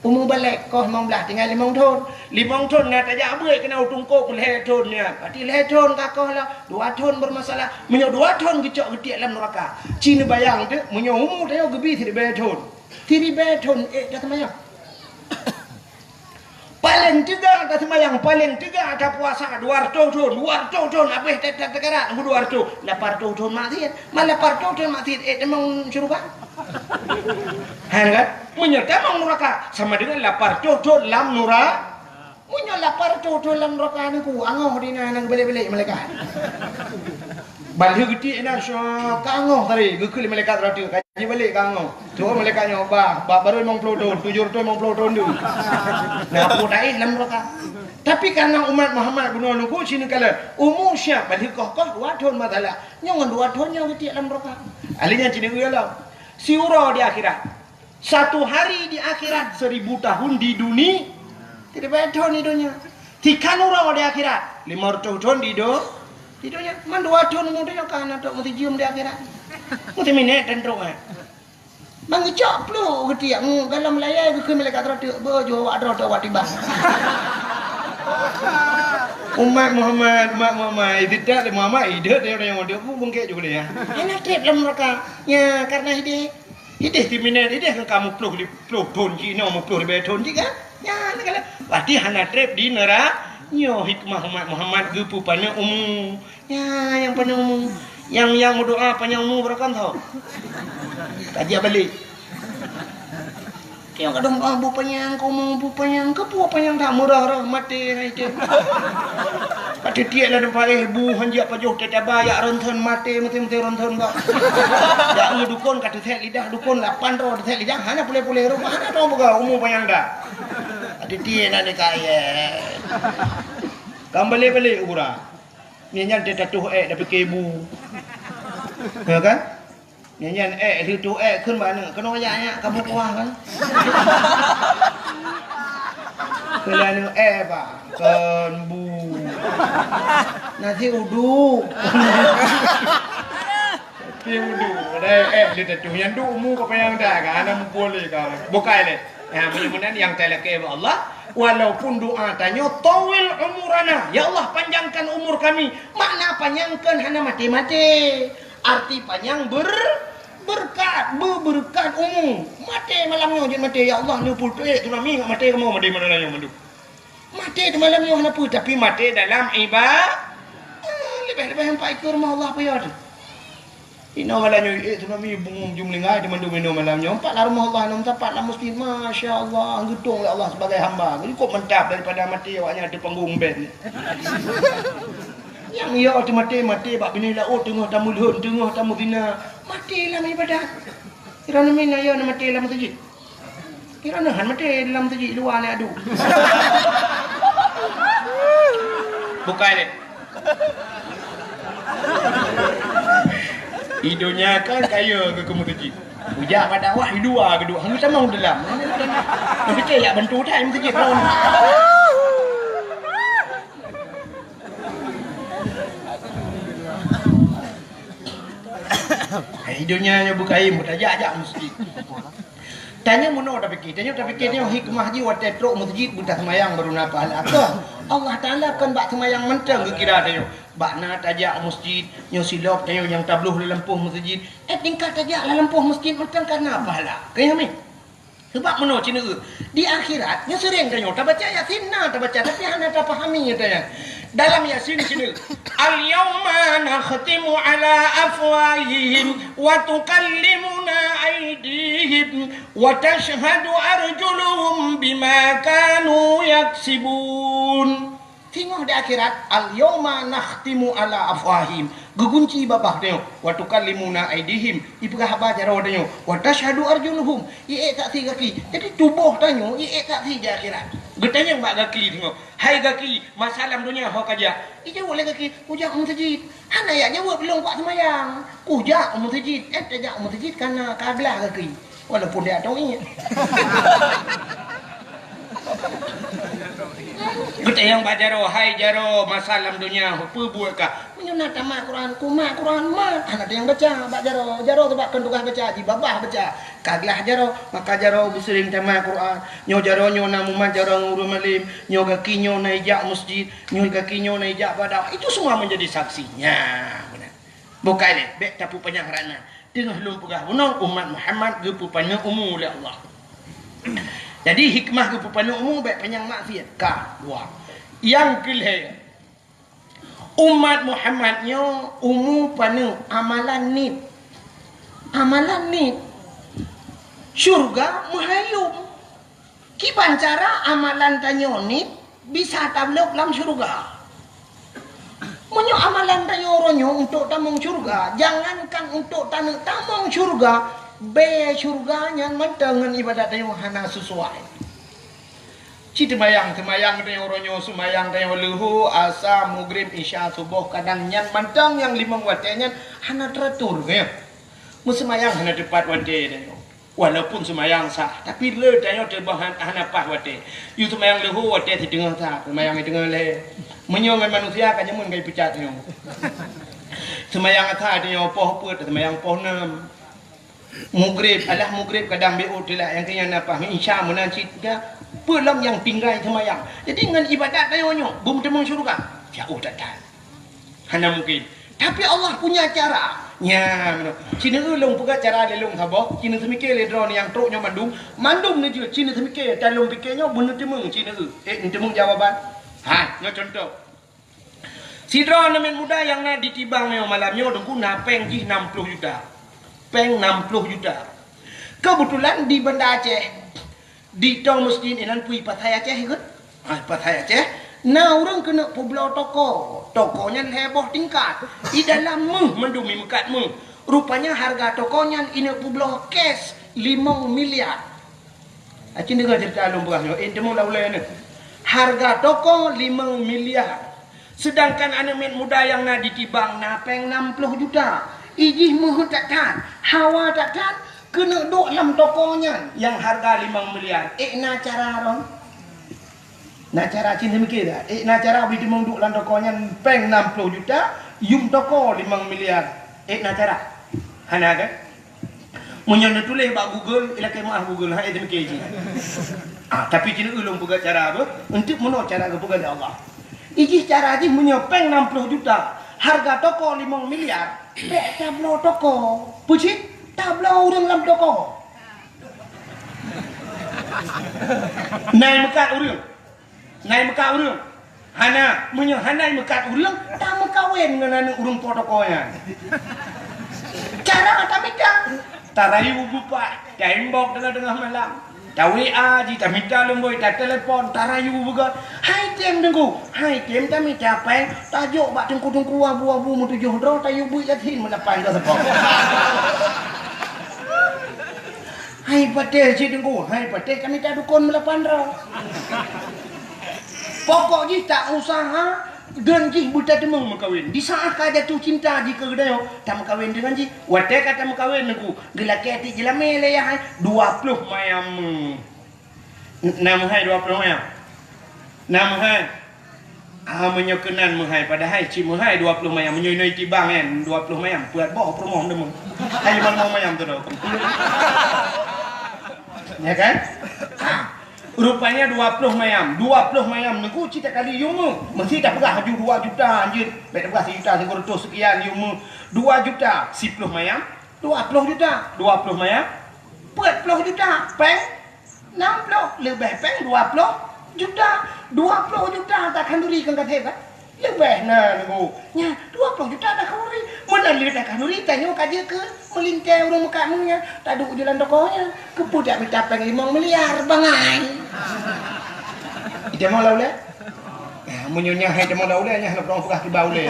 Speaker 2: Umum balik kau imong belah. Tinggal 5 tahun. 5 tahun nak tajak abai kena utungkuk leh tahunnya. Berarti leh tahun kakau lah. 2 tahun bermasalah. Menyo 2 tahun kecok getik dalam neraka. Cina bayang tu. Menyo umum tanya gebi tidak tahun. Tidak tahun. Dah semayang. Paling tiga dah semayang. Paling tiga dah puasa. 200 tahun. 200 tahun. Habis tak tegarak. 200. 800 tahun maksiat. Malah 800 tahun maksiat. Memang syurga. Kan? Menyerta memang neraka. Sama dengan 800 tahun lam neraka. Munyo 800 tahun lam neraka ni ku. Angoh di nang balik-balik malaikat. Balik gede nak syok kangoh tadi. Gekul malaikat ratu. Kaji balik kangoh. Tu malaikat nyoba. Baru 50 tahun. 750 tahun dulu. Nah, aku dain lam neraka. Tapi karena umat Muhammad bunuh nunggu sini kala umum siap balik kau 2 tahun masalah. Nyon 2 tahun yang gede lam neraka. Alinya cini uyalah. Siuro di akhirat. 1 hari di akhirat 1000 tahun di dunia. Tidak banyak tahun di dunia. 3 nurau di akhirat. 500 tahun di dunia. Man 2 tahun mudah kan atau mesti cium di akhirat. Mesti minat dan terung. Mangicok plu getiak kalau melayai ke malaikat ratu bojo awak ratu awak tiba. Umat Muhammad tidak Muhammad hidup dia yang dia pun bungkit juga dia. Ini trip dalam neraka. Ya karena hidup timinat hidup kamu plu pun Cina mau plu beton juga. Ya kalau berarti hana trip di neraka Nyo hikmah umat Muhammad gepu pana umum. Ya, yang pana umum. Yang berdoa panjang umur berapa tahu? Kaji balik. Yang kadang bu panjang, kau mau bu panjang, ke bu panjang tak murah mati itu. Pada tiap lah nampak bu hanjak pajuh tetap bayar rentan mati rentan bah. Dah dukun kata saya lidah dukun 8 roh saya lidah hanya boleh rumah hanya tahu buka umur panjang dah. Ada tiap nak kaya. Kembali urang. Nyanyian dia tatuh dah fikir ibu. Ya kan? Nyanyian itu kan mana? Kena ayatnya kamu kuah kan? Kalian pak kan bu. Nanti udu. Nanti udu. Ada dia tatuh yang du mu apa yang dah kan? Ana boleh kan? Bukai le. Ya mudah-mudahan yang telake Allah. Walaupun doa tanya tawil umurana, ya Allah panjangkan umur kami. Makna panjangkan hanya mati-mati. Arti panjang berkat umum. Mati malamnya jangan mati ya Allah ni pul tu nami mati kamu mati mana yang mandu. Mati di malamnya hana pu tapi mati dalam ibadah. Lebih-lebih sampai ke rumah Allah apa ya tu. Ina malamnya tu nami bungum jumlingai di mandu minum malamnya. Empat lah rumah Allah enam tempat lah masjid. Masya-Allah gedung oleh Allah sebagai hamba. Jadi kok mentap daripada mati awaknya ada panggung band. Yang ia mati bab bini laut tengah tamu luhur tengah tamu zina. Mati dalam ibadat. Kirana mina ya mati dalam masjid. Kirana han mati dalam masjid luar ni adu. Bukan ni. Hidupnya kan kaya ke masjid. Ujak pada awak hidua kedua. Hang sama dalam. Tapi ya bantu dah masjid tahun. Hidupnya bukai mutajak masjid. Tanya muno dah fikir. Tanya hikmah ji wat truk masjid buta semayang baru napa apa. Allah Taala kan bak semayang mentang ke kira tanya. Bakna tajak masjid, nyo silap tanya yang tabluh lempuh masjid. Tingkat tajak lempuh masjid mentang karena apa lah. Kaya mi. Sebab muno cina di akhirat nya sering tanya tak baca Yasin tak baca tapi hana tak fahami tanya. Dalam Yasin sini al-yawma nakhtimu ala afwahihim wa tukallimuna aydihim wa tashhadu arjuluhum bima kanu yaksibun. Tengok di akhirat al-yawma nakhtimu ala afwahihim gegunci babah tengok wa tukallimuna aydihim ipegah apa cara tengok wa tashhadu arjuluhum ie tak ti kaki jadi tubuh tengok ie tak ti di akhirat getanya mbak kaki tengok hai kaki masalah dunia ho kaja ije boleh kaki ujak masjid hana ya nyawa belum kuat semayang ujak masjid tajak masjid karena kaglah kaki walaupun dia tahu ingat kita yang bajaro hai jaro masalah dunia apa buat ka menyunat mak Quran mak ada yang baca bajaro sebab kendukan baca di babah baca kaglah jaro maka jaro sering tema Quran nyo jaro nyo namu jaro nguru malim nyo kaki nyo naijak masjid nyo kaki nyo naijak badak itu semua menjadi saksinya benar bukan ni bek tapu panjang rana tengah lum pegah umat Muhammad gepu panjang umum oleh Allah. Jadi hikmah kepupanan umum baik panjang maksiat ka dua. Yang kelih umat Muhammadnya umum panu amalan ni syurga menghayum. Kiban cara amalan tanyo ni bisa tablok dalam syurga. Menyo amalan tanyo ronyo untuk tamung syurga, jangankan untuk tamung syurga. Be syurganya mentengan ibadat yang hana sesuai. Cita temayang tanya oronyo sumayang tanya lehu asa maghrib isya subuh kadang nyan mentang yang 5 watenya hana teratur ya. Musemayang hana tepat wate tanya. Walaupun semayang sah tapi le tanya terbahan hana pas wate. Yu semayang lehu wate di tengah sah, semayang di tengah le. Menyo manusia kan nyamun kai pecat tanya. Semayang sah tanya poh put semayang poh 6. Maghrib kadang beut lah yang kena napa insya menanci dia pelam yang tinggal semayang jadi dengan ibadat tayonyo bum temung syurga jauh datang hanya mungkin tapi Allah punya cara nya cina ulung puga cara lelung sabo cina semikir le drone yang truknya mandum ni je cina semikir dalung pikirnya bener temung cina temung jawaban Ha, no contoh. Sidra nemen muda yang nak ditibang meo malamnya dengku na peng ji 60 juta. Peng 60 juta. Kebetulan di Banda Aceh di tong masjid inan pui Pathai Aceh ikut. Ah, Pathai Aceh. Nah, orang kena pulau toko. Tokonya heboh tingkat. Di dalam mendumi mekat rupanya harga tokonya ini pulau cash 5 miliar. Acing dengar cerita alung berasnya. Temu laulai ni. Harga toko 5 miliar. Sedangkan anak muda yang nak ditibang napeng 60 juta. Ijih muh takkan. Hawa takkan. Kena duk dalam tokonya. Yang harga 5 miliar. Nak cara ron. Nak cara cinta mikir tak? Nak cara beli duk dalam tokonya peng 60 juta. Yum toko 5 miliar. Nak cara. Hana kan? Munyon tulis bak Google, ila kemah Google ha itu mikir je. Tapi cina ulung puga cara apa? Untuk mana cara ke puga Allah. Iji cara je munyo peng 60 juta. Harga toko 5 miliar. Pek tablo toko. Pucit tablo urang dalam toko. Nai mekat urang. Nai mekat urang. Hana munyo hanai mekat urang, tak mekawin dengan urang tokonya. Cara tak minta. Tarayu bupak, tembok tengah malam. Tak WA ji, tak minta lemboi, tak telefon, tarayu buka. Hai tem dengku, hai tem tak minta apa? Tajuk bak tengku-tengku abu-abu mu 7 dro, tayu bui yatin melapan ke sepok. Hai patel si dengku, hai patel kami tak dukun melapan dro. Pokok ji tak usaha. Dan ji buta temung makawin. Di saat ka jatuh cinta ji ke gedayo, tak makawin dengan ji. Watek kata makawin aku. Gelaki hati jelame le ya 20 mayam. Nama hai 20 mayam. Nama hai. Menyokenan menghai padahal ci menghai 20 mayam menyoi tibang kan 20 mayam buat bawa promo demung. Hai mana mayam tu dah. Ya kan? Rupanya 20 mayam. 20 mayam niku cita kali yumu. Mesti dah pegah haju 2 juta anjir. Baik dah pegah 1 juta 100 sekian yumu. 2 juta 10 mayam. 20 juta. 20 mayam. 40 juta. Peng 60 lebih peng 20 juta. 20 juta tak kanduri kan kata hebat. Lebih nah niku. Nya 20 juta dah kanduri. Mana lihat dah kanduri tanya kaje ke melintai urang muka munya. Tak duk jalan tokonya. Kepudak minta peng 5 miliar bangai. Ida mau laule? Munyonya hai demo laule nya nak orang pegah ke baule.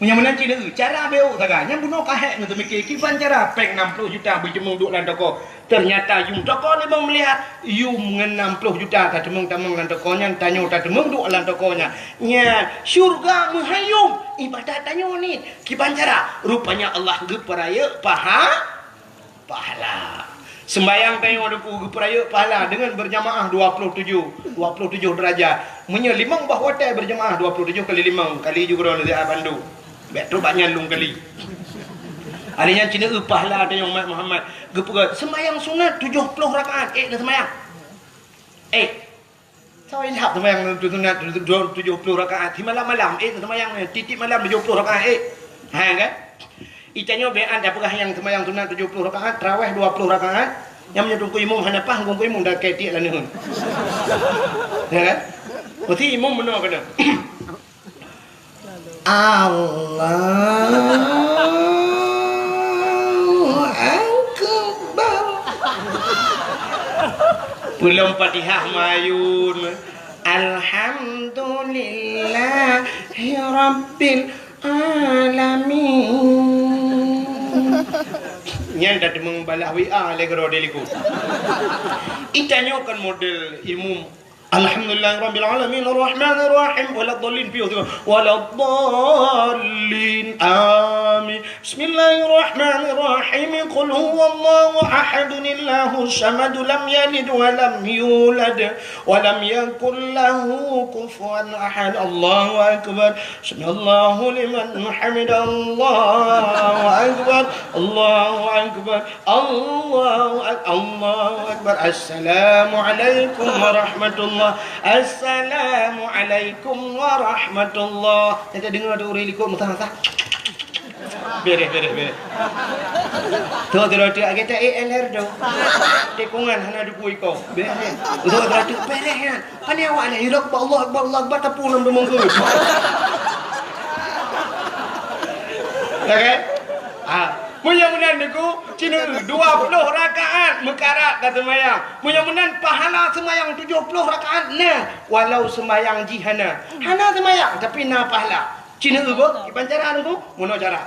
Speaker 2: Punya menanti dia cara beu taganya bunuh kahek untuk mikir kiban cara peng 60 juta berjemung duk dalam toko. Ternyata yum toko 5 miliar, yum 60 juta tak demung-demung dalam tokonya, tanya tak demung duk dalam tokonya. Nya syurga menghayum ibadat tanya ni. Kiban cara rupanya Allah geperaya pahala. Sembayang tanya aku geperaya pahala dengan berjamaah 27 derajat. Menye 5 bah hotel berjamaah 27 kali 5 kali juga orang dari Bandung. Betul banyak lung kali. Adanya Cina pahala ada yang Muhammad gepegat sembahyang sunat 70 rakaat. Dah sembahyang. Saya ingat sembahyang sunat 70 rakaat. Di malam-malam dah sembahyang titip malam 70 rakaat. Ha kan? Itanya bean dah pegah yang sembahyang sunat 70 rakaat, tarawih 20 rakaat. Yang menyedungku imam hanapah ngungku imam dah ketik lah ni. Ya kan? Berarti imam benar kena. Allahu Akbar. Belum Fatihah mayun. Alhamdulillahi Rabbil Alamin. Yang dah demeng balah WA legro deliku. Itanya kan model ilmu Alhamdulillah Rabbil Alamin Ar-Rahman Ar-Rahim Waladhalin Waladhalin Amin Bismillahirrahmanirrahim Qul huwallahu ahadun Allahu samad Lam yalid wa lam yulad Wa lam yakul lahu kufuwan ahad Allahu Akbar Bismillahu liman hamid Allahu Akbar Allahu Akbar Allahu Akbar Assalamualaikum warahmatullahi Assalamualaikum warahmatullahi. Kita dengar ada orang ikut mutah-mutah. Beres. Tu tu kita ALR tu. Tekungan hana duku iko. Beres. Tu beres kan. Pani awak ni hidup Allah Akbar tapu lam tu monggo. Okey. Mudah-mudahan niku cina 20 rakaat mekarat kata semayang. Mudah-mudahan pahala semayang 70 rakaat nah walau semayang jihana. Hana semayang tapi na pahala. Cina apa? Kipancara niku mono cara.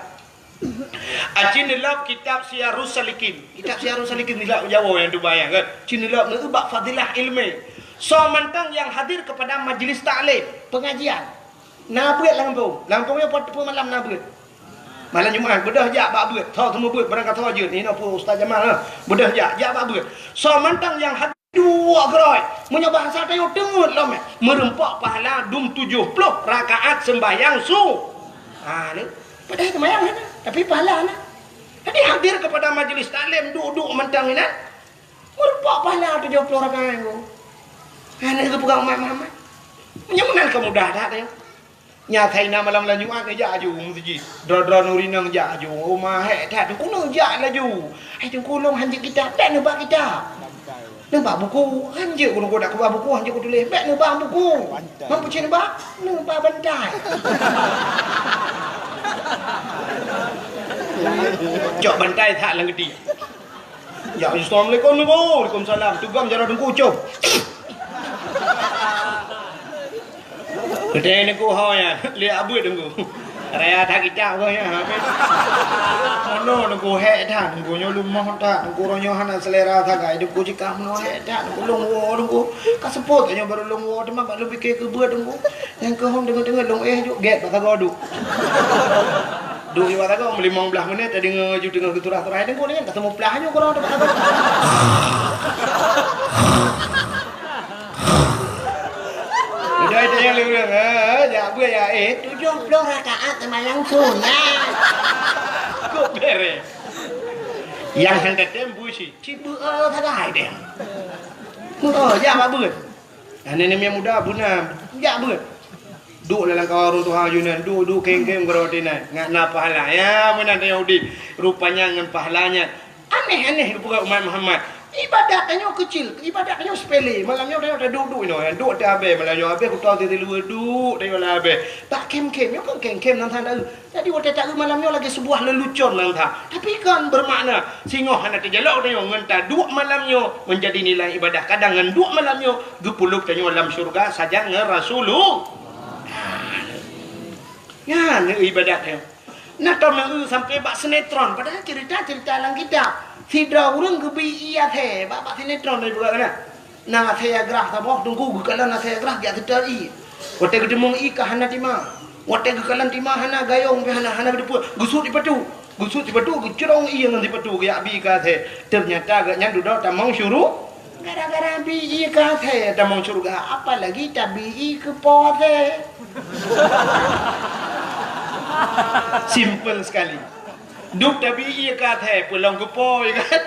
Speaker 2: Cina lab kitab Syiarus Salikin. Kitab Syiarus Salikin ni lab Jawa yang tu bayang kan. Cina lab ni bab fadilah ilmu. So mantang yang hadir kepada majlis taklim, pengajian. Na beut Lampung ya malam na beut. Malam Jumaat bedah jak bak beut. Tho semua beut barang kata je ni apa Ustaz Jamal lah. Bedah jak bak beut. So mantang yang hadir dua gerai. Punya bahasa tayong tengut lah merempak pahala 70 rakaat sembahyang su. Ni padahal sembahyang kan. Tapi pahala nah. Tadi hadir kepada majlis taklim duduk mantang ni nah. Merempak pahala 70 rakaat tu. Ni ke pegang Umat Muhammad. Menyemenang kemudah dah tayong. Nyatai na malam Jumaat ni jak aju masjid. Dra nurinang jak aju. Rumah hek tak tu kuno jak laju. Ai tu kulung hanjik kita tak nampak kita. Nampak buku hanjik kuno dak kuba buku hanjik ku tulis bek nampak buku. Mampu cina ba? Nampak bantai. Jok bantai tak lang gede. Ya Assalamualaikum niku. Waalaikumsalam. Tugam jara dengku ucup. Kedai ni ku ya, lihat abu dengku. Raya tak kita ko ya. Ono dengku hek dah, dengku nyolum mah dah, dengku ronyo hana selera tak gai dengku jika mno hek dah, dengku longwo dengku. Kasepot nya baru longwo teman bak lebih ke beut dengku. Yang ke hom dengar long juk get patah godu. Duk iwa tak ko 15 minit tadi ngaju dengan keturah-turah dengku ni ketemu pelahnya ko orang tak. Dah tanya lurang ya gue ya 70 rakaat sembahyang sunat. Kok beres. Yang hendak tembu sih, cibu tak ada deh. Ya apa beut. Nenek yang muda bunam, ya beut. Duk dalam kawarun Tuhan Yunan, duk keng-keng gerotinan, ngak pahala. Ya mana Yahudi, rupanya dengan pahalanya. Aneh-aneh bukan umat Muhammad. Ibadatnya kecil, ibadatnya sepele. Malamnya dia duduk ini, duduk di abe. Malamnya abe aku tahu dia luar duduk di malam abe. Tak kem-kem, kan kem-kem nanti ada. Jadi waktu tak malamnya lagi sebuah lelucon nanti. Tapi kan bermakna singoh anak terjelak dia ngentah dua malamnya menjadi nilai ibadah. Kadang ngan dua malamnya gepuluk tanya dalam syurga saja ngerasulu. Ya, ni ibadatnya. Nah, tahu sampai bak sinetron. Padahal cerita-cerita dalam kitab. Tidak orang kebi iya the, bapak sinetron ni juga kan? Nah, saya gerah tabok tunggu kalau nak saya gerah dia terteri. Waktu ketemu ika hana timah, waktu kekalan timah hana gayung hana berdepu, gusut di patu, cerong iya nanti patu gaya bi ika the. Ternyata agaknya duduk tamang syuru. Gara-gara bi ika the, tamang syuru apalagi tabi ke pode. Simple sekali. Duk tapi ia kata pulang ke poi kan.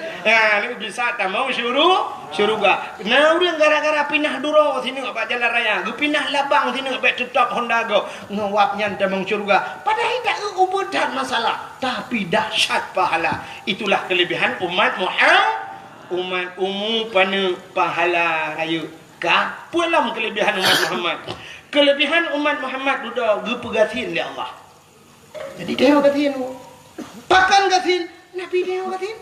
Speaker 2: Ni bisa tak mau syuruga. Nah orang gara-gara pindah duro sini ngak jalan raya. Gu pindah labang sini ngak tetap Honda go. Ngawapnya tamang syuruga. Padahal tak ubutan masalah, tapi dahsyat pahala. Itulah kelebihan umat Muhammad. Umat umum pada pahala ayu. Ka pulang kelebihan umat Muhammad. Kelebihan umat Muhammad sudah gu pegatin oleh Allah. Jadi dia pegatin. Pakan gatin, Nabi dia gatin.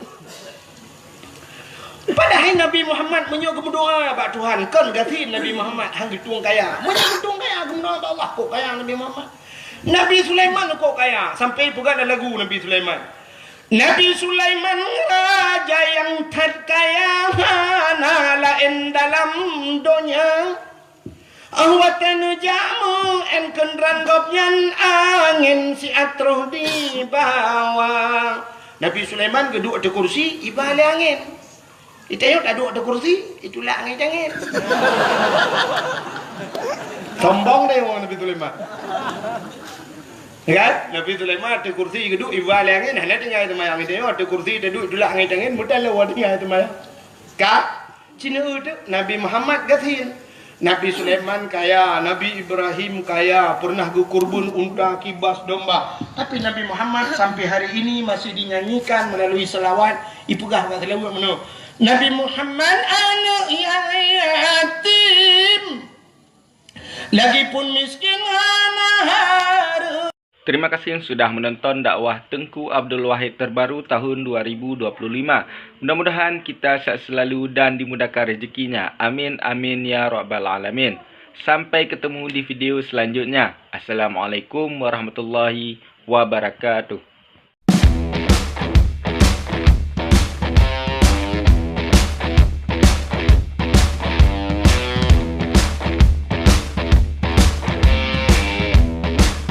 Speaker 2: Padahal Nabi Muhammad menyuruh berdoa bak Tuhan kan gatin Nabi Muhammad hang tuang kaya. Menyuruh tuang kaya berdoa bak Allah kok kaya Nabi Muhammad. Nabi Sulaiman kok kaya sampai pegang lagu Nabi Sulaiman. Nabi Sulaiman raja yang terkaya lain dalam dunia. Awatan jamu en kendran gopyan angin si atruh di bawah. Nabi Sulaiman duduk ada kursi ibal angin. Ditengok tak duduk ada kursi itulah angin. Sombong deh orang Nabi Sulaiman. Kan? Nabi Sulaiman ada kursi duduk ibal angin. Hanya tinggal itu mayang itu ada kursi duduk itulah angin. Mudah lewat tinggal itu mayang. Kak, Cina itu Nabi Muhammad gatin. Nabi Sulaiman kaya, Nabi Ibrahim kaya, pernah gukurbun unta, kibas, domba. Tapi Nabi Muhammad sampai hari ini masih dinyanyikan melalui selawat. Ipugah kat selawat mana? Nabi Muhammad anak yang yatim, lagipun miskin anak haru.
Speaker 3: Terima kasih yang sudah menonton dakwah Tengku Abdul Wahid terbaru tahun 2025. Mudah-mudahan kita sehat selalu dan dimudahkan rezekinya. Amin amin ya rabbal alamin. Sampai ketemu di video selanjutnya. Assalamualaikum warahmatullahi wabarakatuh.